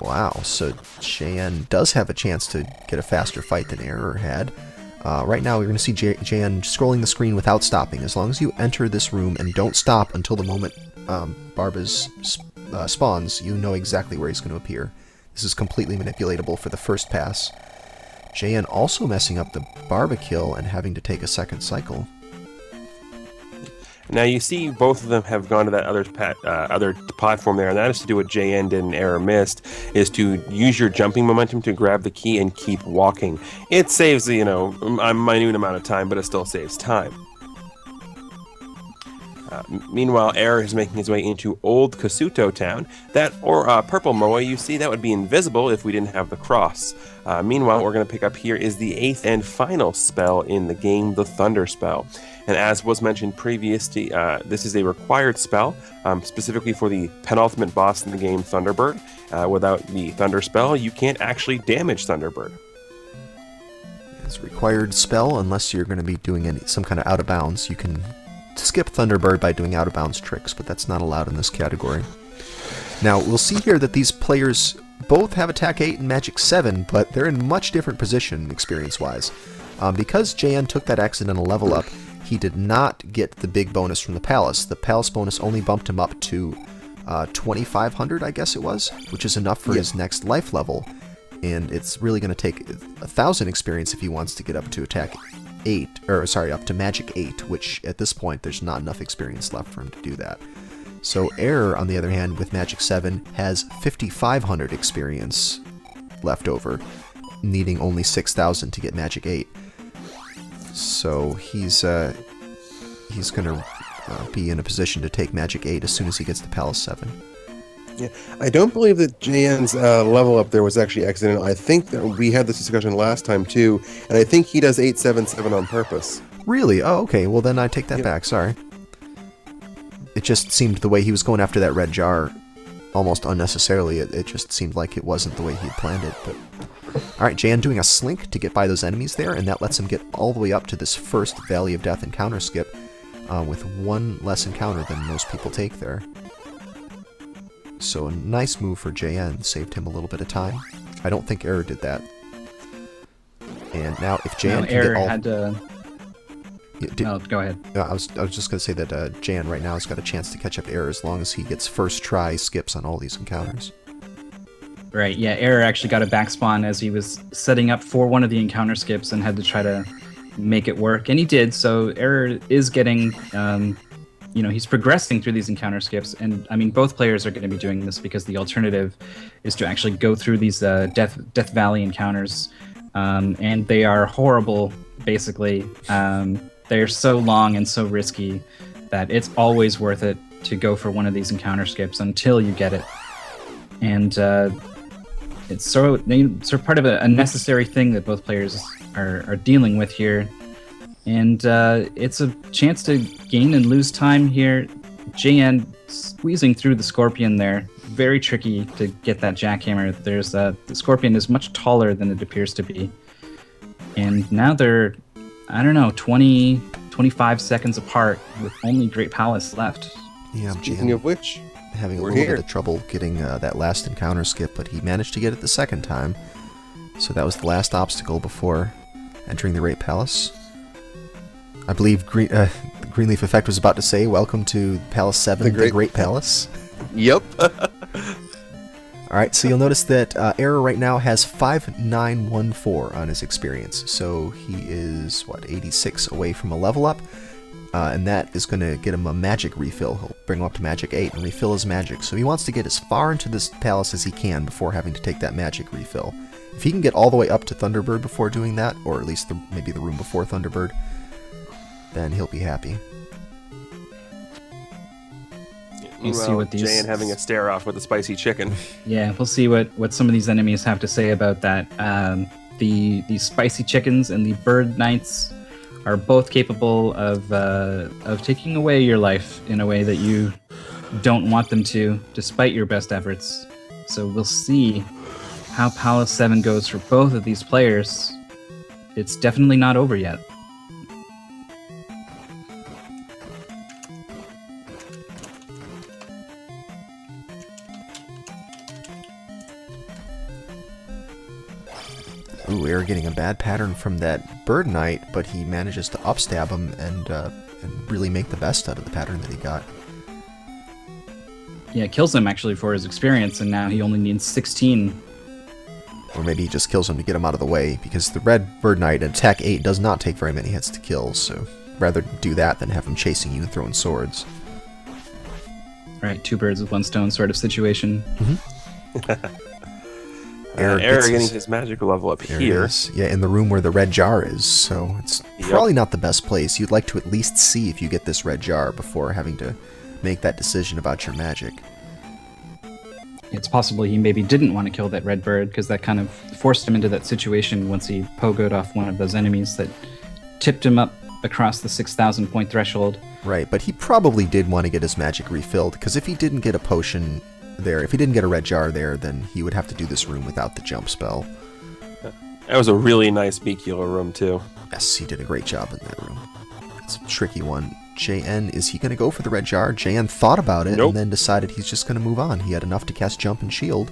Wow, so JN does have a chance to get a faster fight than Error had. Right now, we're going to see JN scrolling the screen without stopping. As long as you enter this room and don't stop until the moment Barba's spawns, you know exactly where he's going to appear. This is completely manipulatable for the first pass. JN also messing up the Barba kill and having to take a second cycle. Now you see both of them have gone to that other platform there, and that is to do what JN did and Error missed, is to use your jumping momentum to grab the key and keep walking. It saves, a minute amount of time, but it still saves time. Meanwhile, Error is making his way into Old Kasuto Town. That purple moa you see, that would be invisible if we didn't have the cross. Meanwhile, what we're going to pick up here is the 8th and final spell in the game, the Thunder Spell. And as was mentioned previously, this is a required spell, specifically for the penultimate boss in the game, Thunderbird. Without the Thunder Spell, you can't actually damage Thunderbird. It's a required spell unless you're going to be doing some kind of out-of-bounds. You can skip Thunderbird by doing out-of-bounds tricks, but that's not allowed in this category. Now, we'll see here that these players both have Attack 8 and Magic 7, but they're in much different position experience-wise. Because JN took that accidental level up, he did not get the big bonus from the Palace. The Palace bonus only bumped him up to 2,500, I guess it was, which is enough for his next life level. And it's really going to take 1,000 experience if he wants to get up to up to Magic 8, which at this point there's not enough experience left for him to do that. So Error, on the other hand, with Magic 7, has 5,500 experience left over, needing only 6,000 to get Magic 8. So he's going to be in a position to take Magic 8 as soon as he gets to Palace 7. Yeah, I don't believe that JN's level up there was actually accidental. I think that we had this discussion last time too, and I think he does 877 on purpose. Really? Oh, okay. Well, then I take that Yep. back. Sorry. It just seemed the way he was going after that red jar, almost unnecessarily. It just seemed like it wasn't the way he had planned it. But all right, JN doing a slink to get by those enemies there, and that lets him get all the way up to this first Valley of Death encounter skip with one less encounter than most people take there. So a nice move for JN, saved him a little bit of time. I don't think Error did that. And now if JN can Error get all... had to. Yeah, No, go ahead. I was just going to say that JN right now has got a chance to catch up to Error as long as he gets first try skips on all these encounters. Right, yeah, Error actually got a back spawn as he was setting up for one of the encounter skips and had to try to make it work, and he did. So Error is getting, he's progressing through these encounter skips, and I mean, both players are going to be doing this because the alternative is to actually go through these Death Valley encounters, and they are horrible, basically. They're so long and so risky that it's always worth it to go for one of these encounter skips until you get it. And it's sort of part of a necessary thing that both players are dealing with here. And it's a chance to gain and lose time here. JN squeezing through the Scorpion there. Very tricky to get that jackhammer. The Scorpion is much taller than it appears to be. And now they're, 20, 25 seconds apart with only Great Palace left. Yeah, Speaking JN of which, having a we're little here. bit of trouble getting that last encounter skip, but he managed to get it the second time. So that was the last obstacle before entering the Great Palace. I believe the Greenleaf Effect was about to say, welcome to Palace 7, the Great Palace. Yep. Alright, so you'll notice that Error right now has 5914 on his experience. So he is, 86 away from a level up. And that is going to get him a magic refill. He'll bring him up to magic 8 and refill his magic. So he wants to get as far into this palace as he can before having to take that magic refill. If he can get all the way up to Thunderbird before doing that, or at least maybe the room before Thunderbird, then he'll be happy. We'll see what these- JN having a stare off with the spicy chicken. Yeah, we'll see what some of these enemies have to say about that. The spicy chickens and the bird knights are both capable of taking away your life in a way that you don't want them to, despite your best efforts. So we'll see how Palace 7 goes for both of these players. It's definitely not over yet. Ooh, Error getting a bad pattern from that Bird Knight, but he manages to upstab him and really make the best out of the pattern that he got. Yeah, it kills him actually for his experience, and now he only needs 16. Or maybe he just kills him to get him out of the way, because the red Bird Knight at attack 8 does not take very many hits to kill, so rather do that than have him chasing you and throwing swords. Right, two birds with one stone sort of situation. Error Error gets getting his magical level up There it here. is. Yeah, in the room where the red jar is, so it's Yep. probably not the best place. You'd like to at least see if you get this red jar before having to make that decision about your magic. It's possible he maybe didn't want to kill that red bird because that kind of forced him into that situation once he pogoed off one of those enemies that tipped him up across the 6,000 point threshold. Right, but he probably did want to get his magic refilled, because if he didn't get a potion there, if he didn't get a red jar there, then he would have to do this room without the jump spell. That was a really nice Mikula room, too. Yes, he did a great job in that room. It's a tricky one. JN, is he going to go for the red jar? JN thought about it Nope. and then decided he's just going to move on. He had enough to cast jump and shield.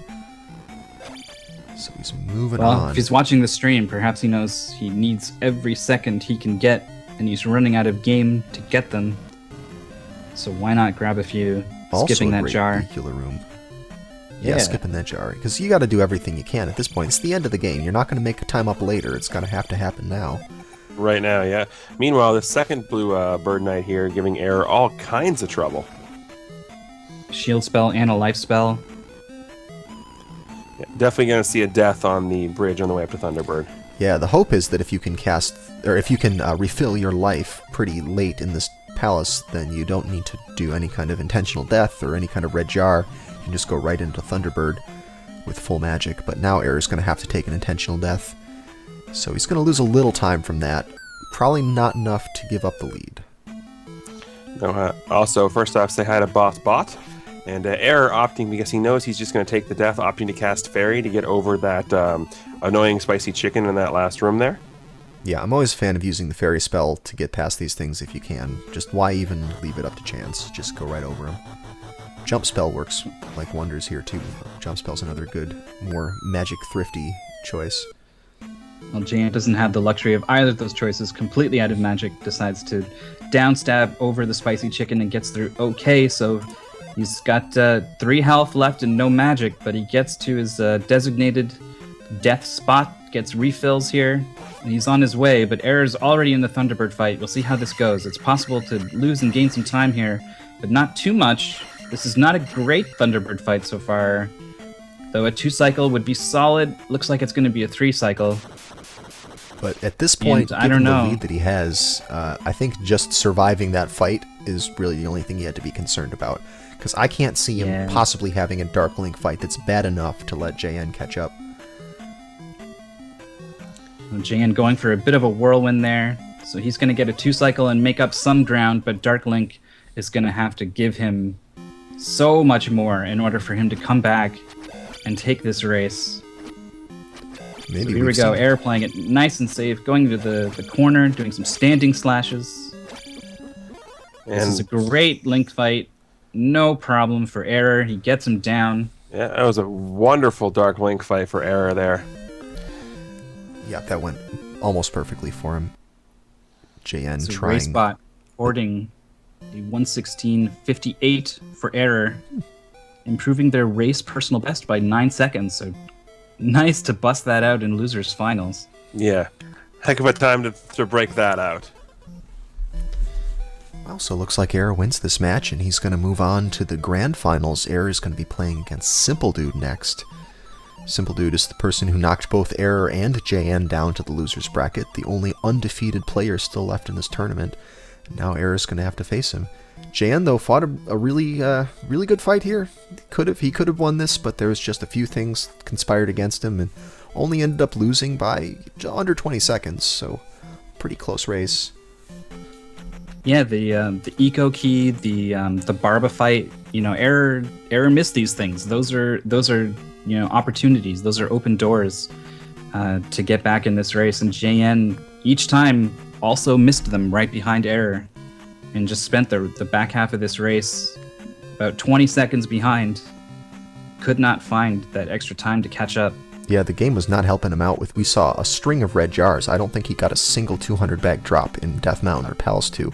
So he's moving Well, on. if he's watching the stream, perhaps he knows he needs every second he can get, and he's running out of game to get them. So why not grab a few, Also skipping a that great jar? Vehicular room. Yeah, Yeah. skipping that jar. Because you got to do everything you can at this point. It's the end of the game. You're not going to make a time up later. It's going to have to happen now. Right now, yeah. Meanwhile, the second blue Bird Knight here giving Error all kinds of trouble. Shield spell and a life spell. Yeah, definitely going to see a death on the bridge on the way up to Thunderbird. Yeah, the hope is that if you can cast, or if you can refill your life pretty late in this Palace, then you don't need to do any kind of intentional death or any kind of red jar. You can just go right into Thunderbird with full magic. But now Error's going to have to take an intentional death. So he's going to lose a little time from that. Probably not enough to give up the lead. No, also, first off, say hi to Boss Bot. And Error opting, because he knows he's just going to take the death, opting to cast Fairy to get over that annoying spicy chicken in that last room there. Yeah, I'm always a fan of using the Fairy spell to get past these things if you can. Just why even leave it up to chance? Just go right over them. Jump spell works like wonders here too. Jump spell's another good, more magic thrifty choice. Well, Jan doesn't have the luxury of either of those choices. Completely out of magic, decides to downstab over the spicy chicken and gets through okay, so he's got 3 health left and no magic, but he gets to his designated death spot, gets refills here, and he's on his way, but Error's already in the Thunderbird fight. We'll see how this goes. It's possible to lose and gain some time here, but not too much. This is not a great Thunderbird fight so far, though a 2-cycle would be solid. Looks like it's going to be a 3-cycle. But at this point, I don't given know. the lead that he has, I think just surviving that fight is really the only thing he had to be concerned about. Because I can't see him possibly having a Dark Link fight that's bad enough to let JN catch up. JN going for a bit of a whirlwind there. So he's going to get a 2-cycle and make up some ground, but Dark Link is going to have to give him so much more in order for him to come back and take this race. Maybe So here we go, Air playing it nice and safe, going to the corner, doing some standing slashes. This is a great Link fight. No problem for Error. He gets him down. Yeah, that was a wonderful Dark Link fight for Error there. Yeah, that went almost perfectly for him. JN It's a trying. race bot, hoarding a 1:16.58 for Error, improving their race personal best by 9 seconds. So nice to bust that out in losers finals. Yeah, heck of a time to break that out. Well, so it looks like Error wins this match, and he's going to move on to the grand finals. Error is going to be playing against Simple Dude next. Simple Dude is the person who knocked both Error and JN down to the losers bracket, the only undefeated player still left in this tournament. And now Error's going to have to face him. JN, though, fought a really good fight here. He could have won this, but there was just a few things conspired against him, and only ended up losing by under 20 seconds. So, pretty close race. Yeah, the eco key, the Barba fight. You know, Error missed these things. Those are opportunities. Those are open doors to get back in this race. And JN each time also missed them right behind Error, and just spent the back half of this race about 20 seconds behind. Could not find that extra time to catch up. Yeah, the game was not helping him out. We saw a string of red jars. I don't think he got a single 200 bag drop in Death Mountain or Palace 2.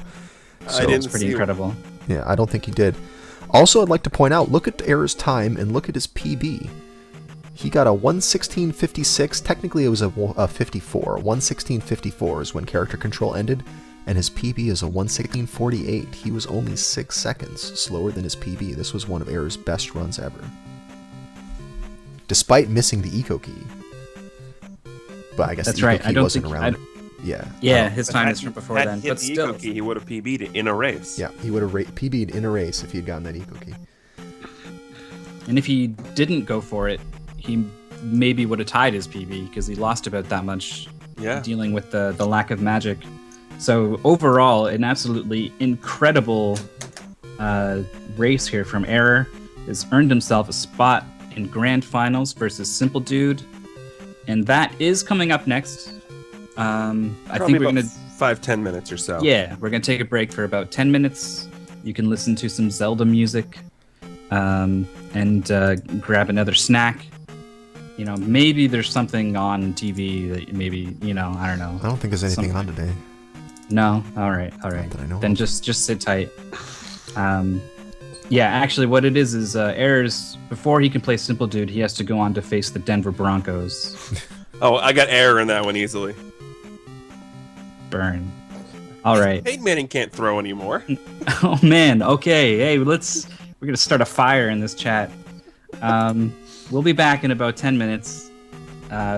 So It's pretty incredible. Yeah, I don't think he did. Also, I'd like to point out, look at Error's time and look at his PB. He got a 1:16.56. Technically, it was a 54. 1:16.54 is when character control ended, and his PB is a 1:16.48. He was only 6 seconds slower than his PB. This was one of Error's best runs ever, despite missing the eco key. But I guess That's the eco right. key I don't wasn't think around. Yeah. Yeah, his time Had is he- from before had then, he hit but the still. eco key, he would have PB'd it in a race. Yeah, he would have PB'd in a race if he had gotten that eco key. And if he didn't go for it, he maybe would have tied his PB because he lost about that much dealing with the lack of magic. So overall, an absolutely incredible race here from Error. Has earned himself a spot in Grand Finals versus Simple Dude. And that is coming up next. I think we're going to... 5-10 minutes or so. Yeah, we're going to take a break for about 10 minutes. You can listen to some Zelda music and grab another snack. You know, maybe there's something on TV that maybe, I don't know. I don't think there's anything on today. No? All right. that I know Then of. just sit tight. Yeah, actually what it is Error's, before he can play Simple Dude, he has to go on to face the Denver Broncos. Oh, I got Error in that one easily. Burn. All right. Peyton Manning can't throw anymore. Oh man, okay. Hey, we're gonna start a fire in this chat. We'll be back in about 10 minutes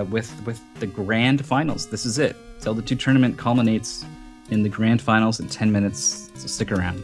with the grand finals. This is it. Zelda 2 tournament culminates in the grand finals in 10 minutes. So stick around.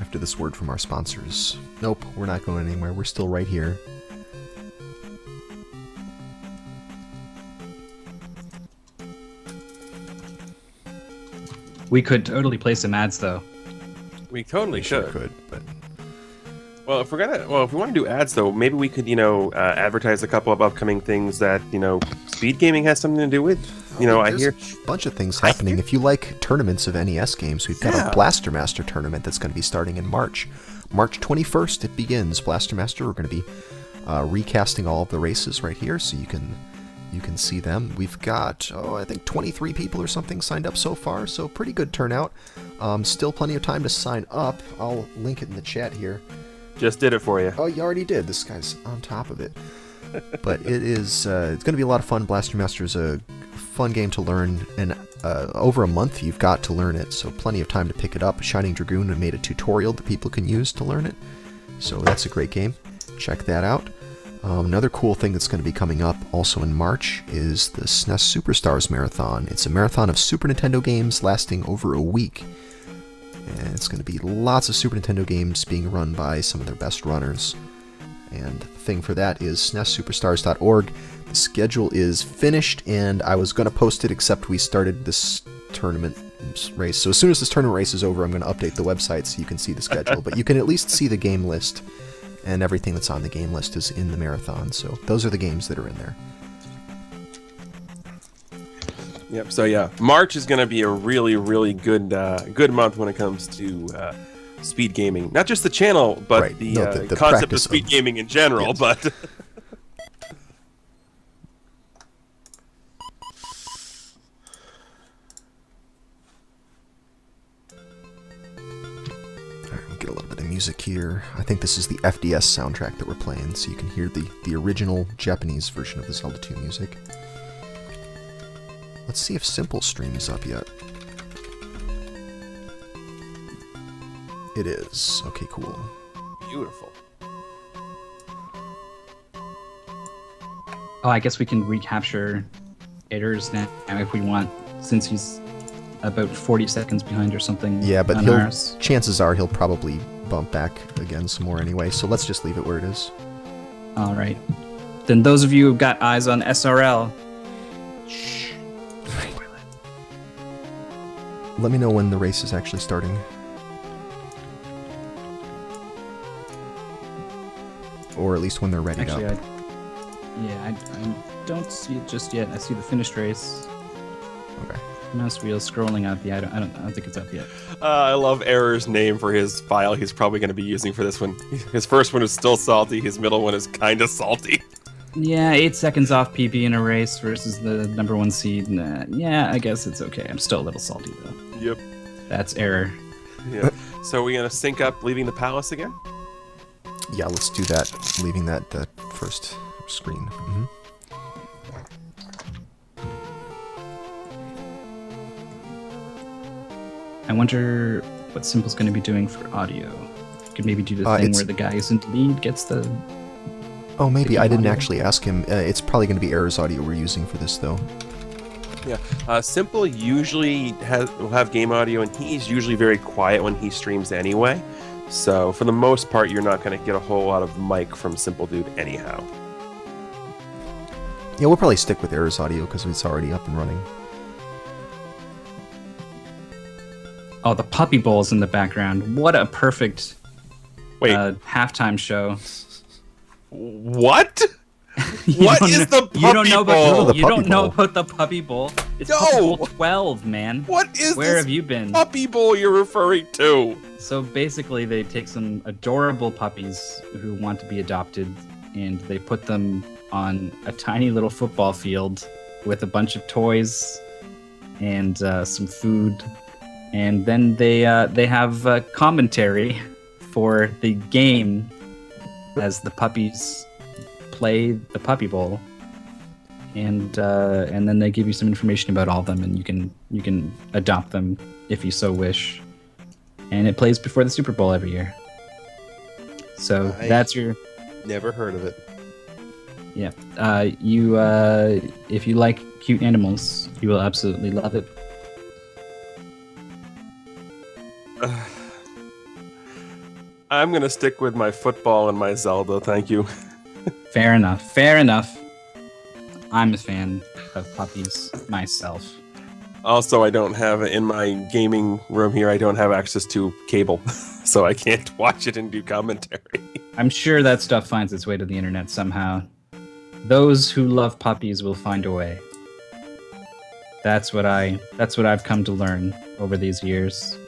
After this word from our sponsors. Nope, we're not going anywhere. We're still right here. We could totally play some ads, though. We totally Sure should. could, but Well, if we want to do ads though, maybe we could, advertise a couple of upcoming things that speed gaming has something to do with. I there's hear. a bunch of things happening. If you like tournaments of NES games, we've got a Blaster Master tournament that's going to be starting in March. March 21st it begins. Blaster Master, we're going to be recasting all of the races right here, so you can see them. We've got, I think 23 people or something signed up so far, so pretty good turnout. Still plenty of time to sign up. I'll link it in the chat here. Just did it for you. Oh, you already did. This guy's on top of it. But it is, it's going to be a lot of fun. Blaster Master is a fun game to learn, and over a month you've got to learn it, so plenty of time to pick it up. Shining Dragoon made a tutorial that people can use to learn it, so that's a great game. Check that out. Another cool thing that's going to be coming up also in March is the SNES Superstars Marathon. It's a marathon of Super Nintendo games lasting over a week. And it's going to be lots of Super Nintendo games being run by some of their best runners. And the thing for that is SNESSuperstars.org. The schedule is finished, and I was going to post it, except we started this tournament race. So as soon as this tournament race is over, I'm going to update the website so you can see the schedule. But you can at least see the game list, and everything that's on the game list is in the marathon. So those are the games that are in there. Yep. So yeah, March is going to be a really, really good month when it comes to speed gaming. Not just the channel, but Right. the, No, the concept of practice speed of- gaming in general. Yes. But Alright, we'll get a little bit of music here. I think this is the FDS soundtrack that we're playing, so you can hear the original Japanese version of the Zelda 2 music. Let's see if Simple Stream is up yet. It is. Okay, cool. beautiful. Oh, I guess we can recapture Errors now if we want, since he's about 40 seconds behind or something. Yeah, but on he'll, ours. chances are he'll probably bump back again some more anyway, so let's just leave it where it is. All right. Then those of you who've got eyes on SRL, shh. Let me know when the race is actually starting. Or at least when they're ready Actually, up. I don't see it just yet. I see the finished race. Okay. Mouse wheel scrolling up. Yeah, I don't think it's up yet. I love Error's name for his file he's probably going to be using for this one. His first one is still salty. His middle one is kind of salty. Yeah, 8 seconds off PB in a race versus the number 1 seed. Nah, yeah, I guess it's okay. I'm still a little salty though. Yep. That's Error. Yeah. So are we going to sync up leaving the palace again? Yeah, let's do that, leaving that first screen. Mm-hmm. I wonder what Simple's going to be doing for audio. Could maybe do the thing it's- where the guy who's in the lead gets the... Oh, maybe. I didn't audio. actually ask him. It's probably going to be Error's audio we're using for this, though. Yeah. Simple usually will have game audio, and he's usually very quiet when he streams anyway. So for the most part, you're not going to get a whole lot of mic from Simple Dude anyhow. Yeah, we'll probably stick with Error's audio because it's already up and running. Oh, the Puppy Bowl's in the background. What a perfect Wait, halftime show. what? You What don't is know- the You don't know Puppy Bowl? about The you don't Puppy know Bowl. about the Puppy Bowl. It's No! Puppy Bowl 12, man. What is Where this have you been? Puppy Bowl you're referring to? So basically, they take some adorable puppies who want to be adopted, and they put them on a tiny little football field with a bunch of toys and some food, and then they have commentary for the game as the puppies play the Puppy Bowl, and then they give you some information about all of them, and you can adopt them if you so wish. And it plays before the Super Bowl every year. So that's your. Never heard of it. Yeah. If you like cute animals, you will absolutely love it. I'm gonna stick with my football and my Zelda. Thank you. Fair enough. Fair enough. I'm a fan of puppies myself. Also, I don't have in my gaming room here. I don't have access to cable, so I can't watch it and do commentary. I'm sure that stuff finds its way to the internet somehow. Those who love puppies will find a way. That's what I've come to learn over these years.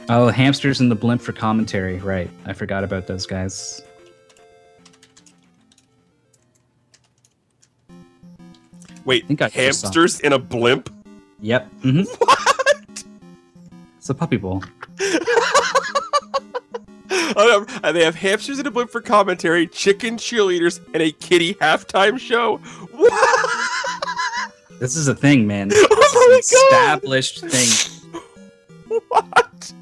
Oh, hamsters and the blimp for commentary. Right. I forgot about those guys. Wait, think I just saw- hamsters in a blimp? Yep. Mm-hmm. What? It's a puppy bowl. And they have hamsters in a blimp for commentary, chicken cheerleaders, and a kitty halftime show. What? This is a thing, man. Oh It's an established thing. What?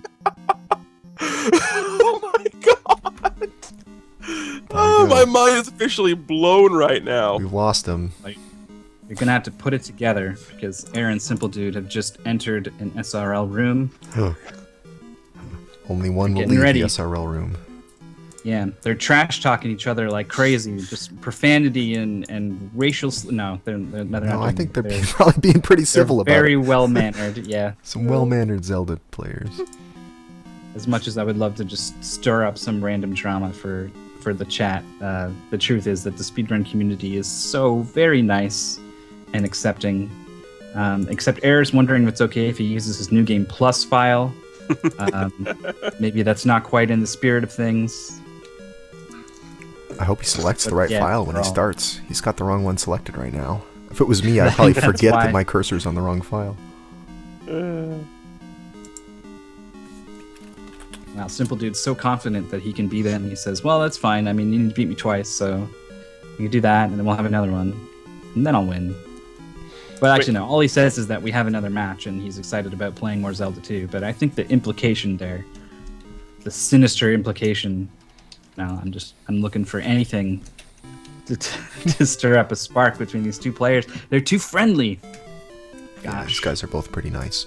Oh my god! Oh, my mind is officially blown right now. We've lost him. You're gonna have to put it together because Aaron and Simple Dude have just entered an SRL room. Only one will Getting leave ready. the SRL room. Yeah, they're trash talking each other like crazy, just profanity and racial. No, they're not. No, I think they're they're probably being pretty civil about very it. well mannered. Yeah, Some well-mannered Zelda players. as much as I would love to just stir up some random drama for the chat, the truth is that the speedrun community is so very nice and accepting. Except Air's wondering if it's okay if he uses his New Game Plus file. Maybe that's not quite in the spirit of things. I hope he selects the But right yeah, file when he overall. starts. He's got the wrong one selected right now. If it was me, I'd probably That's forget why. that my cursor's on the wrong file. Wow, Simple Dude's so confident that he can beat it, and he says, well, that's fine. I mean, you need to beat me twice, so you can do that, and then we'll have another one, and then I'll win. But actually, no, all he says is that we have another match, and he's excited about playing more Zelda 2. But I think the implication there, the sinister implication, no, I'm looking for anything to stir up a spark between these two players. They're too friendly. Yeah, these Gosh. guys are both pretty nice.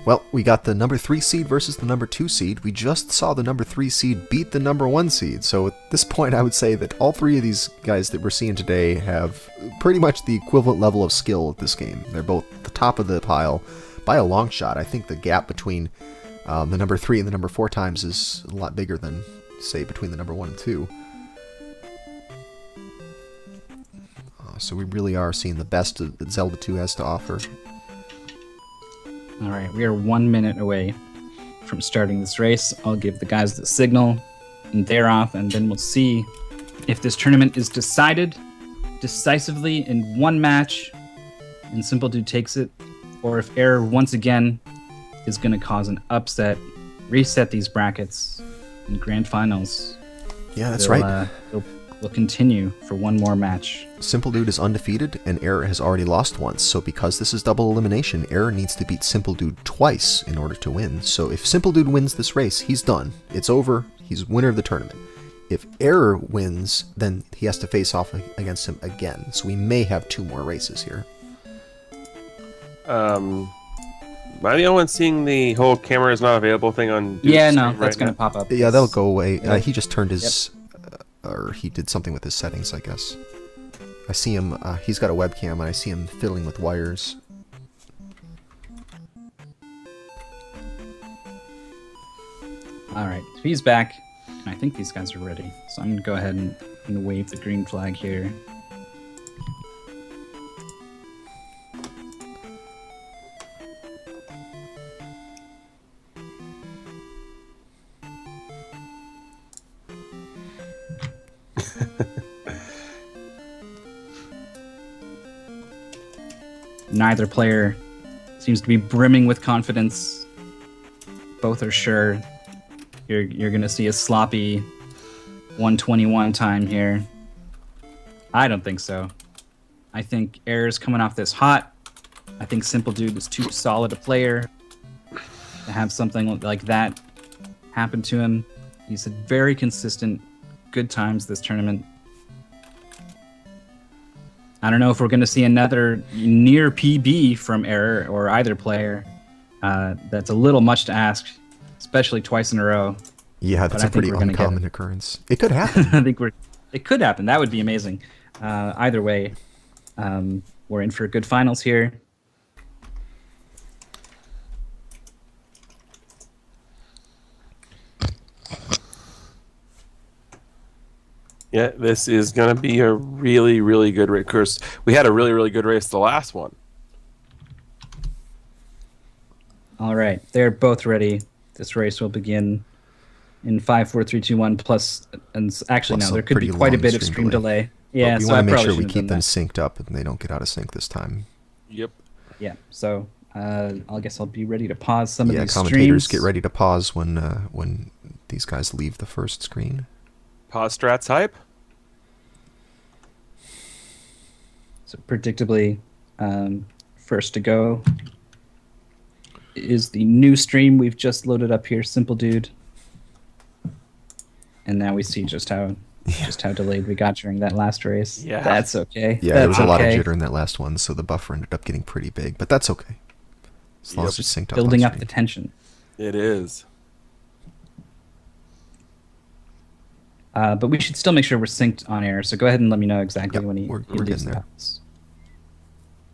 Well, we got the number 3 seed versus the number 2 seed. We just saw the number 3 seed beat the number 1 seed. So at this point, I would say that all three of these guys that we're seeing today have pretty much the equivalent level of skill at this game. They're both the top of the pile by a long shot. I think the gap between the number 3 and the number 4 times is a lot bigger than, say, between the number 1 and 2. So we really are seeing the best that Zelda 2 has to offer. All right, we are 1 minute away from starting this race. I'll give the guys the signal, and they're off, and then we'll see if this tournament is decided decisively in one match, and Simple Dude takes it, or if Error once again is going to cause an upset, reset these brackets in grand finals. Yeah, that's They'll, right. We'll continue for one more match. Simple Dude is undefeated, and Error has already lost once, so because this is double elimination, Error needs to beat Simple Dude twice in order to win. So if Simple Dude wins this race, he's done. It's over. He's winner of the tournament. If Error wins, then he has to face off against him again. So we may have 2 more races here. Am I the only one seeing the whole camera is not available thing on? Dude's Yeah, no, screen that's right going now? to pop up. Yeah, that'll go away. Yeah. He just turned his... or he did something with his settings, I guess. I see him... he's got a webcam, and I see him fiddling with wires. All right, so he's back, and I think these guys are ready. So I'm going to go ahead and wave the green flag here. neither player seems to be brimming with confidence. Both are sure you're going to see a sloppy 121 time here. I don't think so. I think Error's coming off this hot. I think Simple Dude is too solid a player to have something like that happen to him. He's had very consistent, good times this tournament. I don't know if we're going to see another near PB from Error or either player. That's a little much to ask, especially twice in a row. Yeah, that's a pretty uncommon occurrence. It could happen. I think it could happen. That would be amazing. Either way, we're in for good finals here. Yeah, this is going to be a really, really good race. Of course, we had a really, really good race the last one. All right, they're both ready. This race will begin in 5, 4, 3, 2, 1. Plus, and actually, Plus no, there could be quite a bit of stream delay. Yeah, we so want I to make probably sure we shouldn't keep them have synced up and they don't get out of sync this time. Yep. Yeah, so I guess I'll be ready to pause some of these commentators streams. get ready to pause when these guys leave the first screen. Pause strats hype. So predictably, first to go is the new stream we've just loaded up here, Simple Dude. And now we see just how delayed we got during that last race. Yeah. That's okay. Yeah, that's there was a lot of jitter in that last one, so the buffer ended up getting pretty big, but that's okay. As long as it's synced up. Building on up screen. the tension. It is. But we should still make sure we're synced on air. So go ahead and let me know exactly when we're he leaves getting the there. house.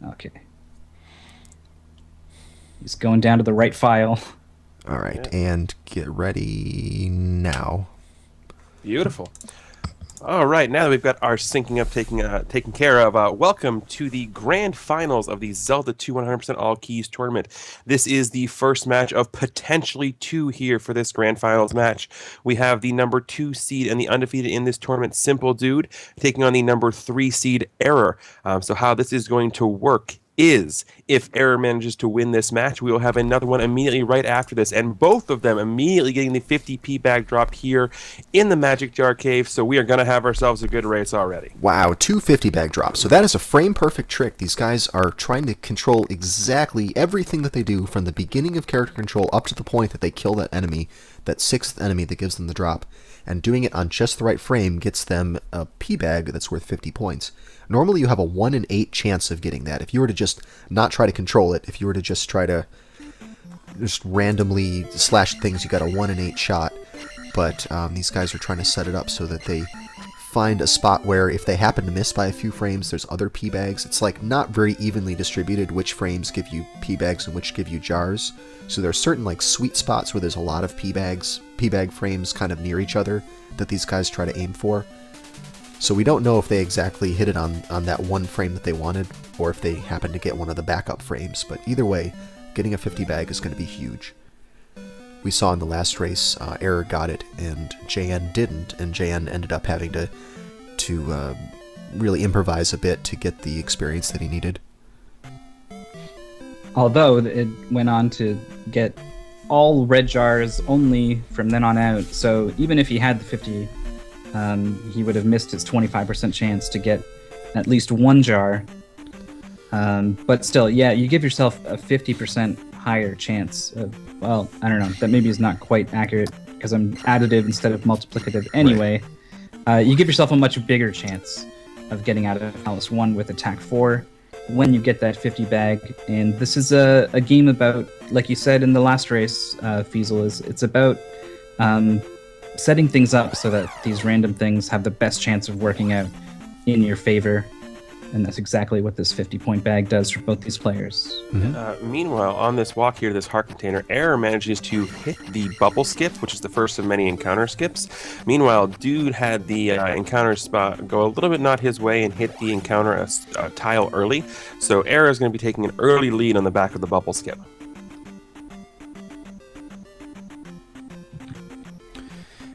Okay. He's going down to the right file. All right, and get ready now. Beautiful. All right, now that we've got our syncing up taken care of, welcome to the grand finals of the Zelda 2 100% All Keys tournament. This is the first match of potentially 2 here for this grand finals match. We have the number 2 seed and the undefeated in this tournament, Simple Dude, taking on the number 3 seed, Error. So how this is going to work is if Error manages to win this match, we will have another one immediately right after this, and both of them immediately getting the 50p bag dropped here in the Magic Jar Cave, so we are going to have ourselves a good race already. Wow, 2 50 bag drops. So that is a frame-perfect trick. These guys are trying to control exactly everything that they do from the beginning of character control up to the point that they kill that enemy, that 6th enemy that gives them the drop, and doing it on just the right frame gets them a p bag that's worth 50 points. Normally you have a 1 in 8 chance of getting that. If you were to just not try to control it, if you were to just try to just randomly slash things, you got a 1 in 8 shot. But these guys are trying to set it up so that they find a spot where if they happen to miss by a few frames, there's other p-bags. It's like not very evenly distributed which frames give you p-bags and which give you jars. So there are certain like sweet spots where there's a lot of p-bag frames kind of near each other that these guys try to aim for. So we don't know if they exactly hit it on that one frame that they wanted, or if they happen to get one of the backup frames, but either way, getting a 50 bag is going to be huge. We saw in the last race, Error got it, and JN didn't, and JN ended up having to really improvise a bit to get the experience that he needed. Although it went on to get all red jars only from then on out, so even if he had the 50, he would have missed his 25% chance to get at least one jar. But still, yeah, you give yourself a 50% higher chance of, well, I don't know, that maybe is not quite accurate because I'm additive instead of multiplicative anyway. Right. You give yourself a much bigger chance of getting out of Palace 1 with attack 4 when you get that 50 bag. And this is a game about, like you said in the last race, Feasel, it's about setting things up so that these random things have the best chance of working out in your favor. And that's exactly what this 50-point bag does for both these players. Mm-hmm. Meanwhile, on this walk here to this heart container, Error manages to hit the bubble skip, which is the first of many encounter skips. Meanwhile, Dude had the encounter spot go a little bit not his way and hit the encounter tile early. So Error is going to be taking an early lead on the back of the bubble skip.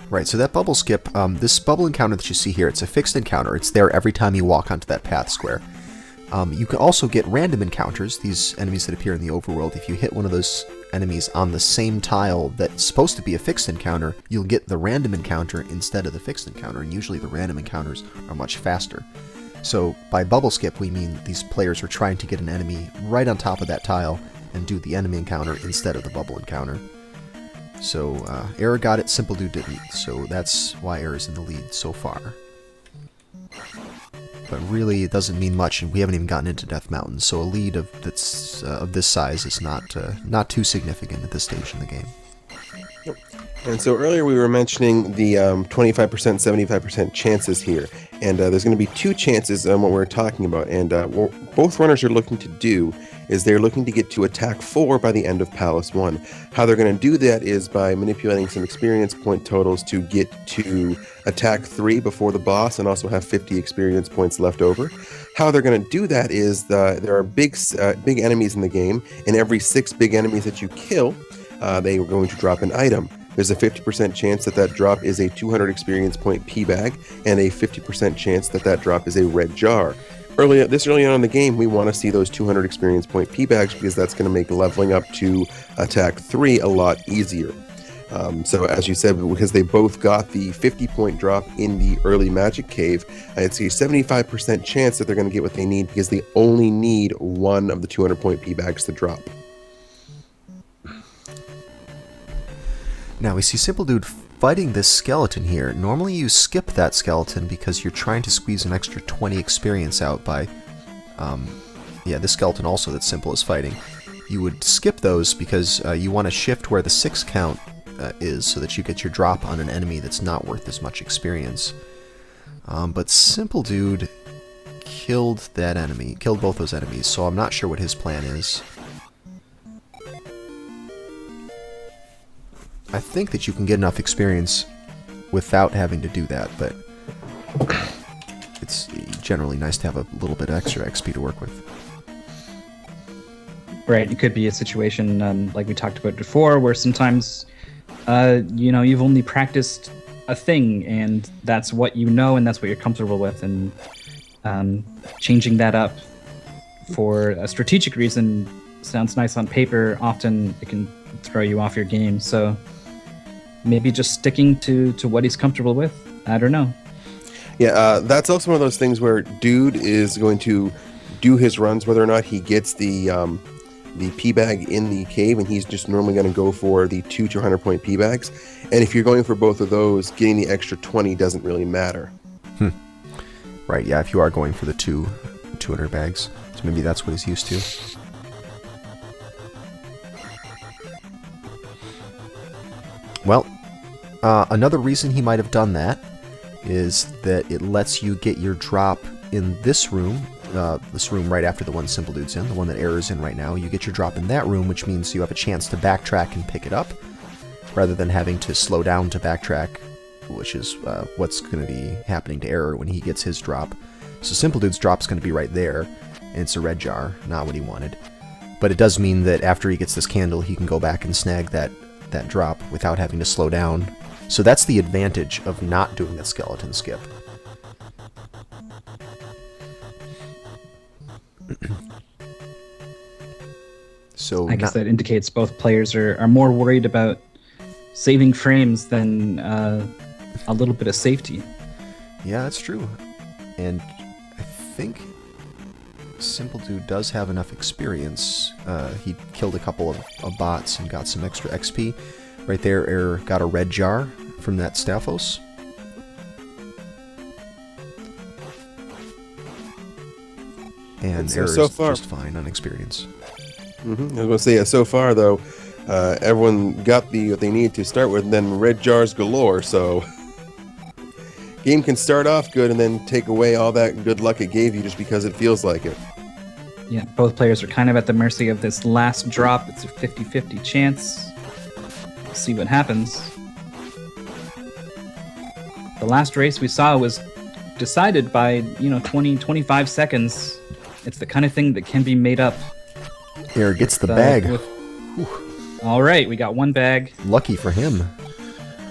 Right, so that bubble skip, this bubble encounter that you see here, it's a fixed encounter. It's there every time you walk onto that path square. You can also get random encounters, these enemies that appear in the overworld. If you hit one of those enemies on the same tile that's supposed to be a fixed encounter, you'll get the random encounter instead of the fixed encounter, and usually the random encounters are much faster. So by bubble skip, we mean these players are trying to get an enemy right on top of that tile and do the enemy encounter instead of the bubble encounter. So Error got it, Simple Dude didn't, so that's why Error's in the lead so far. But really, it doesn't mean much, and we haven't even gotten into Death Mountain, so a lead of this size is not too significant at this stage in the game. And so earlier we were mentioning the 25%, 75% chances here, and there's going to be two chances on what we're talking about, and what both runners are looking to do is they're looking to get to attack 4 by the end of Palace 1. How they're going to do that is by manipulating some experience point totals to get to attack 3 before the boss and also have 50 experience points left over. How they're going to do that is there are big enemies in the game, and every 6 big enemies that you kill, they are going to drop an item. There's a 50% chance that drop is a 200 experience point P bag, and a 50% chance that drop is a red jar. This early on in the game, we want to see those 200 experience point P bags because that's going to make leveling up to attack 3 a lot easier. So as you said, because they both got the 50-point drop in the early magic cave, it's a 75% chance that they're going to get what they need because they only need one of the 200-point P bags to drop. Now we see Simple Dude fighting this skeleton here. Normally you skip that skeleton because you're trying to squeeze an extra 20 experience out by, this skeleton also that Simple is fighting. You would skip those because you want to shift where the 6 count is so that you get your drop on an enemy that's not worth as much experience. But Simple Dude killed both those enemies, so I'm not sure what his plan is. I think that you can get enough experience without having to do that, but it's generally nice to have a little bit extra XP to work with. Right, it could be a situation like we talked about before, where sometimes, you've only practiced a thing, and that's what you know, and that's what you're comfortable with, and changing that up for a strategic reason sounds nice on paper. Often it can throw you off your game, so maybe just sticking to what he's comfortable with. I don't know. Yeah, that's also one of those things where Dude is going to do his runs whether or not he gets the P bag in the cave, and he's just normally going to go for the 2 200-point P bags. And if you're going for both of those, getting the extra 20 doesn't really matter. Right, yeah, if you are going for the 200 bags. So maybe that's what he's used to. Well, another reason he might have done that is that it lets you get your drop in this room right after the one Simple Dude's in, the one that Error's in right now. You get your drop in that room, which means you have a chance to backtrack and pick it up, rather than having to slow down to backtrack, which is what's going to be happening to Error when he gets his drop. So Simple Dude's drop's going to be right there, and it's a red jar, not what he wanted. But it does mean that after he gets this candle, he can go back and snag that drop without having to slow down. So that's the advantage of not doing a skeleton skip. So I guess that indicates both players are more worried about saving frames than a little bit of safety. Yeah, that's true. And I think Simple Dude does have enough experience. He killed a couple of bots and got some extra XP. Right there, Error got a red jar from that Staphos. And Error's so far just fine on experience. I was going to say, so far though, everyone got what they needed to start with, and then red jars galore, so game can start off good and then take away all that good luck it gave you just because it feels like it. Yeah, both players are kind of at the mercy of this last drop. It's a 50-50 chance. We'll see what happens. The last race we saw was decided by, 20, 25 seconds. It's the kind of thing that can be made up. Error gets the bag. All right, we got one bag. Lucky for him.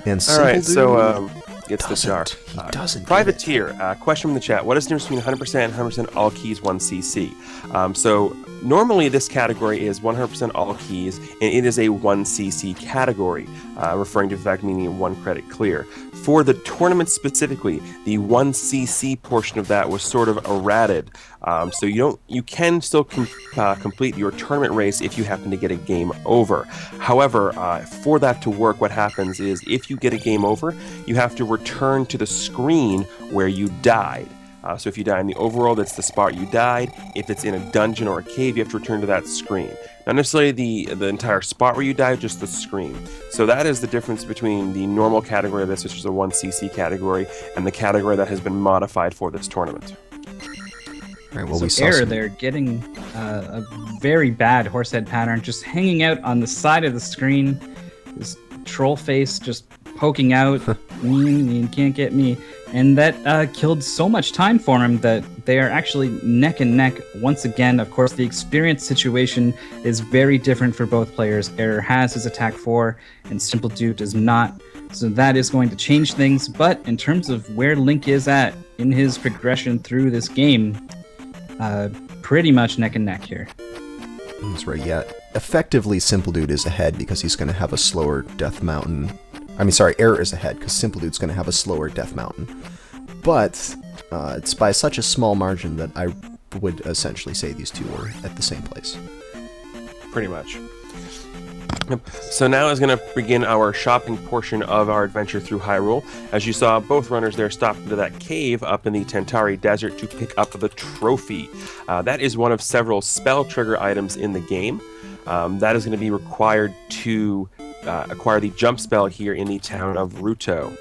And all right, so gets the jar. He doesn't. Privateer, question from the chat. What is the difference between 100% and 100% all keys 1cc? So normally this category is 100% all keys, and it is a 1cc category, referring to the fact meaning 1 credit clear. For the tournament specifically, the 1cc portion of that was sort of errated. So you can still complete your tournament race if you happen to get a game over. However, for that to work, what happens is if you get a game over, you have to return to the screen where you died. So if you die in the overworld, that's the spot you died. If it's in a dungeon or a cave, you have to return to that screen. Not necessarily the entire spot where you died, just the screen. So that is the difference between the normal category of this, which is a 1cc category, and the category that has been modified for this tournament. All right, well, So we saw error some... there, getting a very bad horsehead pattern, just hanging out on the side of the screen. This troll face just poking out. You can't get me. And that killed so much time for him that they are actually neck and neck once again. Of course, the experience situation is very different for both players. Error has his attack 4, and Simple Dude does not. So that is going to change things. But in terms of where Link is at in his progression through this game, pretty much neck and neck here. That's right, yeah. Effectively, Simple Dude is ahead because he's going to have a slower Death Mountain. I mean, sorry, Error is ahead because Simple Dude's going to have a slower Death Mountain. But it's by such a small margin that I would essentially say these two are at the same place. Pretty much. So now is going to begin our shopping portion of our adventure through Hyrule. As you saw, both runners there stopped into that cave up in the Tentari Desert to pick up the trophy. That is one of several spell trigger items in the game. That is going to be required to acquire the jump spell here in the town of Ruto.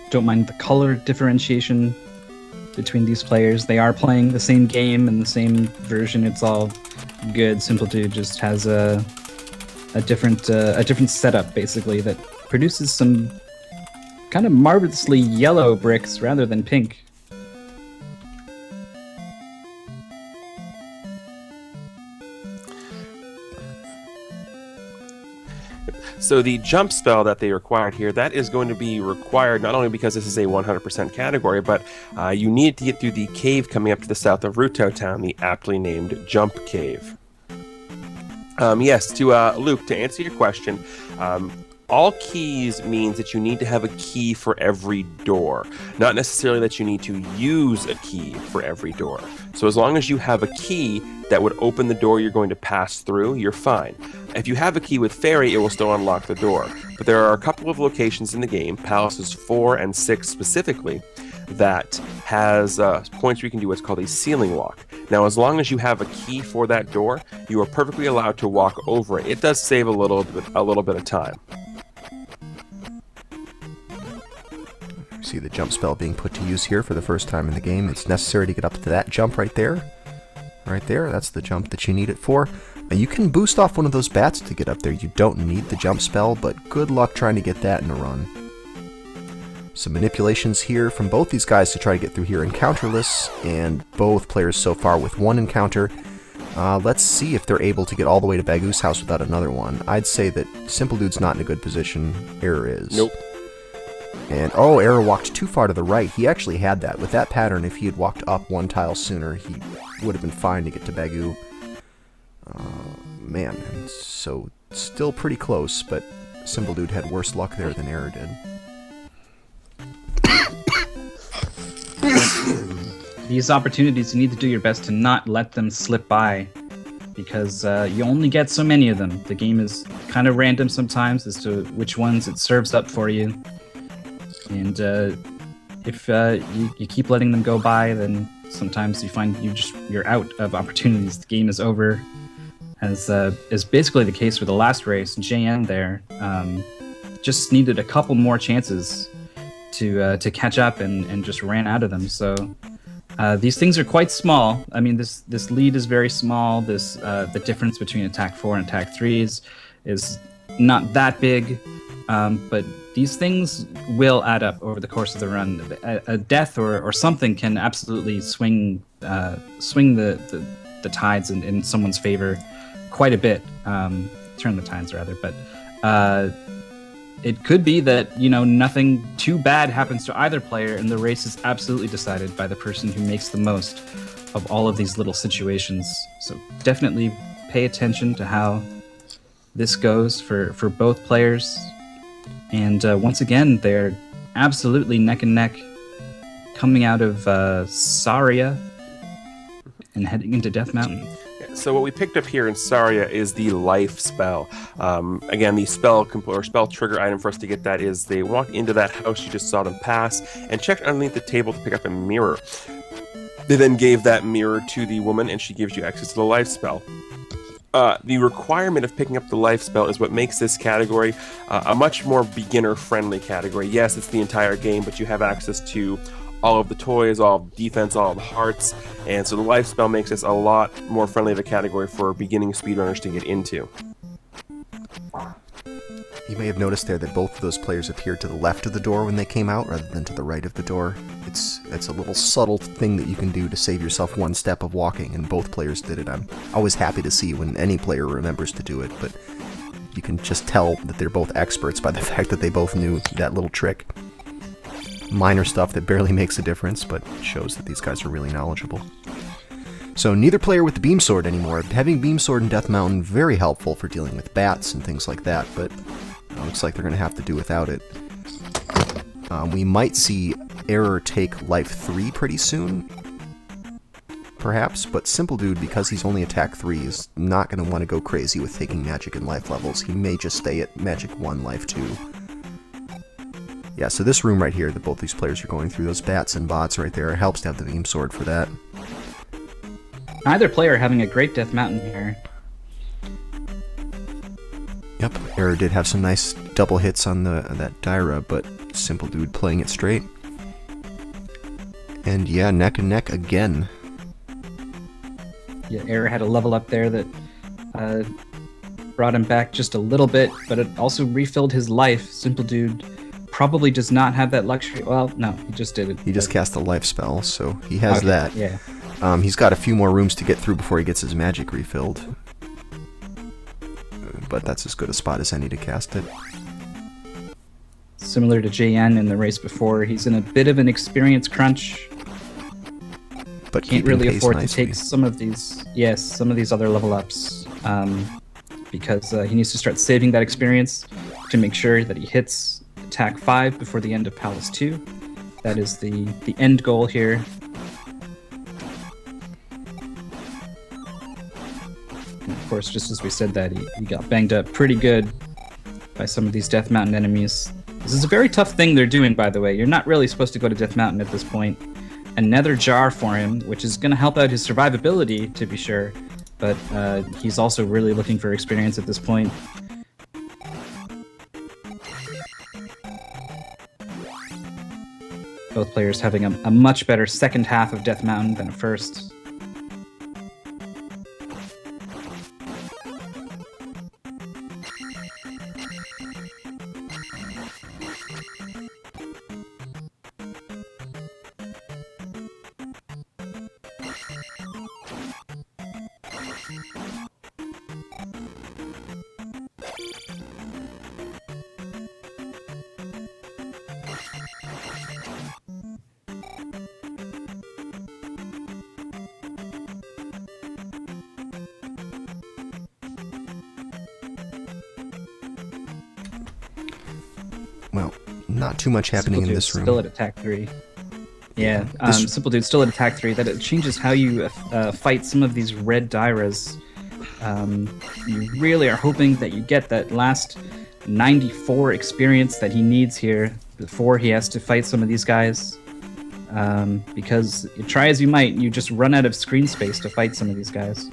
Don't mind the color differentiation between these players. They are playing the same game and the same version. It's all good. Simple Dude just has a different setup basically that produces some kind of marvelously yellow bricks rather than pink. So the jump spell that they required here, that is going to be required not only because this is a 100% category, but you need to get through the cave coming up to the south of Ruto Town, the aptly named Jump Cave. Yes, to Luke, to answer your question, all keys means that you need to have a key for every door, not necessarily that you need to use a key for every door. So as long as you have a key that would open the door you're going to pass through, you're fine. If you have a key with Fairy, it will still unlock the door. But there are a couple of locations in the game, Palaces 4 and 6 specifically, that has points where you can do what's called a ceiling walk. Now, as long as you have a key for that door, you are perfectly allowed to walk over it. It does save a little bit of time. See the jump spell being put to use here for the first time in the game. It's necessary to get up to that jump right there. Right there, that's the jump that you need it for. You can boost off one of those bats to get up there. You don't need the jump spell, but good luck trying to get that in a run. Some manipulations here from both these guys to try to get through here encounterless, and both players so far with one encounter. Let's see if they're able to get all the way to Bagoo's house without another one. I'd say that Simple Dude's not in a good position. Error is. Nope. And, oh, Error walked too far to the right. He actually had that. With that pattern, if he had walked up one tile sooner, he would have been fine to get to Bagoo. Man, and so still pretty close, but Simple Dude had worse luck there than Error did. These opportunities, you need to do your best to not let them slip by, because you only get so many of them. The game is kind of random sometimes as to which ones it serves up for you. And if you keep letting them go by, then sometimes you find you're out of opportunities. The game is over, as is basically the case for the last race. JN there just needed a couple more chances to catch up and just ran out of them. So these things are quite small. I mean, this lead is very small. The difference between attack 4 and attack 3 is not that big, but these things will add up over the course of the run. A death or something can absolutely swing the the tides in someone's favor quite a bit. Turn the tides rather, but it could be that nothing too bad happens to either player, and the race is absolutely decided by the person who makes the most of all of these little situations. So definitely pay attention to how this goes for both players. And once again, they're absolutely neck and neck coming out of Saria and heading into Death Mountain. So what we picked up here in Saria is the life spell. Again, the spell trigger item for us to get that is they walk into that house you just saw them pass and checked underneath the table to pick up a mirror. They then gave that mirror to the woman, and she gives you access to the life spell. The requirement of picking up the life spell is what makes this category a much more beginner-friendly category. Yes, it's the entire game, but you have access to all of the toys, all of the defense, all of the hearts, and so the life spell makes this a lot more friendly of a category for beginning speedrunners to get into. You may have noticed there that both of those players appeared to the left of the door when they came out, rather than to the right of the door. It's a little subtle thing that you can do to save yourself one step of walking, and both players did it. I'm always happy to see when any player remembers to do it, but you can just tell that they're both experts by the fact that they both knew that little trick. Minor stuff that barely makes a difference, but shows that these guys are really knowledgeable. So neither player with the beam sword anymore. Having beam sword in Death Mountain, very helpful for dealing with bats and things like that, but looks like they're going to have to do without it. We might see Error take life 3 pretty soon, perhaps, but Simple Dude, because he's only attack 3, is not going to want to go crazy with taking magic and life levels. He may just stay at magic 1, life 2. Yeah, so this room right here that both these players are going through, those bats and bots right there, helps to have the beam sword for that. Either player having a great Death Mountain here. Yep, Error did have some nice double hits on that Dyra, but Simple Dude playing it straight. And yeah, neck and neck again. Yeah, Error had a level up there that brought him back just a little bit, but it also refilled his life. Simple Dude probably does not have that luxury. Well, no, he just did it. He just cast a life spell, so he has that. Yeah. He's got a few more rooms to get through before he gets his magic refilled. But that's as good a spot as any to cast it. Similar to JN in the race before, he's in a bit of an experience crunch. But can't really afford nicely to take some of these other level ups, because he needs to start saving that experience to make sure that he hits attack 5 before the end of Palace 2. That is the end goal here. And of course, just as we said that, he got banged up pretty good by some of these Death Mountain enemies. This is a very tough thing they're doing, by the way. You're not really supposed to go to Death Mountain at this point. Another jar for him, which is going to help out his survivability, to be sure, but he's also really looking for experience at this point. Both players having a much better second half of Death Mountain than a first. Well, not too much happening in this room. Still at attack 3. Yeah, Simple Dude's still at attack 3. That it changes how you fight some of these red Dyras. You really are hoping that you get that last 94 experience that he needs here before he has to fight some of these guys. Because try as you might, you just run out of screen space to fight some of these guys.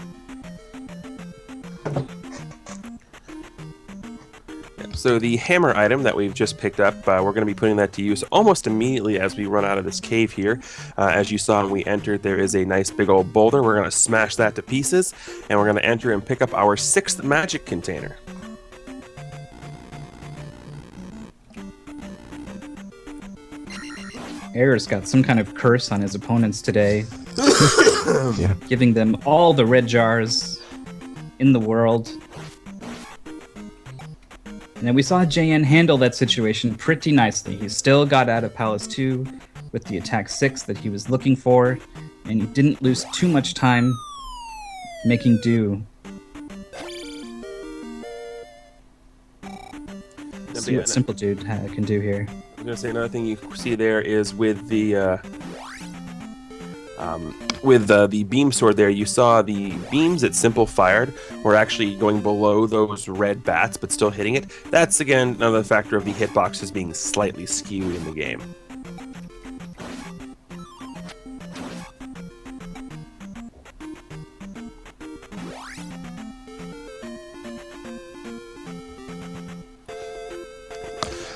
So the hammer item that we've just picked up, we're going to be putting that to use almost immediately as we run out of this cave here. As you saw when we entered, there is a nice big old boulder. We're going to smash that to pieces, and we're going to enter and pick up our 6th magic container. Error's got some kind of curse on his opponents today. Yeah. giving them all the red jars in the world. And then we saw JN handle that situation pretty nicely. He still got out of Palace 2 with the attack 6 that he was looking for, and he didn't lose too much time making do. See what Simple Dude can do here. I'm gonna say another thing you see there is with the beam sword there, you saw the beams that Simple fired were actually going below those red bats, but still hitting it. That's again another factor of the hitboxes being slightly skewed in the game.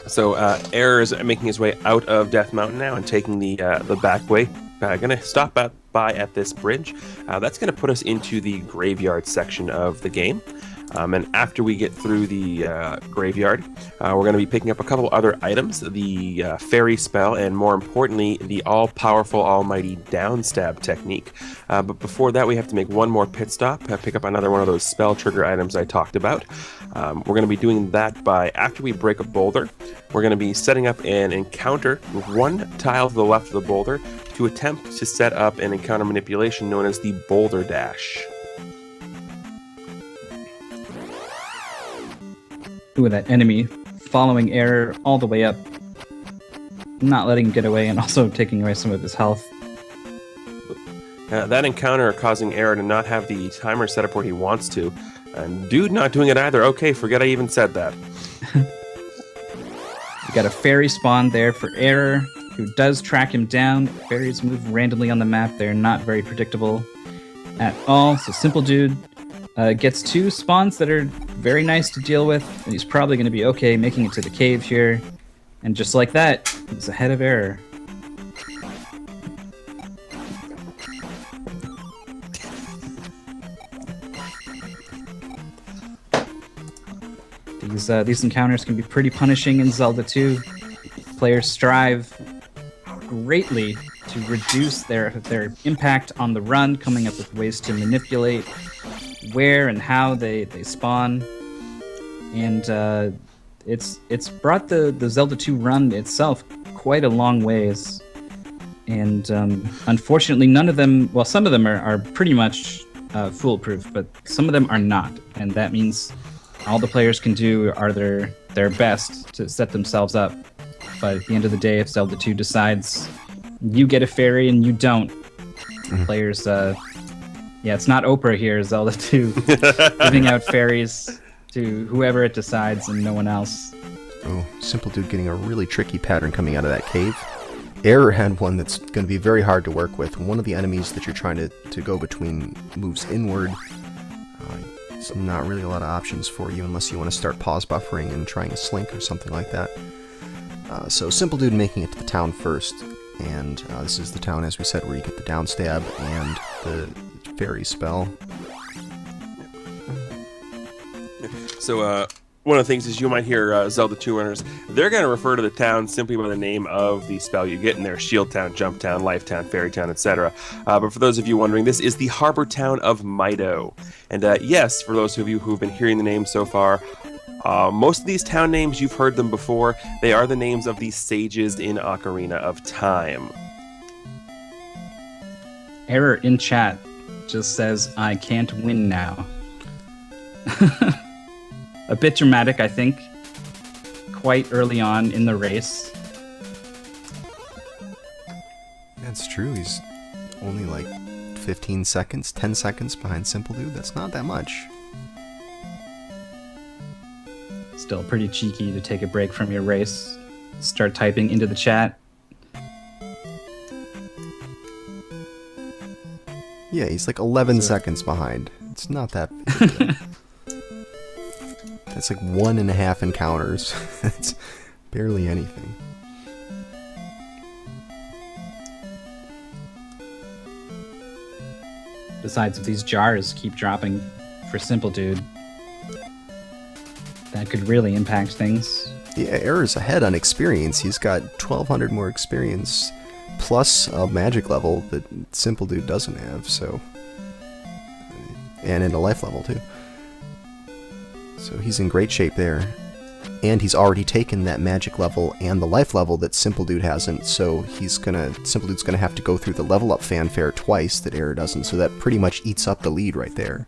So Error is making his way out of Death Mountain now and taking the back way. Gonna stop by at this bridge. That's gonna put us into the graveyard section of the game. And after we get through the graveyard, we're going to be picking up a couple other items, the fairy spell, and more importantly, the all-powerful, almighty downstab technique. But before that, we have to make one more pit stop, pick up another one of those spell trigger items I talked about. We're going to be doing that by, after we break a boulder, we're going to be setting up an encounter with one tile to the left of the boulder to attempt to set up an encounter manipulation known as the boulder dash. With that enemy following Error all the way up, not letting him get away, and also taking away some of his health. That encounter causing Error to not have the timer set up where he wants to, and Dude not doing it either. Okay, forget I even said that. You got a fairy spawn there for Error, who does track him down. Fairies move randomly on the map. They're not very predictable at all. So Simple Dude gets two spawns that are very nice to deal with, and he's probably going to be okay making it to the cave here. And just like that, he's ahead of Error. These encounters can be pretty punishing in Zelda 2. Players strive greatly to reduce their impact on the run, coming up with ways to manipulate where and how they spawn. And it's brought the Zelda 2 run itself quite a long ways. And unfortunately, none of them, well, some of them are pretty much foolproof, but some of them are not. And that means all the players can do are their best to set themselves up. But at the end of the day, if Zelda 2 decides you get a fairy and you don't, players, it's not Oprah here, Zelda 2, giving out fairies to whoever it decides and no one else. Oh, Simple Dude getting a really tricky pattern coming out of that cave. Error had one that's going to be very hard to work with. One of the enemies that you're trying to go between moves inward. It's not really a lot of options for you unless you want to start pause buffering and trying a slink or something like that. So Simple Dude making it to the town first, and this is the town, as we said, where you get the downstab and the fairy spell. So one of the things is you might hear Zelda 2 runners, they're going to refer to the town simply by the name of the spell you get in there: Shield Town, Jump Town, Life Town, Fairy Town, etc. But for those of you wondering, this is the harbor town of Mido. And yes, for those of you who've been hearing the name so far, most of these town names, you've heard them before. They are the names of the sages in Ocarina of Time. Error in chat just says, "I can't win now." A bit dramatic, I think, quite early on in the race. That's true. He's only like 15 seconds, 10 seconds behind Simple Dude. That's not that much. Still pretty cheeky to take a break from your race. Start typing into the chat. Yeah, he's like 11 seconds behind. It's not that big a deal. That's like 1.5 encounters. It's barely anything. Besides, if these jars keep dropping for Simple Dude, that could really impact things. Yeah, Error's ahead on experience. He's got 1,200 more experience plus a magic level that Simple Dude doesn't have, so... And in a life level, too. So he's in great shape there. And he's already taken that magic level and the life level that Simple Dude hasn't, so Simple Dude's gonna have to go through the level up fanfare twice that Error doesn't, so that pretty much eats up the lead right there.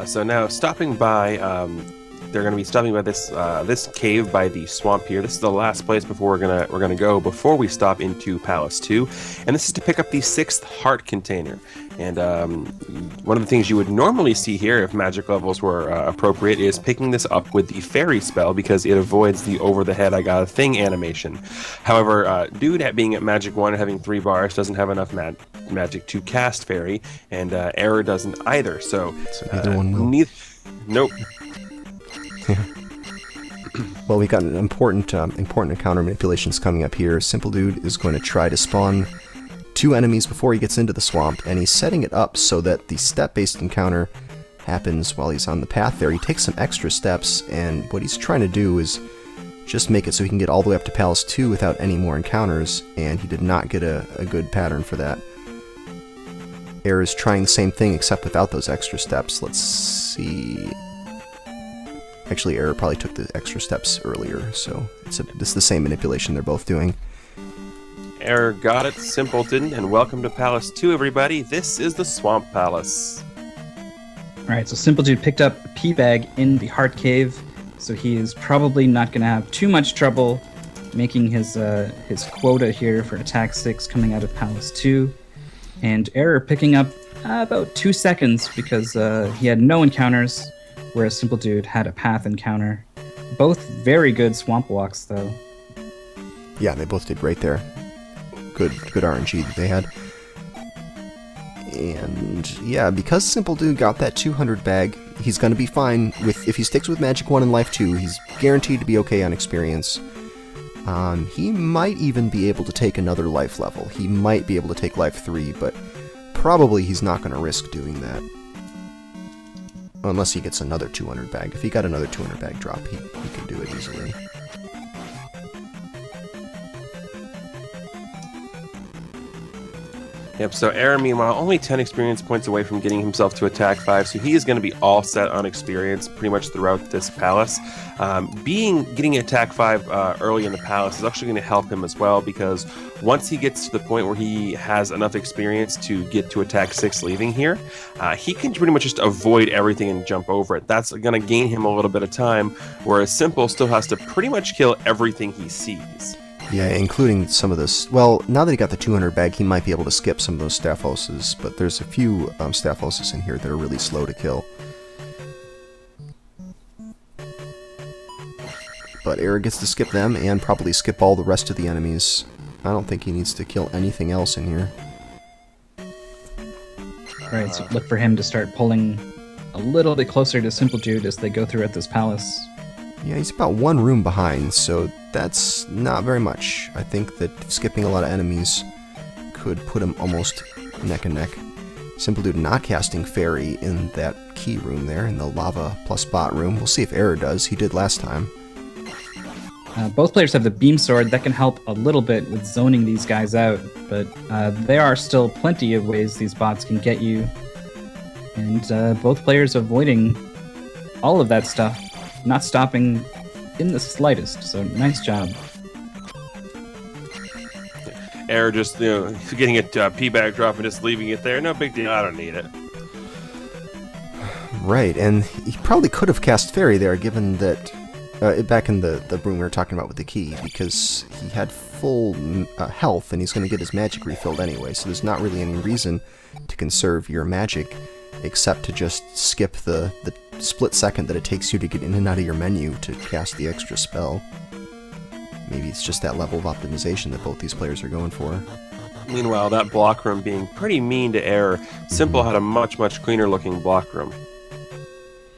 So now stopping by, they're going to be stopping by this cave by the swamp here. This is the last place before we're gonna go before we stop into Palace 2, and this is to pick up the 6th heart container. And one of the things you would normally see here, if magic levels were appropriate, is picking this up with the fairy spell because it avoids the over-the-head I got a thing animation. However, Dude being at magic 1 and having 3 bars doesn't have enough magic to cast fairy, and Error doesn't either. So neither one will. Nope. Well, we got an important encounter manipulations coming up here. Simple Dude is going to try to spawn 2 enemies before he gets into the swamp, and he's setting it up so that the step-based encounter happens while he's on the path there. He takes some extra steps, and what he's trying to do is just make it so he can get all the way up to Palace 2 without any more encounters, and he did not get a good pattern for that. Error is trying the same thing except without those extra steps. Let's see... Actually, Error probably took the extra steps earlier, so it's the same manipulation they're both doing. Error got it, Simple didn't, and welcome to Palace 2, everybody. This is the Swamp Palace. Alright, so Simple Dude picked up a pea bag in the Heart Cave, so he is probably not going to have too much trouble making his quota here for Attack 6 coming out of Palace 2. And Error picking up about 2 seconds because he had no encounters, whereas Simple Dude had a path encounter. Both very good swamp walks, though. Yeah, they both did great there. Good RNG that they had. And yeah, because Simple Dude got that 200 bag, he's going to be fine with, if he sticks with Magic 1 and Life 2, he's guaranteed to be okay on experience. He might even be able to take another life level. He might be able to take Life 3, but probably he's not going to risk doing that. Unless he gets another 200 bag. If he got another 200 bag drop, he could do it easily. Yep, so Error, meanwhile, only 10 experience points away from getting himself to Attack 5, so he is going to be all set on experience pretty much throughout this palace. Getting Attack 5 early in the palace is actually going to help him as well, because once he gets to the point where he has enough experience to get to Attack 6 leaving here, he can pretty much just avoid everything and jump over it. That's going to gain him a little bit of time, whereas Simple still has to pretty much kill everything he sees. Yeah, including some of this. Well, now that he got the 200 bag, he might be able to skip some of those Staphoses, but there's a few Staphoses in here that are really slow to kill. But Error gets to skip them, and probably skip all the rest of the enemies. I don't think he needs to kill anything else in here. Right, so look for him to start pulling a little bit closer to Simple Dude as they go through at this palace. Yeah, he's about 1 room behind, so that's not very much. I think that skipping a lot of enemies could put him almost neck and neck. Simple Dude not casting Fairy in that key room there, in the lava plus bot room. We'll see if Error does. He did last time. Both players have the Beam Sword. That can help a little bit with zoning these guys out, but there are still plenty of ways these bots can get you. And both players avoiding all of that stuff. Not stopping in the slightest, so nice job. Error just, getting a P-bag drop and just leaving it there. No big deal, I don't need it. Right, and he probably could have cast Fairy there, given that, back in the room we were talking about with the key, because he had full health, and he's going to get his magic refilled anyway, so there's not really any reason to conserve your magic, except to just skip the split second that it takes you to get in and out of your menu to cast the extra spell. Maybe it's just that level of optimization that both these players are going for. Meanwhile, that block room being pretty mean to Error, Simple had a much, much cleaner looking block room.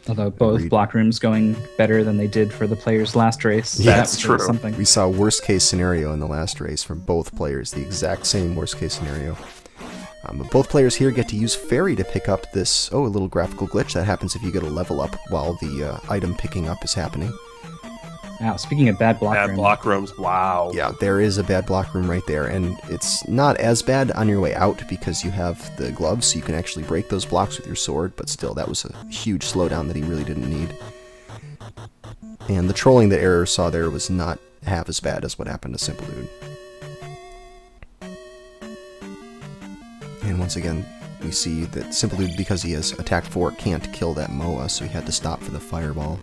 Although both Agreed. block rooms going better than they did for the players' last race. Yeah, that's true. Something. We saw worst case scenario in the last race from both players, the exact same worst case scenario. But both players here get to use Fairy to pick up this, a little graphical glitch that happens if you get a level up while the item picking up is happening. Wow, speaking of bad block Bad room, block rooms. Wow. Yeah, there is a bad block room right there, and it's not as bad on your way out because you have the gloves, so you can actually break those blocks with your sword, but still, that was a huge slowdown that he really didn't need. And the trolling that Error saw there was not half as bad as what happened to Simple Dude. And once again, we see that Simple Dude, because he has attack 4, can't kill that Moa, so he had to stop for the fireball.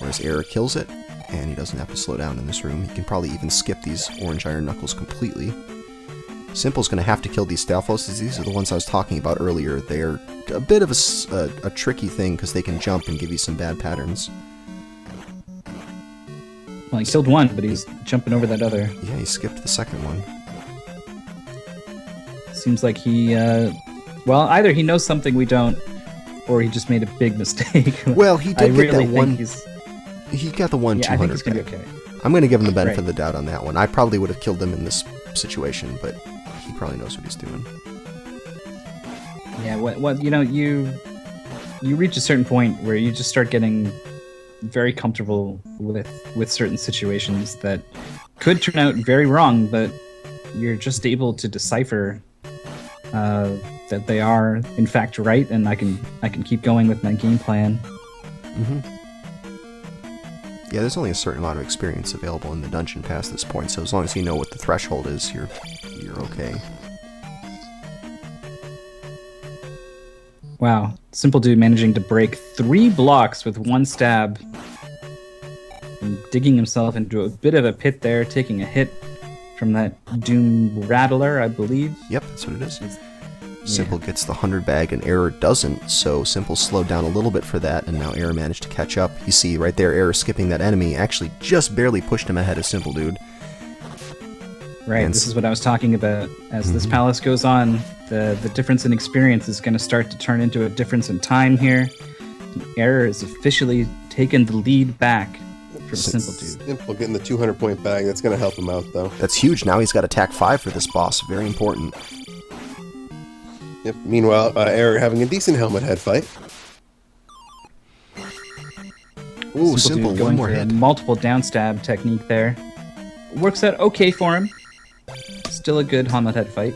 Whereas Error kills it, and he doesn't have to slow down in this room. He can probably even skip these orange iron knuckles completely. Simple's going to have to kill these Stalfos. These are the ones I was talking about earlier. They're a bit of a tricky thing because they can jump and give you some bad patterns. well, he killed one, but he's jumping over that other. Yeah, he skipped the second one. Seems like he, well, either he knows something we don't, or he just made a big mistake. Well, he did I get really that think one. he's- He got the one Yeah, I think 200 he's gonna be back. okay. I'm going to give him the benefit Right. of the doubt on that one. I probably would have killed him in this situation, but he probably knows what he's doing. Yeah, what you know, you reach a certain point where you just start getting very comfortable with certain situations that could turn out very wrong, but you're just able to decipher that they are in fact right, and I can keep going with my game plan. Yeah, there's only a certain amount of experience available in the dungeon past this point, so as long as you know what the threshold is, you're okay. Wow, Simple Dude managing to break 3 blocks with 1 stab, and digging himself into a bit of a pit there, taking a hit from that Doom Rattler, I believe. Yep, that's what it is. Simple gets the 100 bag and Error doesn't, so Simple slowed down a little bit for that, and now Error managed to catch up. You see right there, Error skipping that enemy actually just barely pushed him ahead of Simple Dude. Right, And this is what I was talking about. As this palace goes on, the difference in experience is going to start to turn into a difference in time here. Error has officially taken the lead back from Simple Dude. Simple getting the 200-point bag. That's going to help him out, though. That's huge. Now he's got attack 5 for this boss. Very important. Yep. Meanwhile, Error having a decent helmet head fight. Ooh, Simple Simple, Dude one going more for a hit. multiple downstab technique there. Works out okay for him. Still a good helmet head fight.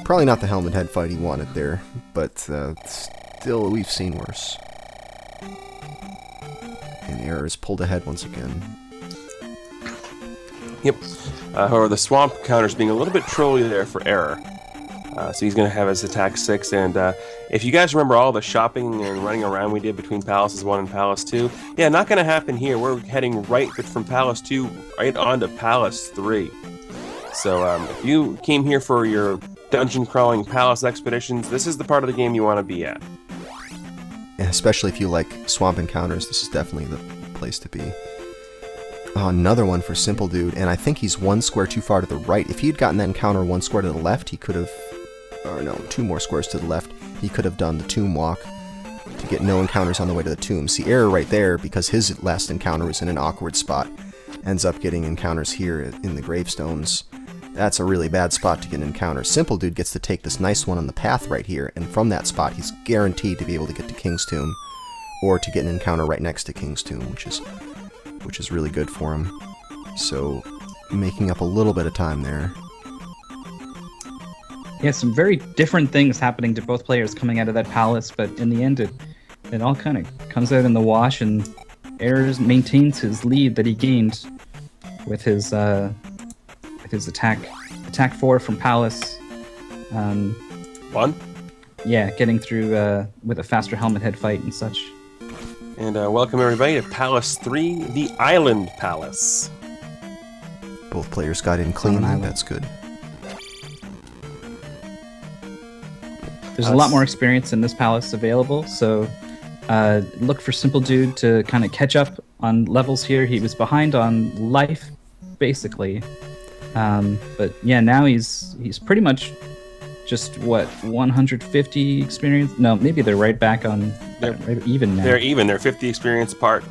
Probably not the helmet head fight he wanted there, but still, we've seen worse. And Error is pulled ahead once again. Yep. However, the swamp counter's being a little bit trolly there for Error. So he's going to have his attack 6. And if you guys remember all the shopping and running around we did between Palaces 1 and Palace 2, yeah, not going to happen here. We're heading right from Palace 2 right on to Palace 3. So if you came here for your dungeon crawling palace expeditions, this is the part of the game you want to be at. And especially if you like swamp encounters, this is definitely the place to be. Oh, another one for Simple Dude, and I think he's 1 square too far to the right. If he had gotten that encounter 1 square to the left, he could have... Or no, 2 more squares to the left. He could have done the tomb walk to get no encounters on the way to the tomb. See, Error right there, because his last encounter was in an awkward spot, ends up getting encounters here in the gravestones. That's a really bad spot to get an encounter. Simple Dude gets to take this nice one on the path right here, and from that spot, he's guaranteed to be able to get to King's Tomb, or to get an encounter right next to King's Tomb, which is really good for him. So, making up a little bit of time there. Yeah, some very different things happening to both players coming out of that palace, but in the end, it all kind of comes out in the wash, and Error maintains his lead that he gained with his attack 4 from Palace. 1. Yeah, getting through with a faster helmet head fight and such. And welcome everybody to Palace 3, the Island Palace. Both players got in cleanly, island. that's good. There's a lot more experience in this palace available, so look for Simple Dude to kind of catch up on levels here. He was behind on life, basically. But yeah, now he's pretty much just, 150 experience? No, maybe they're right back on... They're right even now. They're even. They're 50 experience apart.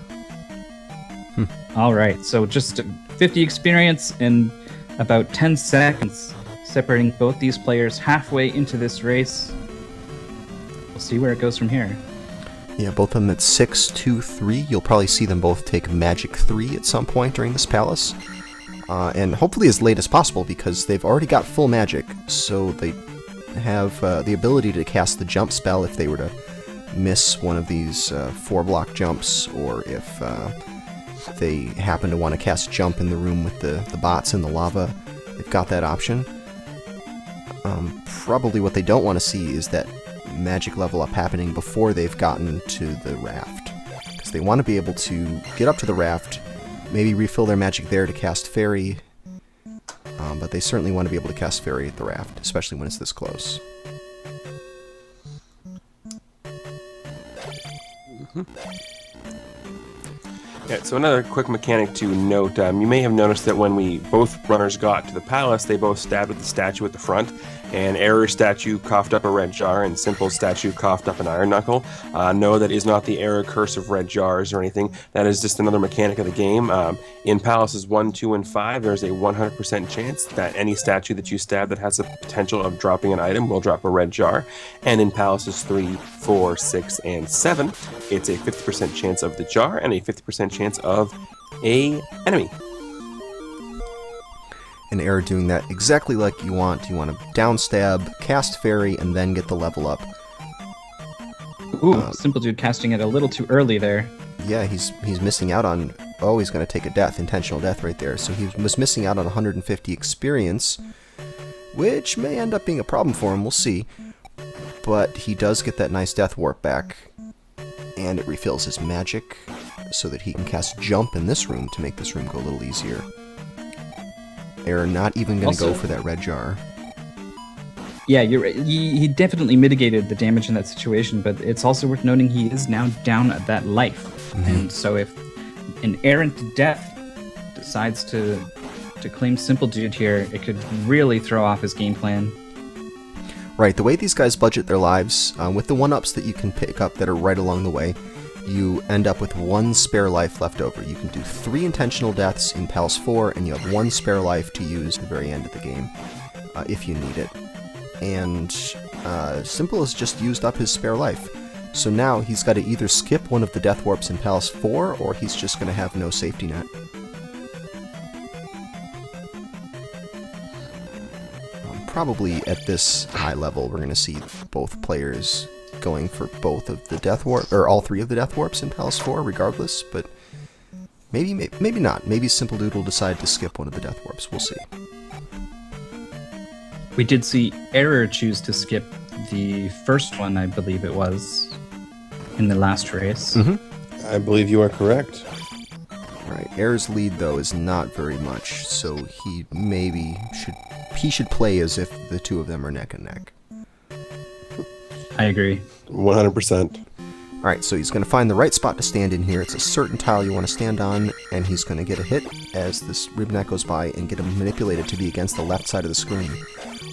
All right, so just 50 experience in about 10 seconds, separating both these players halfway into this race. We'll see where it goes from here. Yeah, both of them at 6, 2, 3. You'll probably see them both take Magic 3 at some point during this palace. And hopefully as late as possible, because they've already got full magic, so they have the ability to cast the jump spell if they were to miss one of these 4-block jumps, or if they happen to want to cast jump in the room with the bots in the lava. They've got that option. Probably what they don't want to see is that magic level up happening before they've gotten to the raft, because they want to be able to get up to the raft, maybe refill their magic there to cast Fairy, but they certainly want to be able to cast Fairy at the raft, especially when it's this close. Yeah, so another quick mechanic to note, you may have noticed that when both runners got to the palace, they both stabbed at the statue at the front, and Error's statue coughed up a red jar, and Simple's statue coughed up an iron knuckle. No, that is not the Error curse of red jars or anything. That is just another mechanic of the game. In Palaces 1, 2, and 5, there's a 100% chance that any statue that you stab that has the potential of dropping an item will drop a red jar. And in Palaces 3, 4, 6, and 7, it's a 50% chance of the jar and a 50% chance of a enemy. An Error doing that exactly like you want. You want to down stab, cast Fairy, and then get the level up. Ooh, Simple Dude casting it a little too early there. Yeah, he's missing out on... Oh, he's going to take a death, intentional death right there. So he was missing out on 150 experience, which may end up being a problem for him. We'll see. But he does get that nice death warp back, and it refills his magic so that he can cast Jump in this room to make this room go a little easier. Error not even going to go for that red jar. Yeah, you're right. He definitely mitigated the damage in that situation, but it's also worth noting he is now down at that life. And so if an errant death decides to claim Simple Dude here, it could really throw off his game plan. Right, the way these guys budget their lives, with the 1-ups that you can pick up that are right along the way, you end up with 1 spare life left over. You can do 3 intentional deaths in Palace 4, and you have 1 spare life to use at the very end of the game, if you need it. And Simple has just used up his spare life. So now he's got to either skip one of the death warps in Palace 4, or he's just going to have no safety net. Probably at this high level, we're going to see both players going for both of the death warp, or all 3 of the death warps in Palace 4, regardless. But maybe not. Maybe Simple Dude will decide to skip one of the death warps. We'll see. We did see Error choose to skip the first one, I believe it was, in the last race. I believe you are correct. Right. Error's lead, though, is not very much, so he should play as if the 2 of them are neck and neck. I agree. 100%. Alright, so he's going to find the right spot to stand in here. It's a certain tile you want to stand on, and he's going to get a hit as this Ribneck goes by and get him manipulated to be against the left side of the screen.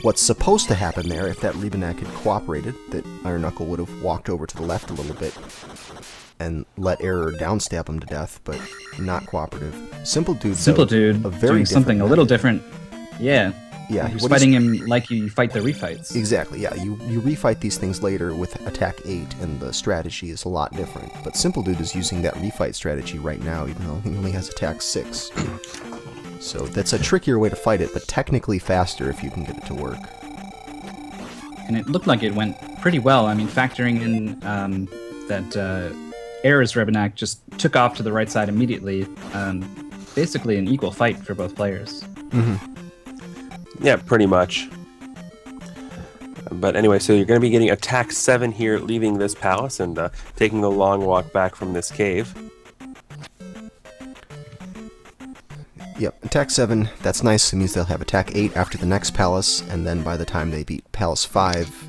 What's supposed to happen there, if that Ribneck had cooperated, that Iron Knuckle would have walked over to the left a little bit and let Error downstab him to death, but not cooperative. Simple Dude, doing something a little different. Yeah. Yeah, He's fighting him like you fight the refights. Exactly, yeah. You refight these things later with attack 8, and the strategy is a lot different. But Simple Dude is using that refight strategy right now, even though he only has attack 6. So that's a trickier way to fight it, but technically faster if you can get it to work. And it looked like it went pretty well. I mean, factoring in that Error's Rebenak just took off to the right side immediately. Basically an equal fight for both players. Mm-hmm. Yeah, pretty much. But anyway, so you're going to be getting attack 7 here, leaving this palace and taking the long walk back from this cave. Yep, attack 7, that's nice. It means they'll have attack 8 after the next palace, and then by the time they beat Palace 5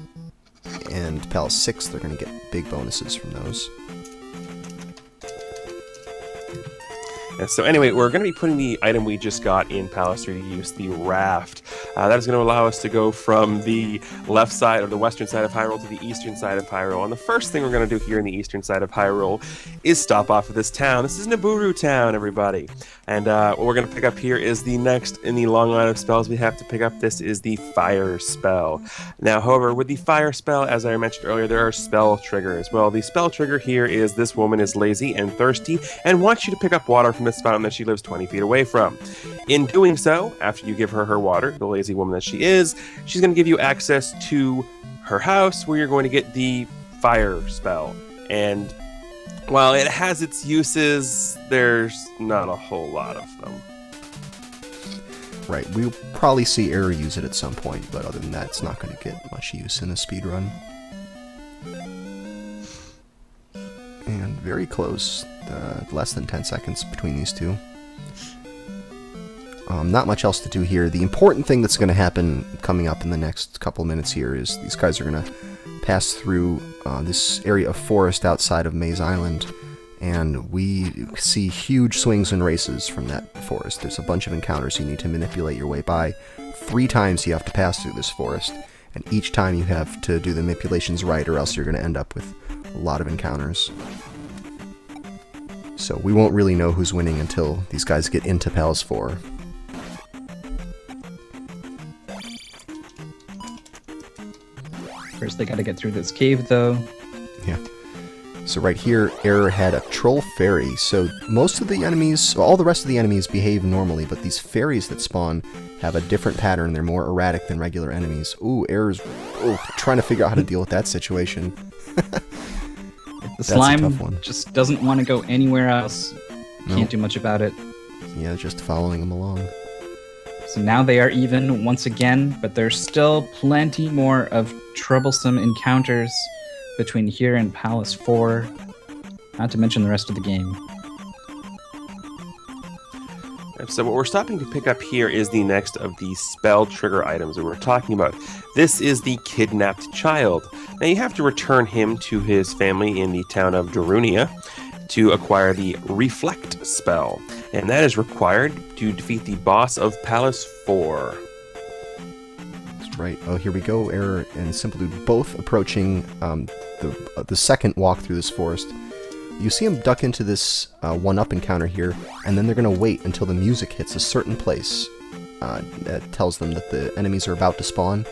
and Palace 6, they're going to get big bonuses from those. And so anyway, we're going to be putting the item we just got in Palace 3 to use, the raft. That is going to allow us to go from the left side or the western side of Hyrule to the eastern side of Hyrule. And the first thing we're going to do here in the eastern side of Hyrule is stop off at this town. This is Nabooru Town, everybody. And what we're going to pick up here is the next in the long line of spells we have to pick up. This is the fire spell. Now, however, with the fire spell, as I mentioned earlier, there are spell triggers. Well, the spell trigger here is this woman is lazy and thirsty and wants you to pick up water from this fountain that she lives 20 feet away from. In doing so, after you give her her water, the lazy woman that she is, she's going to give you access to her house where you're going to get the fire spell. And while it has its uses, there's not a whole lot of them. Right, we'll probably see Error use it at some point, but other than that, it's not going to get much use in a speedrun. And very close, less than 10 seconds between these two. Not much else to do here. The important thing that's going to happen coming up in the next couple of minutes here is these guys are going to pass through this area of forest outside of Maze Island, and we see huge swings and races from that forest. There's a bunch of encounters you need to manipulate your way by. 3 times you have to pass through this forest, and each time you have to do the manipulations right, or else you're going to end up with a lot of encounters. So we won't really know who's winning until these guys get into Palace 4. First, they got to get through this cave, though. Yeah. So right here, Error had a troll fairy. So most of the enemies, well, all the rest of the enemies behave normally, but these fairies that spawn have a different pattern. They're more erratic than regular enemies. Ooh, Error's trying to figure out how to deal with that situation. The slime just doesn't want to go anywhere else. Can't do much about it. Yeah, just following him along. So now they are even once again, but there's still plenty more of troublesome encounters between here and Palace 4, not to mention the rest of the game. So what we're stopping to pick up here is the next of the spell trigger items that we're talking about. This is the kidnapped child. Now you have to return him to his family in the town of Darunia to acquire the Reflect spell, and that is required to defeat the boss of Palace 4. That's right. Oh, here we go. Error and Simple Dude both approaching the second walk through this forest. You see them duck into this one-up encounter here, and then they're going to wait until the music hits a certain place that tells them that the enemies are about to spawn.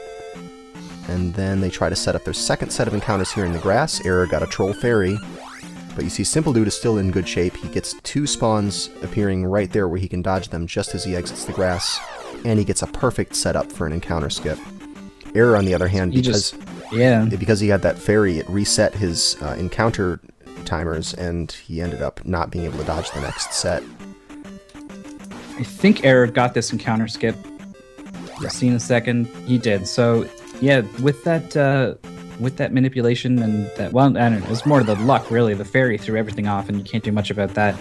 And then they try to set up their second set of encounters here in the grass. Error got a troll fairy. But you see Simple Dude is still in good shape. He gets 2 spawns appearing right there where he can dodge them just as he exits the grass. And he gets a perfect setup for an encounter skip. Error, on the other hand, because he had that fairy, it reset his encounter timers, and he ended up not being able to dodge the next set. I think Error got this encounter skip. You'll see in a second. He did. So, yeah, with that manipulation and that, well, I don't know, it's more the luck, really. The fairy threw everything off, and you can't do much about that.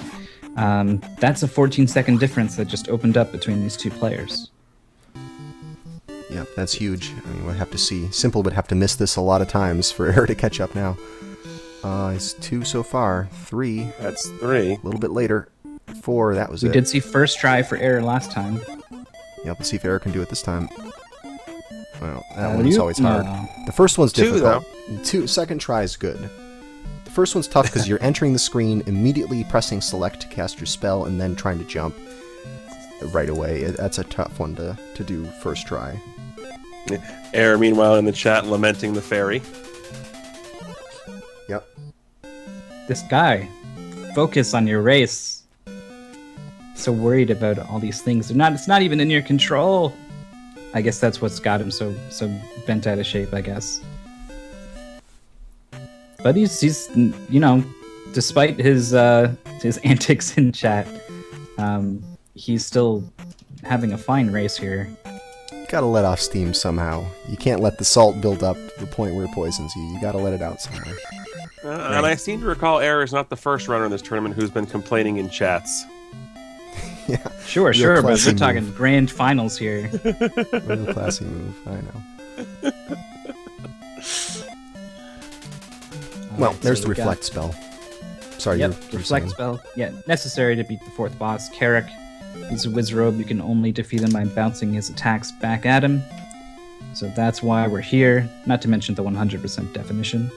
That's a 14-second difference that just opened up between these two players. Yeah, that's huge. I mean, we'll have to see. Simple would have to miss this a lot of times for Error to catch up now. It's 2 so far. 3. That's 3. A little bit later. 4, that was We did see first try for Error last time. Yep, let's see if Error can do it this time. Well, that one is always hard. The first one's difficult. 2, second try is good. The first one's tough because you're entering the screen, immediately pressing select to cast your spell, and then trying to jump right away. That's a tough one to do first try. Error, meanwhile, in the chat, lamenting the fairy. Yep. This guy, focus on your race. So worried about all these things. It's not even in your control. I guess that's what's got him so bent out of shape, I guess. But he's despite his antics in chat, he's still having a fine race here. You gotta let off steam somehow. You can't let the salt build up to the point where it poisons you. You gotta let it out somewhere. And I seem to recall Error is not the first runner in this tournament who's been complaining in chats. Yeah, sure, but we're talking grand finals here. Real classy move, I know. Well, there's the Reflect spell. Sorry, Yep, you're reflect saying. spell. Yeah, necessary to beat the 4th boss. Carrick. He's a Wizrobe. You can only defeat him by bouncing his attacks back at him. So that's why we're here, not to mention the 100% definition.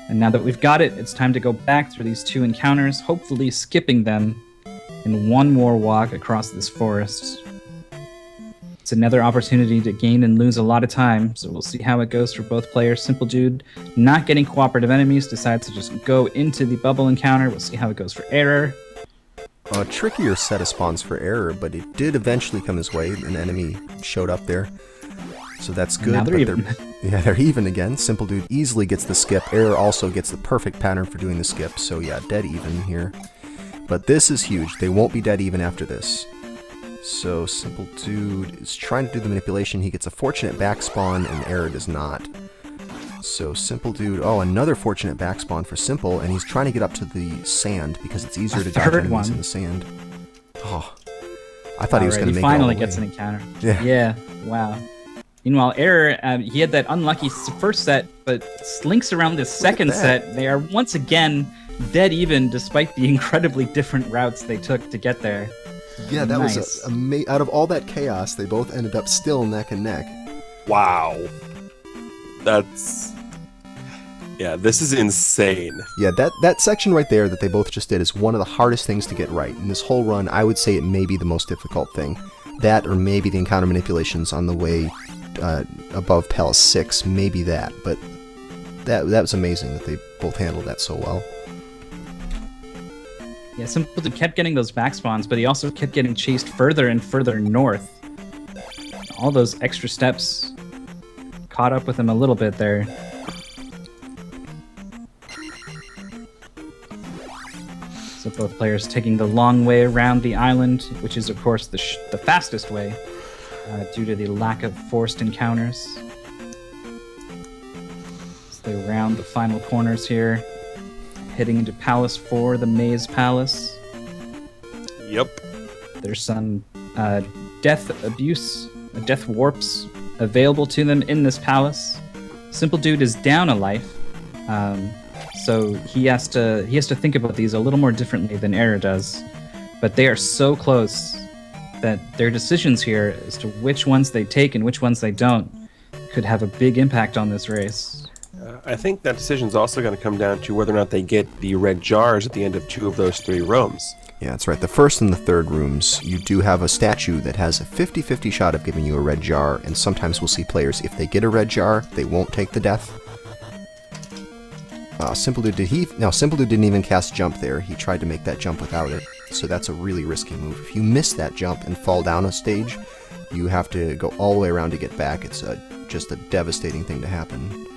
And now that we've got it, it's time to go back through these 2 encounters, hopefully skipping them in one more walk across this forest. It's another opportunity to gain and lose a lot of time, so we'll see how it goes for both players. Simple Dude, not getting cooperative enemies, decides to just go into the bubble encounter. We'll see how it goes for Error. A trickier set of spawns for Error, but it did eventually come his way. An enemy showed up there. So that's good. Now they're even. They're even again. Simple Dude easily gets the skip. Error also gets the perfect pattern for doing the skip. So yeah, dead even here. But this is huge. They won't be dead even after this. So Simple Dude is trying to do the manipulation. He gets a fortunate back spawn, and Error does not. So Simple Dude, another fortunate back spawn for Simple, and he's trying to get up to the sand because it's easier to dodge enemies in the sand. Oh, I thought he was going to make it all finally the gets way. an encounter. Yeah. Wow. Meanwhile, Error, he had that unlucky first set, but slinks around this second set. They are once again dead even, despite the incredibly different routes they took to get there. Yeah, that Nice. was out of all that chaos, they both ended up still neck and neck. Wow. This is insane. Yeah, that section right there that they both just did is one of the hardest things to get right. In this whole run, I would say it may be the most difficult thing. That, or maybe the encounter manipulations on the way above Palace 6, maybe that. But that was amazing that they both handled that so well. Yeah, Simple Dude kept getting those back spawns, but he also kept getting chased further and further north. All those extra steps caught up with him a little bit there. So both players taking the long way around the island, which is, of course, the fastest way, due to the lack of forced encounters. So they round the final corners here, heading into Palace 4, the Maze Palace. Yep. There's some death warps available to them in this palace. Simple Dude is down a life, so he has to think about these a little more differently than Error does. But they are so close that their decisions here as to which ones they take and which ones they don't could have a big impact on this race. I think that decision's also going to come down to whether or not they get the red jars at the end of 2 of those 3 rooms. Yeah, that's right. The first and the third rooms, you do have a statue that has a 50-50 shot of giving you a red jar, and sometimes we'll see players, if they get a red jar, they won't take the death. Simple Dude didn't even cast jump there. He tried to make that jump without it, so that's a really risky move. If you miss that jump and fall down a stage, you have to go all the way around to get back. It's just a devastating thing to happen.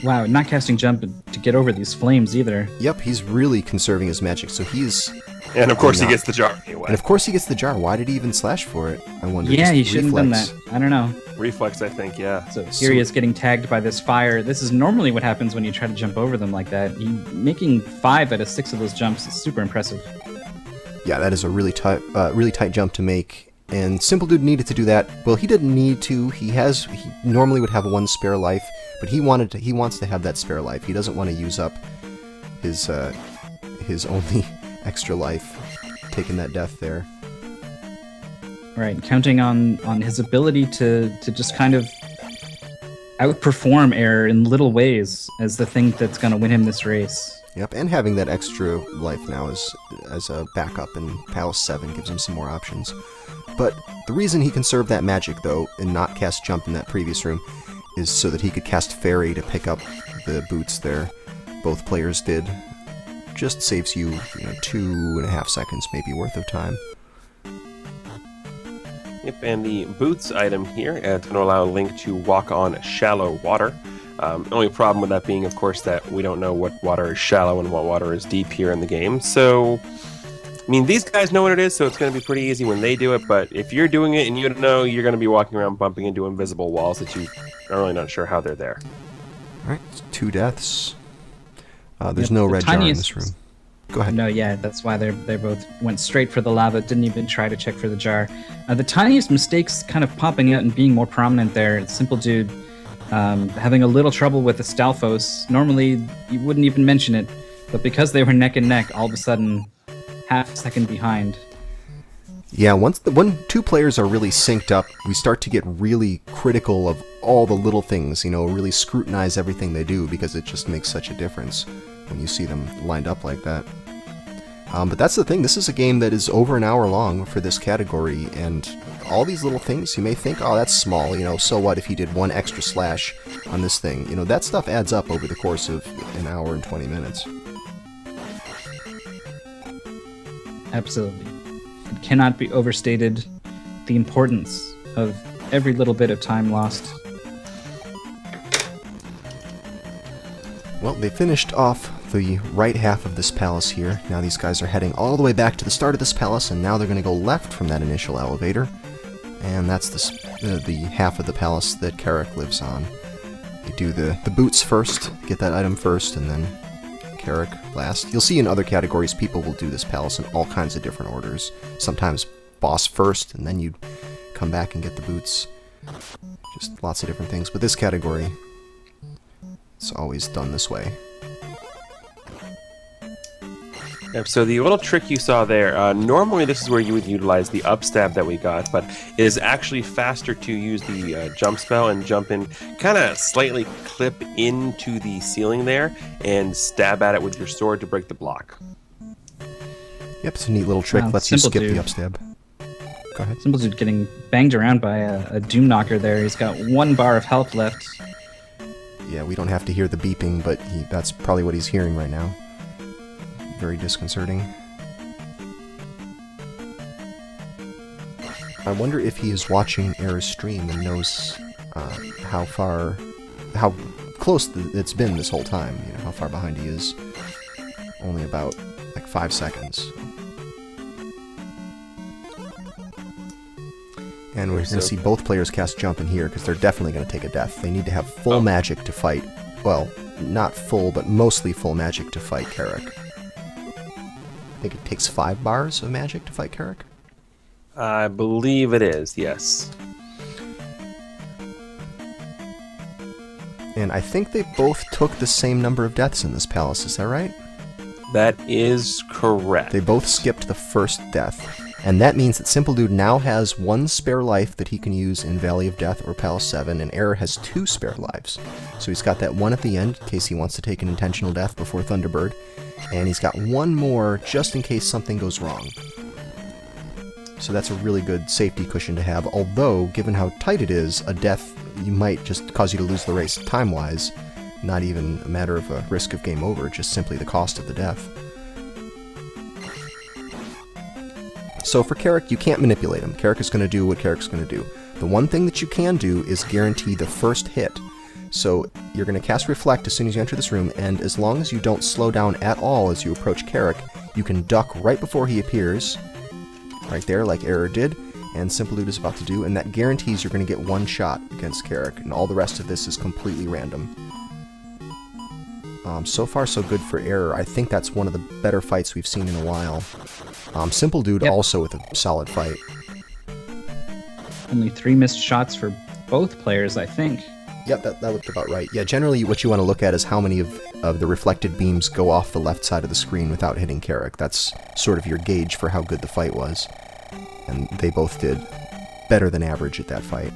Wow, not casting jump to get over these flames either. Yep, he's really conserving his magic, so he's... And of course he gets the jar anyway. And of course he gets the jar. Why did he even slash for it? I wonder. Yeah, Just he shouldn't have done reflex. that. I don't know. Reflex, I think, yeah. So here he is getting tagged by this fire. This is normally what happens when you try to jump over them like that. Making 5 out of 6 of those jumps is super impressive. Yeah, that is a really tight jump to make. And Simple Dude needed to do that. Well, he didn't need to. He normally would have 1 spare life, but he wants to have that spare life. He doesn't want to use up his only extra life, taking that death there. Right, counting on his ability to just kind of outperform Error in little ways as the thing that's going to win him this race. Yep, and having that extra life now as a backup in Palace 7 gives him some more options. But the reason he conserved that magic, though, and not cast jump in that previous room, is so that he could cast Fairy to pick up the boots there. Both players did. Just saves you 2.5 seconds maybe worth of time. Yep, and the boots item here is going to allow Link to walk on shallow water. The only problem with that being, of course, that we don't know what water is shallow and what water is deep here in the game. So, I mean, these guys know what it is, so it's going to be pretty easy when they do it. But if you're doing it and you don't know, you're going to be walking around bumping into invisible walls that you are really not sure how they're there. Alright, 2 deaths. There's Yep, no the red jar in tiniest- this room. Go ahead. No, yeah, that's why they both went straight for the lava, didn't even try to check for the jar. The tiniest mistakes kind of popping out and being more prominent there. Simple Dude having a little trouble with the Stalfos. Normally, you wouldn't even mention it, But because they were neck and neck, all of a sudden, half a second behind. Yeah, when two players are really synced up, we start to get really critical of all the little things, really scrutinize everything they do because it just makes such a difference when you see them lined up like that. But that's the thing, this is a game that is over an hour long for this category, and all these little things, you may think, oh, that's small, so what if he did one extra slash on this thing? That stuff adds up over the course of an hour and 20 minutes. Absolutely. It cannot be overstated the importance of every little bit of time lost. Well, they finished off the right half of this palace here. Now these guys are heading all the way back to the start of this palace, and now they're going to go left from that initial elevator. And that's the half of the palace that Carrick lives on. You do the boots first, get that item first, and then Carrick last. You'll see in other categories people will do this palace in all kinds of different orders. Sometimes boss first, and then you come back and get the boots. Just lots of different things. But this category, it's always done this way. Yep, so the little trick you saw there, normally this is where you would utilize the upstab that we got, but it is actually faster to use the jump spell and jump in, kind of slightly clip into the ceiling there, and stab at it with your sword to break the block. Yep, it's a neat little trick. Wow, Lets you skip Simple the Dude. upstab. Go ahead. Simple Dude getting banged around by a Doom Knocker there. He's got 1 bar of health left. Yeah, we don't have to hear the beeping, but that's probably what he's hearing right now. Very disconcerting. I wonder if he is watching Era's stream and knows how close it's been this whole time. How far behind he is. Only about 5 seconds. And we're going to see both players cast jump in here because they're definitely going to take a death. They need to have full magic to fight. Well, not full, but mostly full magic to fight Carrick. I think it takes 5 bars of magic to fight Carrick. I believe it is, yes. And I think they both took the same number of deaths in this palace, is that right? That is correct. They both skipped the first death. And that means that Simple Dude now has 1 spare life that he can use in Valley of Death or Palace 7, and Era has 2 spare lives. So he's got that 1 at the end, in case he wants to take an intentional death before Thunderbird, and he's got 1 more just in case something goes wrong. So that's a really good safety cushion to have, although, given how tight it is, a death might just cause you to lose the race time-wise, not even a matter of a risk of game over, just simply the cost of the death. So for Carrick, you can't manipulate him. Carrick is going to do what Carrick's going to do. The one thing that you can do is guarantee the first hit. So you're going to cast Reflect as soon as you enter this room, and as long as you don't slow down at all as you approach Carrick, you can duck right before he appears, right there, like Error did, and Simple Dude is about to do, and that guarantees you're going to get 1 shot against Carrick, and all the rest of this is completely random. So far, so good for Error. I think that's one of the better fights we've seen in a while. Simple Dude also with a solid fight. Only 3 missed shots for both players, I think. Yep, that looked about right. Yeah, generally what you want to look at is how many of the reflected beams go off the left side of the screen without hitting Carrick. That's sort of your gauge for how good the fight was. And they both did better than average at that fight.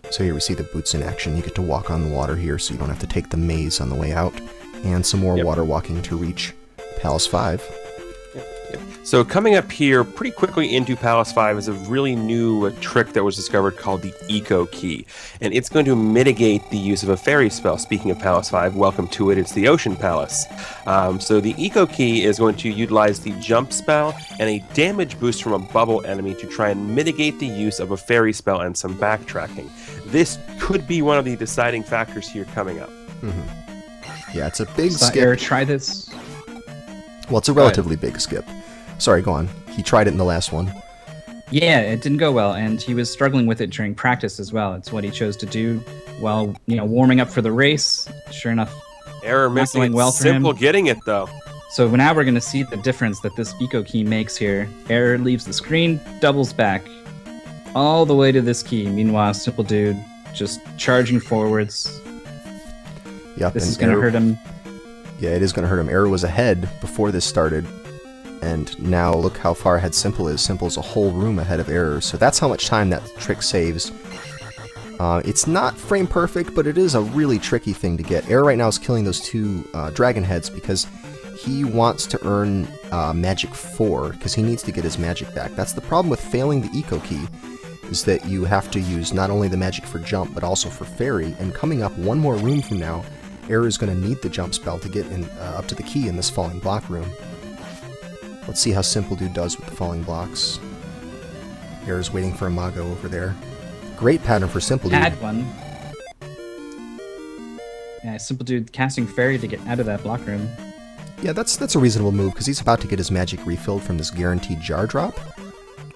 So here we see the boots in action. You get to walk on the water here, so you don't have to take the maze on the way out. And some more water walking to reach Palace 5. So coming up here pretty quickly into Palace 5 is a really new trick that was discovered called the Eco Key. And it's going to mitigate the use of a fairy spell. Speaking of Palace 5, welcome to it. It's the Ocean Palace. So the Eco Key is going to utilize the jump spell and a damage boost from a bubble enemy to try and mitigate the use of a fairy spell and some backtracking. This could be one of the deciding factors here coming up. Mm-hmm. Yeah, it's a big skip. Error, try this. Well, it's a relatively big skip. Sorry, go on. He tried it in the last one. Yeah, it didn't go well, and he was struggling with it during practice as well. It's what he chose to do while, warming up for the race. Sure enough, Error missing going it. well for Simple him. getting it, though. So now we're going to see the difference that this Eco Key makes here. Error leaves the screen, doubles back, all the way to this key. Meanwhile, Simple Dude just charging forwards. Yep, This and is going to Error- hurt him. Yeah, it is going to hurt him. Error was ahead before this started, and now look how far ahead Simple is. Simple's a whole room ahead of Error, so that's how much time that trick saves. It's not frame perfect, but it is a really tricky thing to get. Error right now is killing those two dragon heads because he wants to earn Magic 4, because he needs to get his magic back. That's the problem with failing the Eco Key, is that you have to use not only the magic for jump, but also for fairy, and coming up one more room from now, Error is going to need the jump spell to get in, up to the key in this falling block room. Let's see how Simple Dude does with the falling blocks. Error's waiting for a Mago over there. Great pattern for Simple Dude. Had one. Yeah, Simple Dude casting Fairy to get out of that block room. Yeah, that's a reasonable move, because he's about to get his magic refilled from this guaranteed jar drop.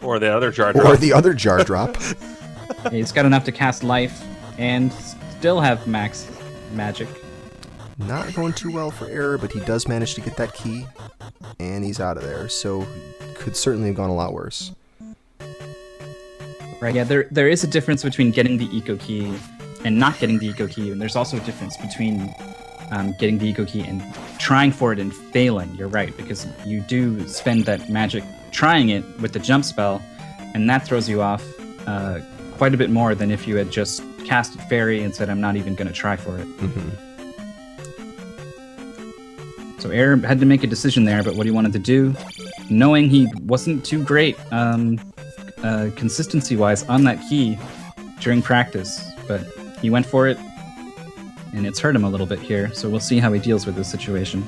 Or the other jar Or drop. the other jar drop. Yeah, he's got enough to cast Life and still have max magic. Not going too well for Error, but he does manage to get that key, and he's out of there, so could certainly have gone a lot worse. Right, yeah, there is a difference between getting the Eco Key and not getting the Eco Key, and there's also a difference between getting the Eco Key and trying for it and failing. You're right, because you do spend that magic trying it with the jump spell, and that throws you off quite a bit more than if you had just casted Fairy and said, I'm not even going to try for it. So Error had to make a decision there about what he wanted to do, knowing he wasn't too great consistency-wise on that key during practice, but he went for it, and it's hurt him a little bit here, so we'll see how he deals with this situation.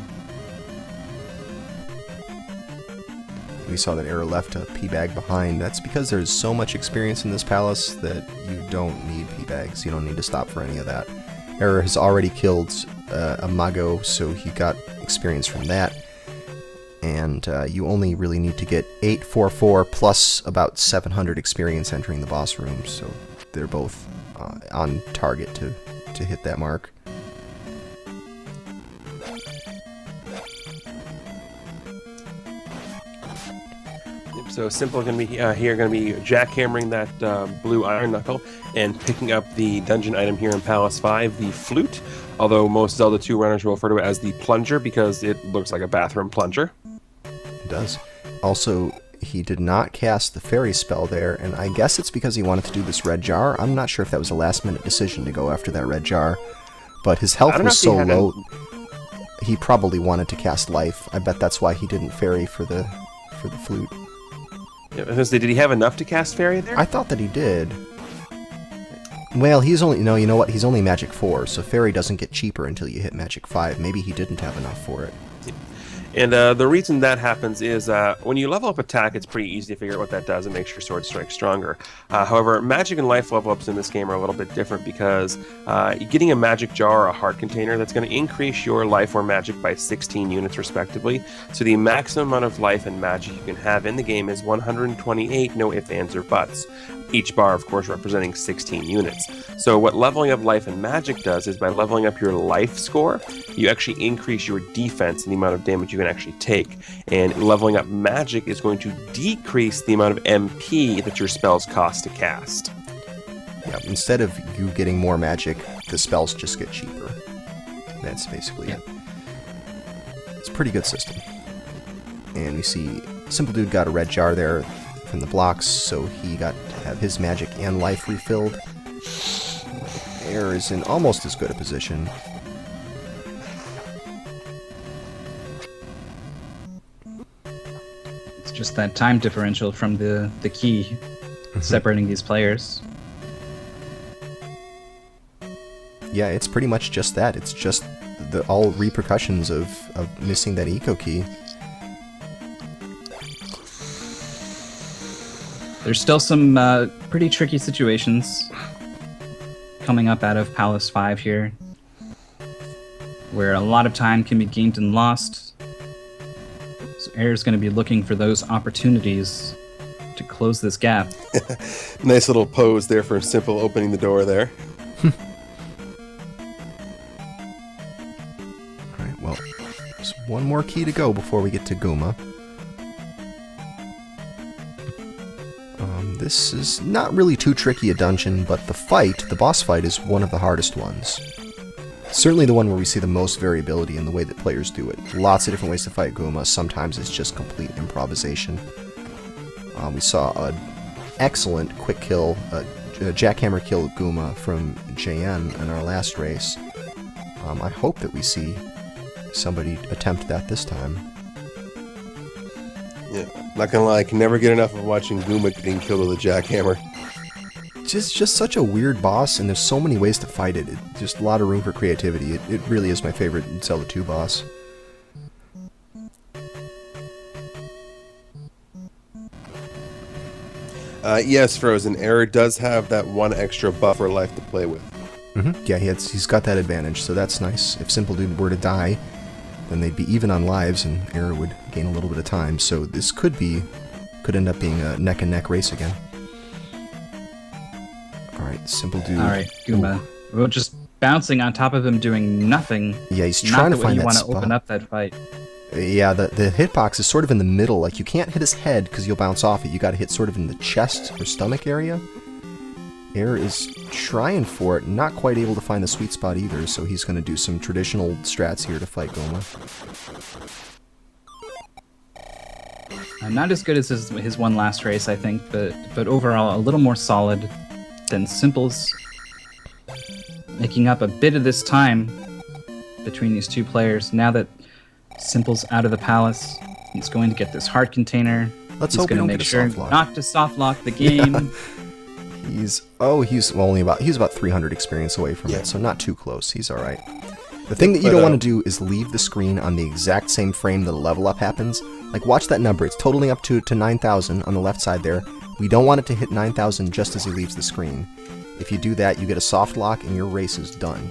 We saw that Error left a P-Bag behind. That's because there's so much experience in this palace that you don't need P-Bags. You don't need to stop for any of that. Error has already killed a Mago, so he got experience from that. And you only really need to get 844 plus about 700 experience entering the boss room, so they're both on target to hit that mark. So Simple going to be here, going to be jackhammering that blue iron knuckle and picking up the dungeon item here in Palace 5, the flute. Although most Zelda 2 runners will refer to it as the plunger because it looks like a bathroom plunger. It does. Also, he did not cast the fairy spell there, and I guess it's because he wanted to do this red jar. I'm not sure if that was a last-minute decision to go after that red jar, but his health was so low, he probably wanted to cast life. I bet that's why he didn't fairy for the flute. Yeah, did he have enough to cast Fairy there? I thought that he did. Well, he's only... No, you know what? He's only Magic 4, so Fairy doesn't get cheaper until you hit Magic 5. Maybe he didn't have enough for it. And the reason that happens is when you level up attack, it's pretty easy to figure out what that does. It makes your sword strike stronger. However, magic and life level ups in this game are a little bit different because getting a magic jar or a heart container, that's going to increase your life or magic by 16 units respectively. So the maximum amount of life and magic you can have in the game is 128, no ifs, ands, or buts. Each bar, of course, representing 16 units. So what leveling up life and magic does is by leveling up your life score, you actually increase your defense and the amount of damage you can actually take. And leveling up magic is going to decrease the amount of MP that your spells cost to cast. Yeah, instead of you getting more magic, the spells just get cheaper. That's basically it. It's a pretty good system. And we see Simple Dude got a red jar there from the blocks, so he got to have his magic and life refilled. Error is in almost as good a position. It's just that time differential from the key separating these players. Yeah, it's pretty much just that. It's just the all repercussions of missing that eco key. There's still some pretty tricky situations coming up out of Palace 5 here, where a lot of time can be gained and lost. So Error's going to be looking for those opportunities to close this gap. Nice little pose there for Simple opening the door there. Alright, well, there's one more key to go before we get to Guma. This is not really too tricky a dungeon, but the boss fight, is one of the hardest ones. Certainly the one where we see the most variability in the way that players do it. Lots of different ways to fight Guma. Sometimes it's just complete improvisation. We saw an excellent quick kill, jackhammer kill Guma from JN in our last race. I hope that we see somebody attempt that this time. Yeah, not gonna lie, I can never get enough of watching Guma getting killed with a jackhammer. Just such a weird boss, and there's so many ways to fight it. Just a lot of room for creativity. It really is my favorite Zelda 2 boss. Yes, Frozen. Error does have that one extra buffer life to play with. Yeah, he's got that advantage, so that's nice. If Simple Dude were to die, then they'd be even on lives, and Error would gain a little bit of time. So this could end up being a neck-and-neck race again. Alright, Simple Dude. Alright, Guma. We're just bouncing on top of him, doing nothing. Yeah, he's trying to find that spot. Not the way you want to open up that fight. Yeah, the hitbox is sort of in the middle. Like, you can't hit his head because you'll bounce off it. You gotta hit sort of in the chest or stomach area. Air is trying for it, not quite able to find the sweet spot either, so he's gonna do some traditional strats here to fight Goma. Not as good as his one last race, I think, but overall a little more solid than Simple's. Making up a bit of this time between these two players. Now that Simple's out of the palace, he's going to get this heart container. Let's he's hope we going don't to make get a sure soft lock. not to soft lock the game. Yeah. He's about 300 experience away from it, so not too close. He's all right. The thing that you don't want to do is leave the screen on the exact same frame that a level up happens. Like, watch that number. It's totaling up to 9,000 on the left side there. We don't want it to hit 9,000 just as he leaves the screen. If you do that, you get a soft lock and your race is done.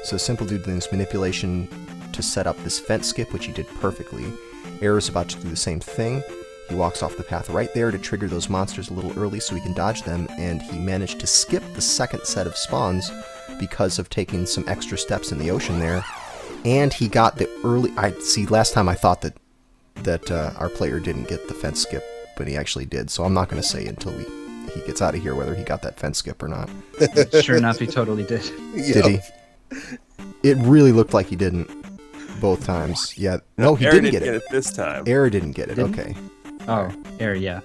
So Simple Dude doing this manipulation to set up this fence skip, which he did perfectly. Error's about to do the same thing. He walks off the path right there to trigger those monsters a little early so he can dodge them, and he managed to skip the second set of spawns because of taking some extra steps in the ocean there. And he got the early... last time I thought that our player didn't get the fence skip, but he actually did, so I'm not going to say until he gets out of here whether he got that fence skip or not. Sure enough, he totally did. Did he? It really looked like he didn't both times. Yeah. No, he didn't get it this time. Error didn't get it. Didn't? Okay. Oh, Error, yeah.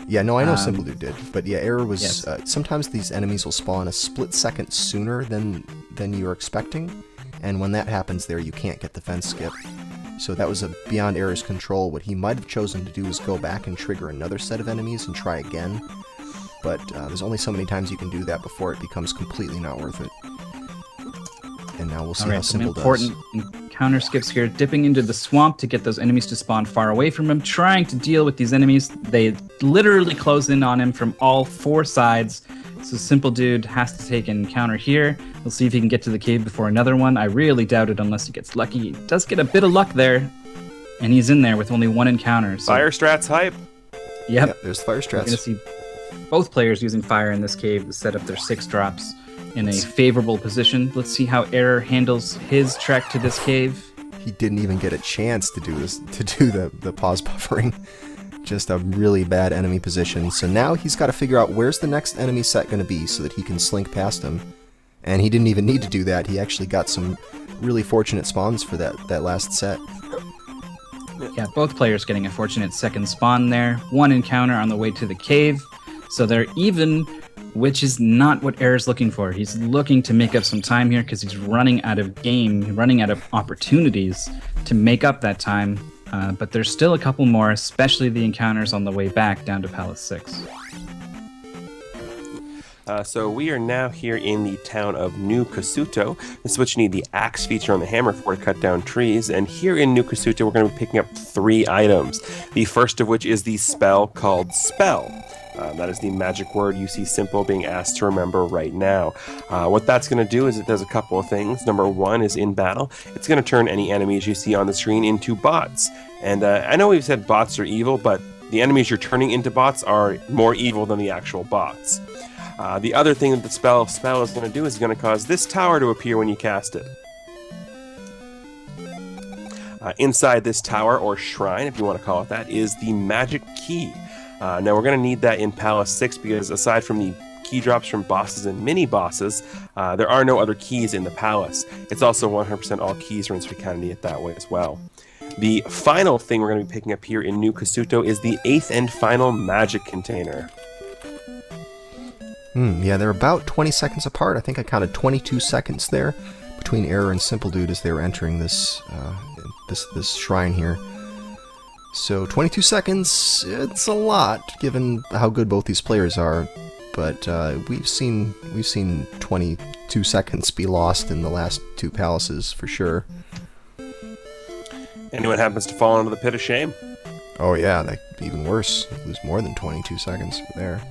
Yeah, no, I know Simple Dude did, but yeah, Error was... Yes. Sometimes these enemies will spawn a split second sooner than you're expecting, and when that happens there, you can't get the fence skip. So that was beyond Error's control. What he might have chosen to do is go back and trigger another set of enemies and try again, but there's only so many times you can do that before it becomes completely not worth it. And now we'll see how Simple does. Important counter skips here, dipping into the swamp to get those enemies to spawn far away from him, trying to deal with these enemies. They literally close in on him from all four sides, so Simple Dude has to take an encounter here. We'll see if he can get to the cave before another one. I really doubt it unless he gets lucky. He does get a bit of luck there, and he's in there with only one encounter. So. Fire strats hype. Yep. There's fire strats. We're going to see both players using fire in this cave to set up their 6 drops in a favorable position. Let's see how Error handles his trek to this cave. He didn't even get a chance to do this, to do the pause buffering. Just a really bad enemy position. So now he's got to figure out where's the next enemy set going to be so that he can slink past him. And he didn't even need to do that. He actually got some really fortunate spawns for that last set. Yeah, both players getting a fortunate second spawn there. One encounter on the way to the cave. So they're even, which is not what Error's looking for. He's looking to make up some time here because he's running out of game, running out of opportunities to make up that time. But there's still a couple more, especially the encounters on the way back down to Palace 6. So we are now here in the town of New Kasuto. This is what you need the axe feature on the hammer for to cut down trees. And here in New Kasuto, we're going to be picking up 3 items. The first of which is the spell called Spell. That is the magic word you see Simple being asked to remember right now. What that's going to do is it does a couple of things. Number 1 is in battle. It's going to turn any enemies you see on the screen into bots. And I know we've said bots are evil, but the enemies you're turning into bots are more evil than the actual bots. The other thing that the spell is going to do is going to cause this tower to appear when you cast it. Inside this tower, or shrine, if you want to call it that, is the magic key. Now we're going to need that in Palace 6 because aside from the key drops from bosses and mini bosses. There are no other keys in the palace. It's also 100% all keys runs, we kind of need it that way as well. The final thing we're going to be picking up here in New Kasuto is the 8th and final magic container. Yeah, they're about 20 seconds apart. I think I counted 22 seconds there between Error and Simple Dude as they were entering this this shrine here. So 22 seconds, it's a lot given how good both these players are, but we've seen 22 seconds be lost in the last two palaces for sure. Anyone happens to fall into the pit of shame? Oh yeah, that could be even worse. You lose more than 22 seconds there.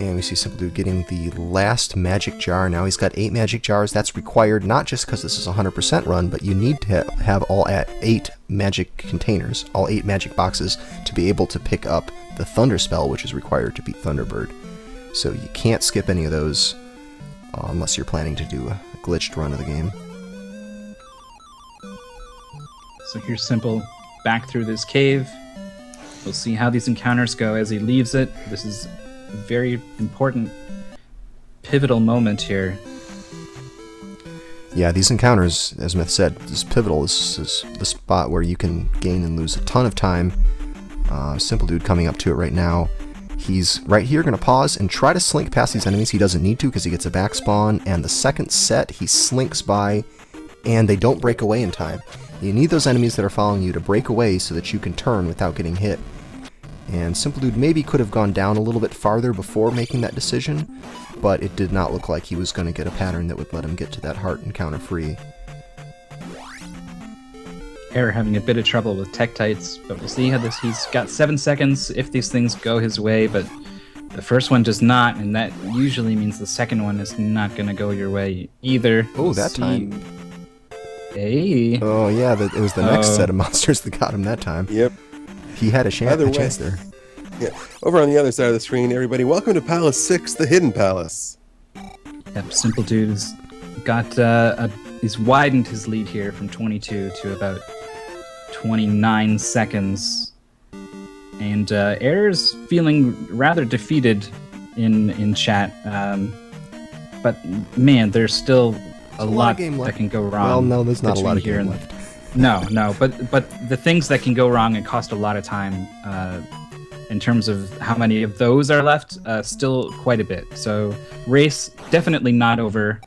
And we see Simple Dude getting the last magic jar. Now he's got 8 magic jars. That's required not just because this is a 100% run, but you need to have all 8 magic containers, all 8 magic boxes, to be able to pick up the Thunder Spell, which is required to beat Thunderbird. So you can't skip any of those unless you're planning to do a glitched run of the game. So here's Simple back through this cave. We'll see how these encounters go as he leaves it. This is a very important, pivotal moment here. Yeah, these encounters, as Myth said, is pivotal. This is the spot where you can gain and lose a ton of time. Simple Dude coming up to it right now. He's right here going to pause and try to slink past these enemies. He doesn't need to because he gets a back spawn. And the second set, he slinks by and they don't break away in time. You need those enemies that are following you to break away so that you can turn without getting hit. And Simple Dude maybe could have gone down a little bit farther before making that decision, but it did not look like he was going to get a pattern that would let him get to that heart encounter free. Error having a bit of trouble with Tektites, but we'll see how this. He's got 7 seconds if these things go his way, but the first one does not, and that usually means the second one is not going to go your way either. Oh, that time. Hey. Oh, yeah, it was the next set of monsters that got him that time. Yep. He had a chance there. Yeah. Over on the other side of the screen, everybody, welcome to Palace 6, the Hidden Palace. Yep, Simple Dude has got he's widened his lead here from 22 to about 29 seconds. And Error's feeling rather defeated in chat. But man, there's still a lot that can go wrong. Well, no, there's not a lot of game left. No, but the things that can go wrong and cost a lot of time, in terms of how many of those are left, still quite a bit. So race definitely not over.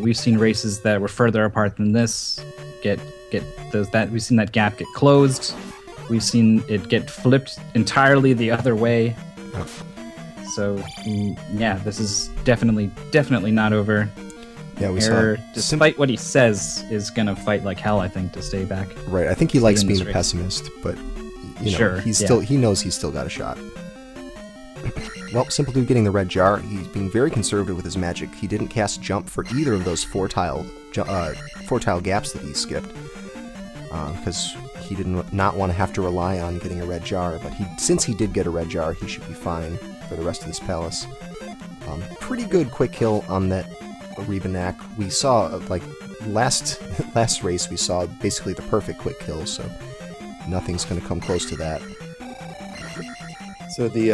We've seen races that were further apart than this we've seen that gap get closed. We've seen it get flipped entirely the other way. So yeah, this is definitely not over. Yeah, we Error, saw. despite what he says, is gonna fight like hell, I think, to stay back. Right, I think he likes being a pessimist, but you know, sure, he knows he's still got a shot. Well, Simple Dude getting the red jar. He's being very conservative with his magic. He didn't cast jump for either of those four tile gaps that he skipped, because he did not want to have to rely on getting a red jar. But since he did get a red jar, he should be fine for the rest of this palace. Pretty good quick kill on that Rebanak. We saw like last race we saw basically the perfect quick kill, so nothing's going to come close to that. So the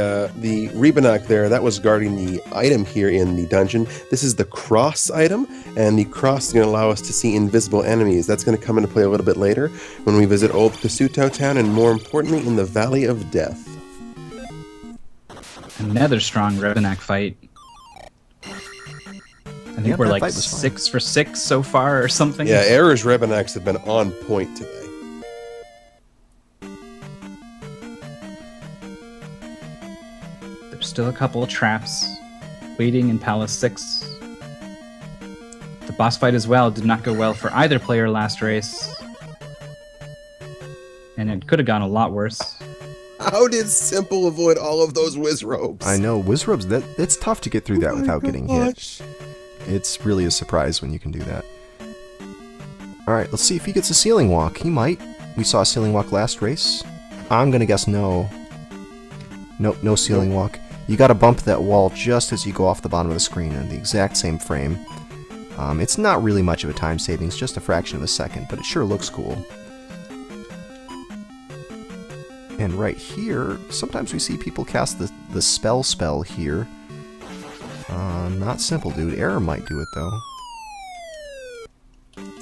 Rebanak there, that was guarding the item here in the dungeon. This is the cross item, and the cross is going to allow us to see invisible enemies. That's going to come into play a little bit later when we visit Old Kasuto Town, and more importantly, in the Valley of Death. Another strong Rebanak fight. I think we're like 6 for 6 so far or something. Yeah, Error's Rebanaks have been on point today. There's still a couple of traps waiting in Palace 6. The boss fight as well did not go well for either player last race. And it could have gone a lot worse. How did Simple avoid all of those Wizrobes? I know, Wizrobes, it's tough to get through that without getting hit. It's really a surprise when you can do that. Alright, let's see if he gets a ceiling walk. He might. We saw a ceiling walk last race. I'm gonna guess no. Nope, no ceiling walk. You gotta bump that wall just as you go off the bottom of the screen in the exact same frame. It's not really much of a time savings, just a fraction of a second, but it sure looks cool. And right here, sometimes we see people cast the spell here. Not Simple Dude. Error might do it, though.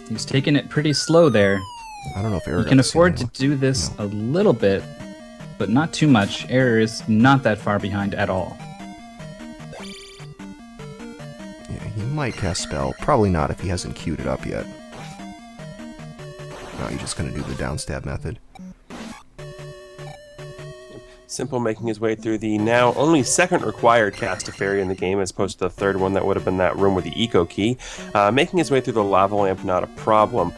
He's taking it pretty slow there. I don't know if Error You got can to see afford to anyone. do this No. a little bit, but not too much. Error is not that far behind at all. Yeah, he might cast spell. Probably not if he hasn't queued it up yet. No, he's just going to do the downstab method. Simple making his way through the now only second required cast of Fairy in the game, as opposed to the third one that would have been that room with the Eco Key. Making his way through the Lava Lamp, not a problem.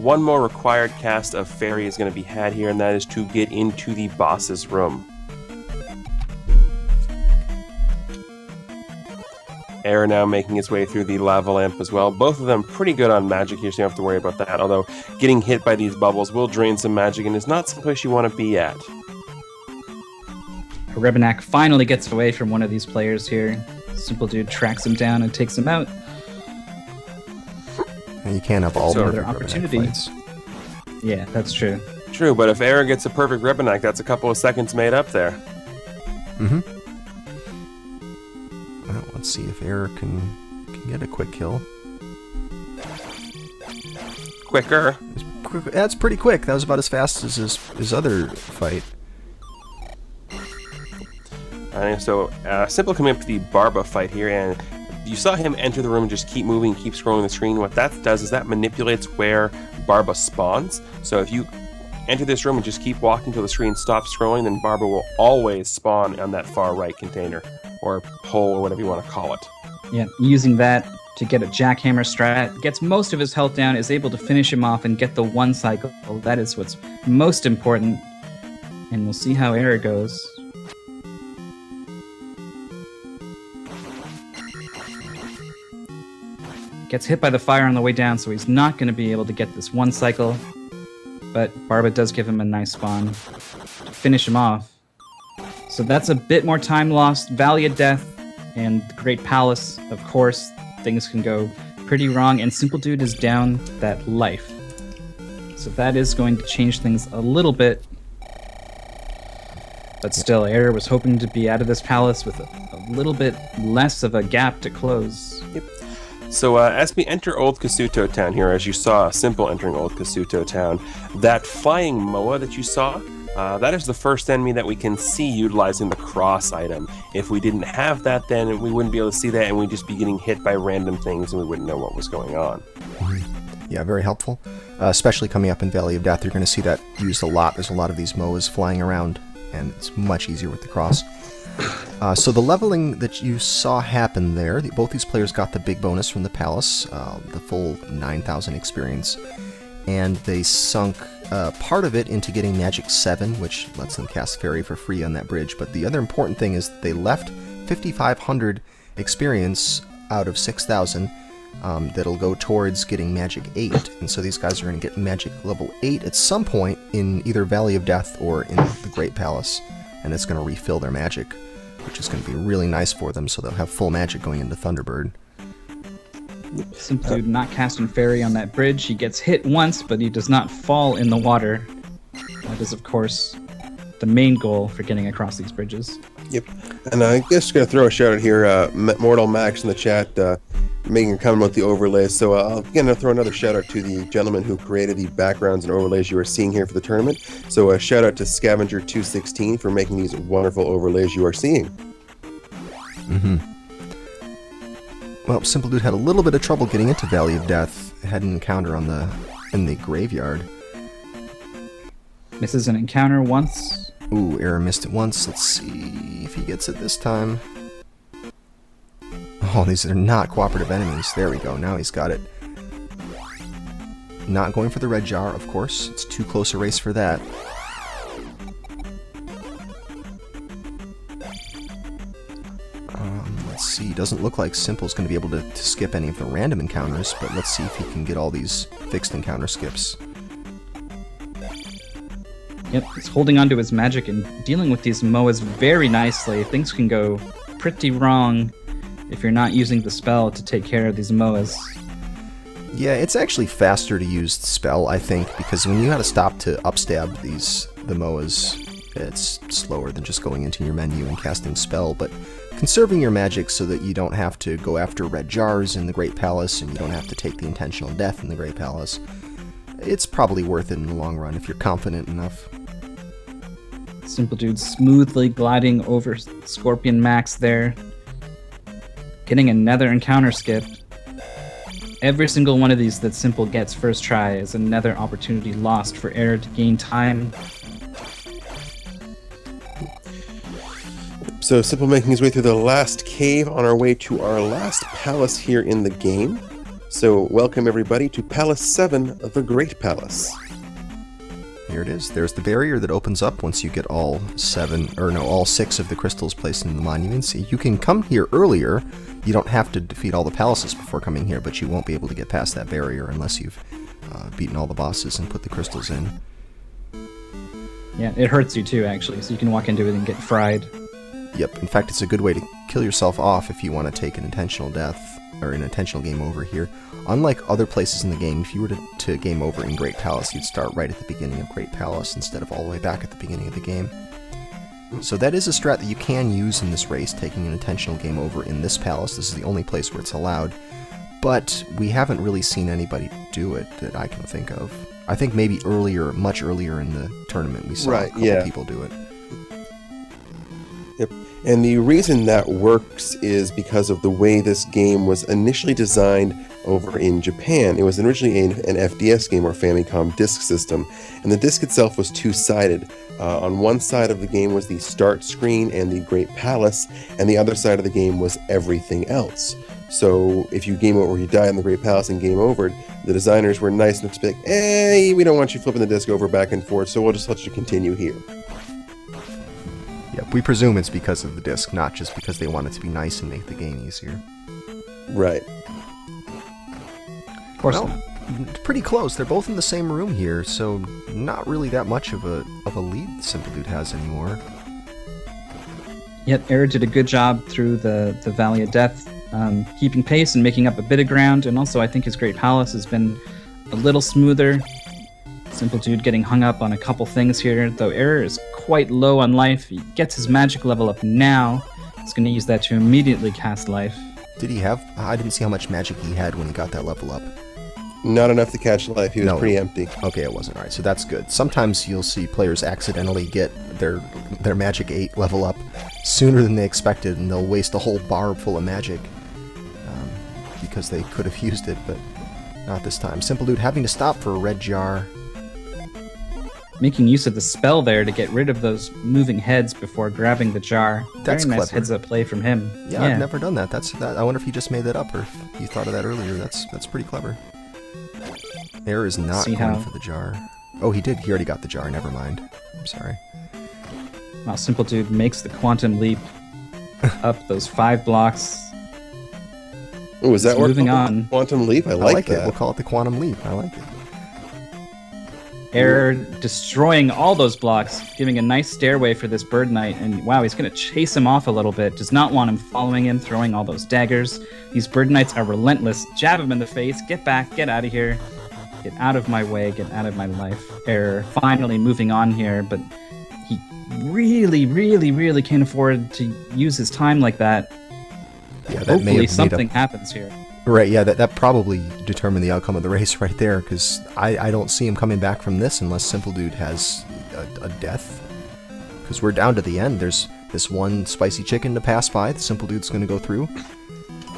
One more required cast of Fairy is going to be had here, and that is to get into the boss's room. Error now making his way through the Lava Lamp as well. Both of them pretty good on magic here, so you don't have to worry about that, although getting hit by these bubbles will drain some magic and is not someplace you want to be at. Rebenak finally gets away from one of these players here. Simple Dude tracks him down and takes him out. And you can't have all So perfect another opportunity. Rebenak fights. Yeah, that's true. True, but if Error gets a perfect Rebenak, that's a couple of seconds made up there. Mm-hmm. Well, let's see if Error can get a quick kill. Quicker. That's pretty quick. That was about as fast as his other fight. And so, Simple coming up to the Barba fight here, and you saw him enter the room and just keep moving, keep scrolling the screen. What that does is that manipulates where Barba spawns. So if you enter this room and just keep walking till the screen stops scrolling, then Barba will always spawn on that far right container, or hole, or whatever you want to call it. Yeah, using that to get a jackhammer strat, gets most of his health down, is able to finish him off and get the one cycle. That is what's most important. And we'll see how Error goes. Gets hit by the fire on the way down, so he's not going to be able to get this one cycle. But Barba does give him a nice spawn to finish him off. So that's a bit more time lost. Valley of Death and the Great Palace, of course, things can go pretty wrong, and Simple Dude is down that life. So that is going to change things a little bit. But still, Error was hoping to be out of this palace with a little bit less of a gap to close. So as we enter Old Kasuto Town here, as you saw Simple entering Old Kasuto Town, that flying Moa that you saw, that is the first enemy that we can see utilizing the cross item. If we didn't have that, then we wouldn't be able to see that, and we'd just be getting hit by random things, and we wouldn't know what was going on. Yeah, very helpful. Especially coming up in Valley of Death, you're going to see that used a lot. There's a lot of these Moas flying around, and it's much easier with the cross. So the leveling that you saw happen there, both these players got the big bonus from the palace, the full 9,000 experience, and they sunk part of it into getting Magic 7, which lets them cast Fairy for free on that bridge. But the other important thing is they left 5,500 experience out of 6,000 that'll go towards getting Magic 8. And so these guys are going to get Magic level 8 at some point in either Valley of Death or in the Great Palace. And it's going to refill their magic, which is going to be really nice for them, so they'll have full magic going into Thunderbird. Simple Dude not casting Fairy on that bridge. He gets hit once, but he does not fall in the water. That is, of course, the main goal for getting across these bridges. Yep. And I guess going to throw a shout out here, Mortal Max in the chat, making a comment about the overlays. So I'll throw another shout out to the gentleman who created the backgrounds and overlays you are seeing here for the tournament. So a shout out to Scavenger216 for making these wonderful overlays you are seeing. Mm-hmm. Well, Simple Dude had a little bit of trouble getting into Valley of Death. Had an encounter in the graveyard. Misses an encounter once. Ooh, Error missed it once. Let's see if he gets it this time. Oh, these are not cooperative enemies. There we go. Now he's got it. Not going for the red jar, of course. It's too close a race for that. Let's see. Doesn't look like Simple's going to be able to skip any of the random encounters, but let's see if he can get all these fixed encounter skips. Yep, he's holding onto his magic and dealing with these Moas very nicely. Things can go pretty wrong if you're not using the spell to take care of these Moas. Yeah, it's actually faster to use the spell, I think, because when you had to stop to upstab the Moas, It's slower than just going into your menu and casting spell, but conserving your magic so that you don't have to go after red jars in the Great Palace and you don't have to take the intentional death in the Great Palace. It's probably worth it in the long run if you're confident enough. Simple Dude smoothly gliding over Scorpion Max there. Getting another encounter skip. Every single one of these that Simple gets first try is another opportunity lost for Error to gain time. So Simple making his way through the last cave on our way to our last palace here in the game. So welcome everybody to Palace 7, the Great Palace. Here it is. There's the barrier that opens up once you get all 6 of the crystals placed in the monuments. You can come here earlier. You don't have to defeat all the palaces before coming here, but you won't be able to get past that barrier unless you've beaten all the bosses and put the crystals in. Yeah, it hurts you too, actually, so you can walk into it and get fried. Yep, in fact, it's a good way to kill yourself off if you want to take an intentional death, or an intentional game over here. Unlike other places in the game, if you were to game over in Great Palace, you'd start right at the beginning of Great Palace instead of all the way back at the beginning of the game. So that is a strat that you can use in this race, taking an intentional game over in this palace. This is the only place where it's allowed. But we haven't really seen anybody do it that I can think of. I think maybe earlier, much earlier in the tournament, we saw a couple people do it. Yep. And the reason that works is because of the way this game was initially designed over in Japan. It was originally an FDS game, or Famicom Disk System, and the disc itself was two-sided. On one side of the game was the start screen and the Great Palace, and the other side of the game was everything else. So if you game over, or you die in the Great Palace and game over, the designers were nice enough to be like, hey, we don't want you flipping the disc over back and forth, so we'll just let you continue here. Yep, we presume it's because of the disc, not just because they want it to be nice and make the game easier. Right. Of course Well, not. pretty close. They're both in the same room here, so not really that much of a lead Simple Dude has anymore. Yet Error did a good job through the Valley of Death, keeping pace and making up a bit of ground, and also I think his Great Palace has been a little smoother. Simple Dude getting hung up on a couple things here, though Error is quite low on life. He gets his magic level up now. He's going to use that to immediately cast life. Did he have... I didn't see how much magic he had when he got that level up. Not enough to catch life. He was pretty empty. Okay, it wasn't. Alright, so that's good. Sometimes you'll see players accidentally get their magic 8 level up sooner than they expected, and they'll waste a whole bar full of magic because they could have used it, but not this time. Simple Dude having to stop for a red jar. Making use of the spell there to get rid of those moving heads before grabbing the jar. That's Very nice clever. heads-up play from him. Yeah, I've never done that. I wonder if he just made that up, or if you thought of that earlier. That's pretty clever. Error is not going for the jar. Oh, he did. He already got the jar. Never mind. I'm sorry. Wow, Simple Dude makes the quantum leap up those 5 blocks. Oh, is that Moving on. Quantum Leap? I like that. it. We'll call it the quantum leap. I like it. Error destroying all those blocks, giving a nice stairway for this Bird Knight, and wow, he's going to chase him off a little bit. Does not want him following him, throwing all those daggers. These Bird Knights are relentless. Jab him in the face. Get back. Get out of here. Get out of my way. Get out of my life. Error finally moving on here, but he really can't afford to use his time like that. Yeah, that Hopefully something happens here. Right, yeah, that probably determined the outcome of the race right there, because I don't see him coming back from this unless Simple Dude has a death. Because we're down to the end. There's this one spicy chicken to pass by, the Simple Dude's going to go through.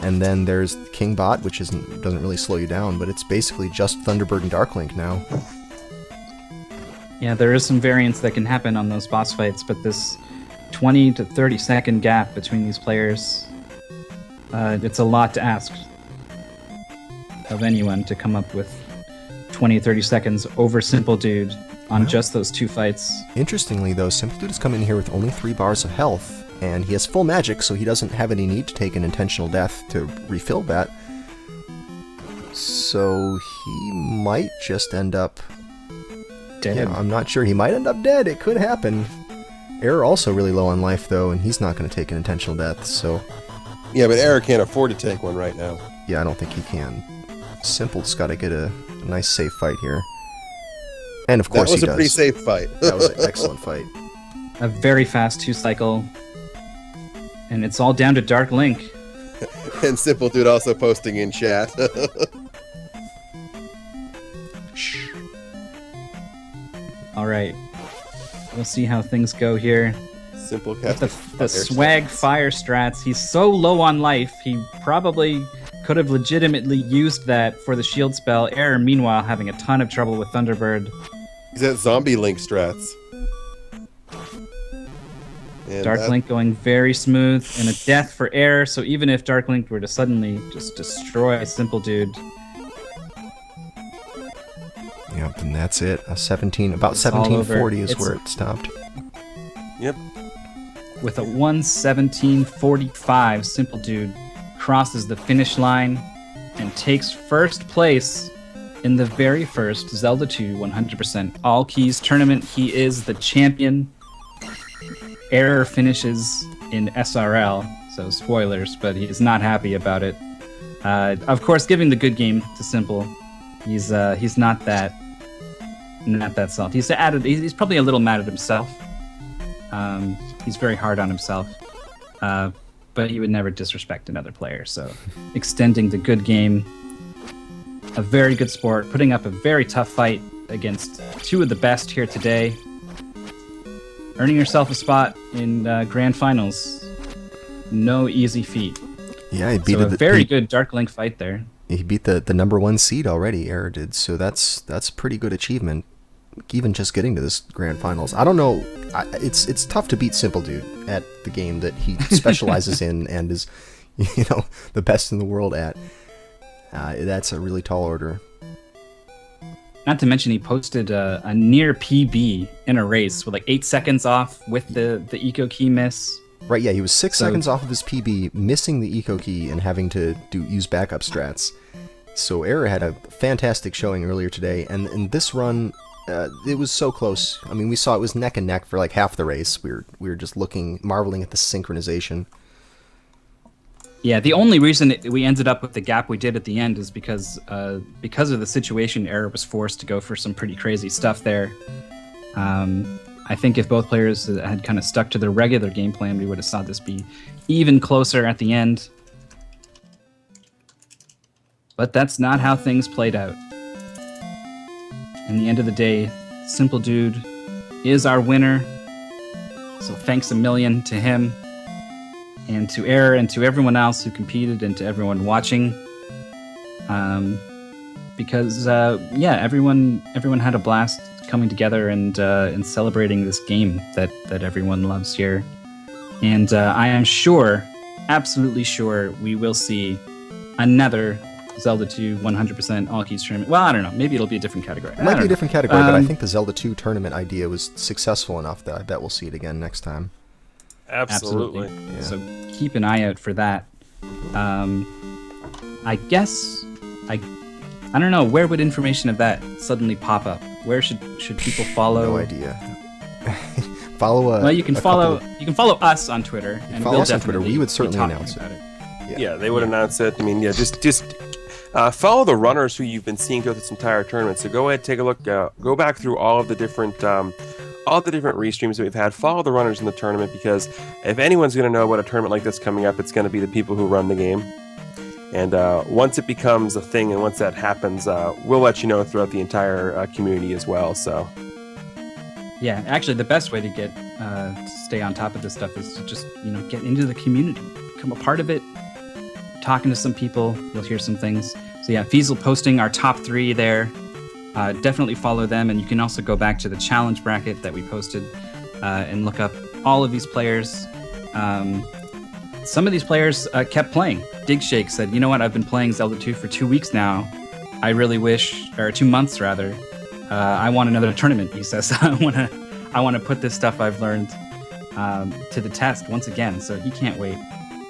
And then there's King Bot, which doesn't really slow you down, but it's basically just Thunderbird and Darklink now. Yeah, there is some variance that can happen on those boss fights, but this 20 to 30 second gap between these players, it's a lot to ask of anyone to come up with 20, 30 seconds over Simple Dude on just those 2 fights. Interestingly, though, Simple Dude has come in here with only 3 bars of health, and he has full magic, so he doesn't have any need to take an intentional death to refill that. So he might just end up Dead. Yeah, I'm not sure. He might end up dead. It could happen. Error also really low on life, though, and he's not going to take an intentional death, so... Yeah, but Error can't afford to take one right now. Yeah, I don't think he can. Simple's got to get a nice safe fight here. And of course he does. That was a pretty safe fight. That was an excellent fight. a very fast 2-cycle, and it's all down to Dark Link. And Simple Dude also posting in chat. Shh. All right, we'll see how things go here. Simple With cast. the swag fire strats, he's so low on life, he probably could have legitimately used that for the shield spell. Error, meanwhile, having a ton of trouble with Thunderbird. He's at Zombie Link strats. And Dark that- Link going very smooth, and a death for Error, so even if Dark Link were to suddenly just destroy Simple Dude, Yep, and that's it. About It's all over. 1740 is It's- where it stopped. Yep. with a 1:17.45, Simple Dude crosses the finish line and takes first place in the very first Zelda 2 100% all keys tournament. He is the champion. Error finishes in SRL, so spoilers, but he is not happy about it. Of course, giving the good game to Simple. He's not that salty. He's probably a little mad at himself. He's very hard on himself, but he would never disrespect another player. So, extending the good game, a very good sport, putting up a very tough fight against two of the best here today, earning yourself a spot in grand finals. No easy feat. Yeah, he beat So a very good Dark Link fight there. He beat the number 1 seed already, Error did. So that's pretty good achievement. Even just getting to this grand finals. I don't know. It's tough to beat Simple Dude at the game that he specializes in and is, the best in the world at. That's a really tall order. Not to mention he posted a near PB in a race with like 8 seconds off with the eco key miss. Right, yeah, he was 6 seconds off of his PB, missing the eco key and having to use backup strats. So Error had a fantastic showing earlier today, and in this run, it was so close. I mean, we saw it was neck and neck for like half the race. We were just marveling at the synchronization. Yeah, the only reason we ended up with the gap we did at the end is because of the situation. Error was forced to go for some pretty crazy stuff there. I think if both players had kind of stuck to their regular game plan, we would have saw this be even closer at the end. But that's not how things played out. In the end of the day, Simple Dude is our winner. So thanks a million to him, and to Error, and to everyone else who competed, and to everyone watching. Because everyone had a blast coming together and celebrating this game that everyone loves here. And I am sure, absolutely sure, we will see another Zelda 2 100% all keys tournament. Well, I don't know. Maybe it'll be a different category. It might be a different category, but I think the Zelda 2 tournament idea was successful enough that I bet we'll see it again next time. Absolutely. Yeah. So keep an eye out for that. I guess I don't know, where would information of that suddenly pop up? Where should people follow? No idea. Follow Well, you can follow us on Twitter, and follow we'll us on Twitter. definitely We would be certainly talking announce it. about Yeah, they would announce it. I mean, yeah, just follow the runners who you've been seeing throughout this entire tournament. So go ahead, take a look, go back through all the different restreams that we've had. Follow the runners in the tournament, because if anyone's going to know about a tournament like this coming up, it's going to be the people who run the game. And once it becomes a thing, and once that happens, we'll let you know throughout the entire community as well. So. Yeah, actually, the best way to get to stay on top of this stuff is to just get into the community, become a part of it, talking to some people. You'll hear some things. So yeah, Feasel posting our top 3 there. Definitely follow them, and you can also go back to the challenge bracket that we posted and look up all of these players. Some of these players kept playing. Dig Shake said, "You know what? I've been playing Zelda 2 for 2 weeks now. I really wish, or 2 months rather. I want another tournament." He says, "I want to put this stuff I've learned to the test once again." So he can't wait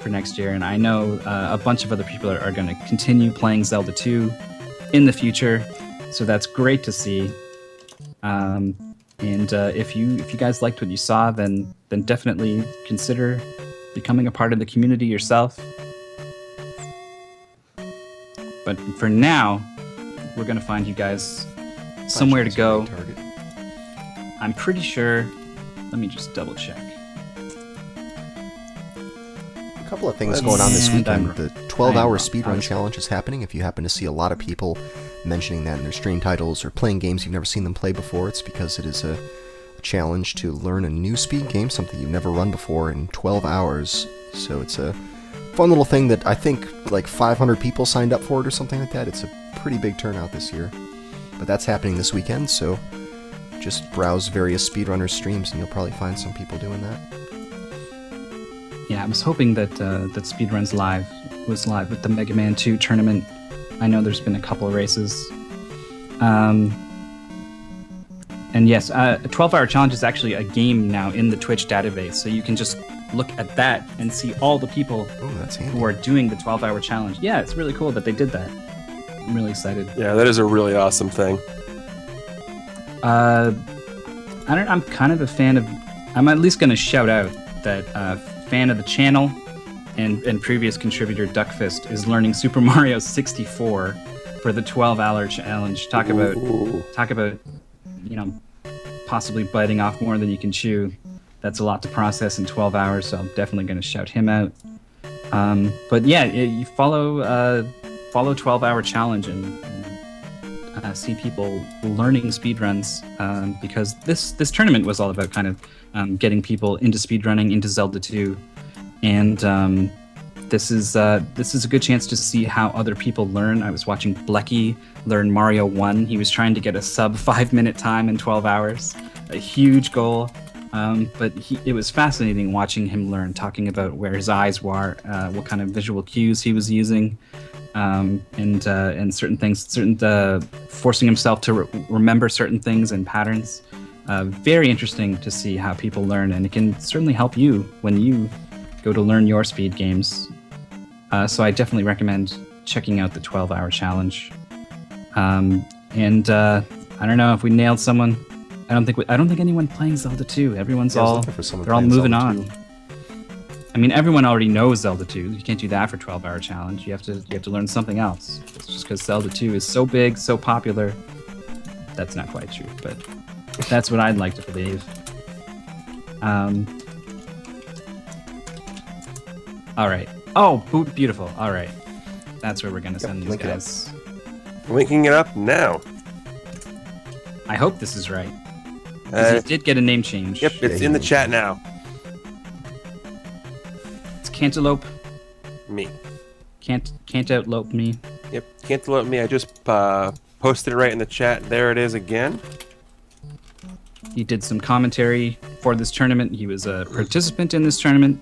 for next year. And I know a bunch of other people are going to continue playing Zelda 2 in the future. So that's great to see. And if you guys liked what you saw, then definitely consider becoming a part of the community yourself. But for now, we're going to find you guys somewhere to go. I'm pretty sure Let me just double check. A couple of things going on this And weekend. I'm- The 12-hour I'm speedrun wrong. challenge is happening. If you happen to see a lot of people mentioning that in their stream titles or playing games you've never seen them play before, it's because it is a challenge to learn a new speed game, something you've never run before, in 12 hours. So it's a fun little thing that I think like 500 people signed up for it or something like that. It's a pretty big turnout this year. But that's happening this weekend, so just browse various speedrunners streams and you'll probably find some people doing that. Yeah, I was hoping that that Speedruns Live was live with the Mega Man 2 tournament. I know there's been a couple of races. And yes, a 12-hour challenge is actually a game now in the Twitch database, so you can just look at that and see all the people Oh, that's handy. who are doing the 12-hour challenge. Yeah, it's really cool that they did that. I'm really excited. Yeah, that is a really awesome thing. I'm kind of a fan of. I'm at least going to shout out that fan of the channel and previous contributor Duckfist is learning Super Mario 64 for the 12-hour challenge. Talk about, you know, possibly biting off more than you can chew. That's a lot to process in 12 hours, so I'm definitely going to shout him out. But yeah, you follow 12-hour challenge and see people learning speedruns, because this tournament was all about kind of getting people into speedrunning, into Zelda 2, and this is a good chance to see how other people learn. I was watching Blecky learn Mario 1. He was trying to get a sub 5-minute time in 12 hours, a huge goal. But it was fascinating watching him learn, talking about where his eyes were, what kind of visual cues he was using, and certain things, forcing himself to remember certain things and patterns. Very interesting to see how people learn, and it can certainly help you when you go to learn your speed games. So I definitely recommend checking out the 12-hour challenge. I don't know if we nailed someone. I don't think anyone playing Zelda 2. Everyone's Yeah, I was all looking for someone they're all playing moving Zelda on. 2. I mean, everyone already knows Zelda 2. You can't do that for 12-hour challenge. You have to learn something else. It's just because Zelda 2 is so big, so popular. That's not quite true, but that's what I'd like to believe. All right. Oh, beautiful. All right. That's where we're gonna send these link it up. guys. Linking it up now. I hope this is right. 'Cause he did get a name change. Yep, it's in the chat now. It's Cantaloupe. Me. Can't outlope me. Yep, Cantaloupe me. I just posted it right in the chat. There it is again. He did some commentary for this tournament. He was a participant in this tournament.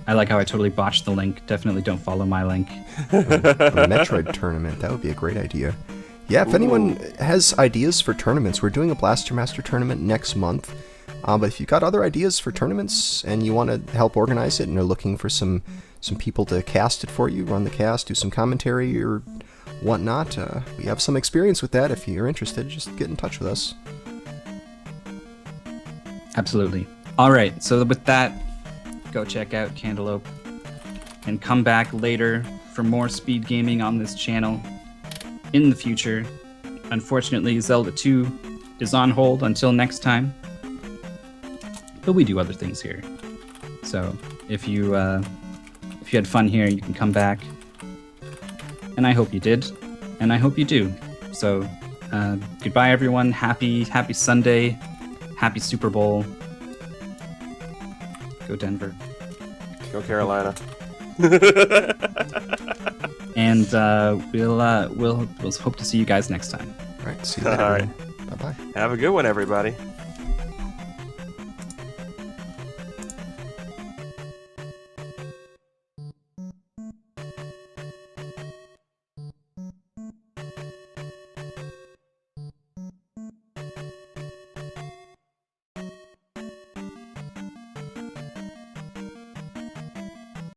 I like how I totally botched the link. Definitely don't follow my link. A Metroid tournament, that would be a great idea. Yeah, if anyone has ideas for tournaments, we're doing a Blaster Master tournament next month. But if you've got other ideas for tournaments and you want to help organize it and are looking for some people to cast it for you, run the cast, do some commentary or whatnot, we have some experience with that. If you're interested, just get in touch with us. Absolutely. All right. So with that, go check out Cantaloupe and come back later for more speed gaming on this channel in the future. Unfortunately, Zelda 2 is on hold until next time, but we do other things here. So if you had fun here, you can come back, and I hope you did, and I hope you do. So goodbye, everyone. Happy Sunday. Happy Super Bowl. Go Denver. Go Carolina. And we'll hope to see you guys next time. All right, see you later. All right. Bye-bye. Have a good one, everybody.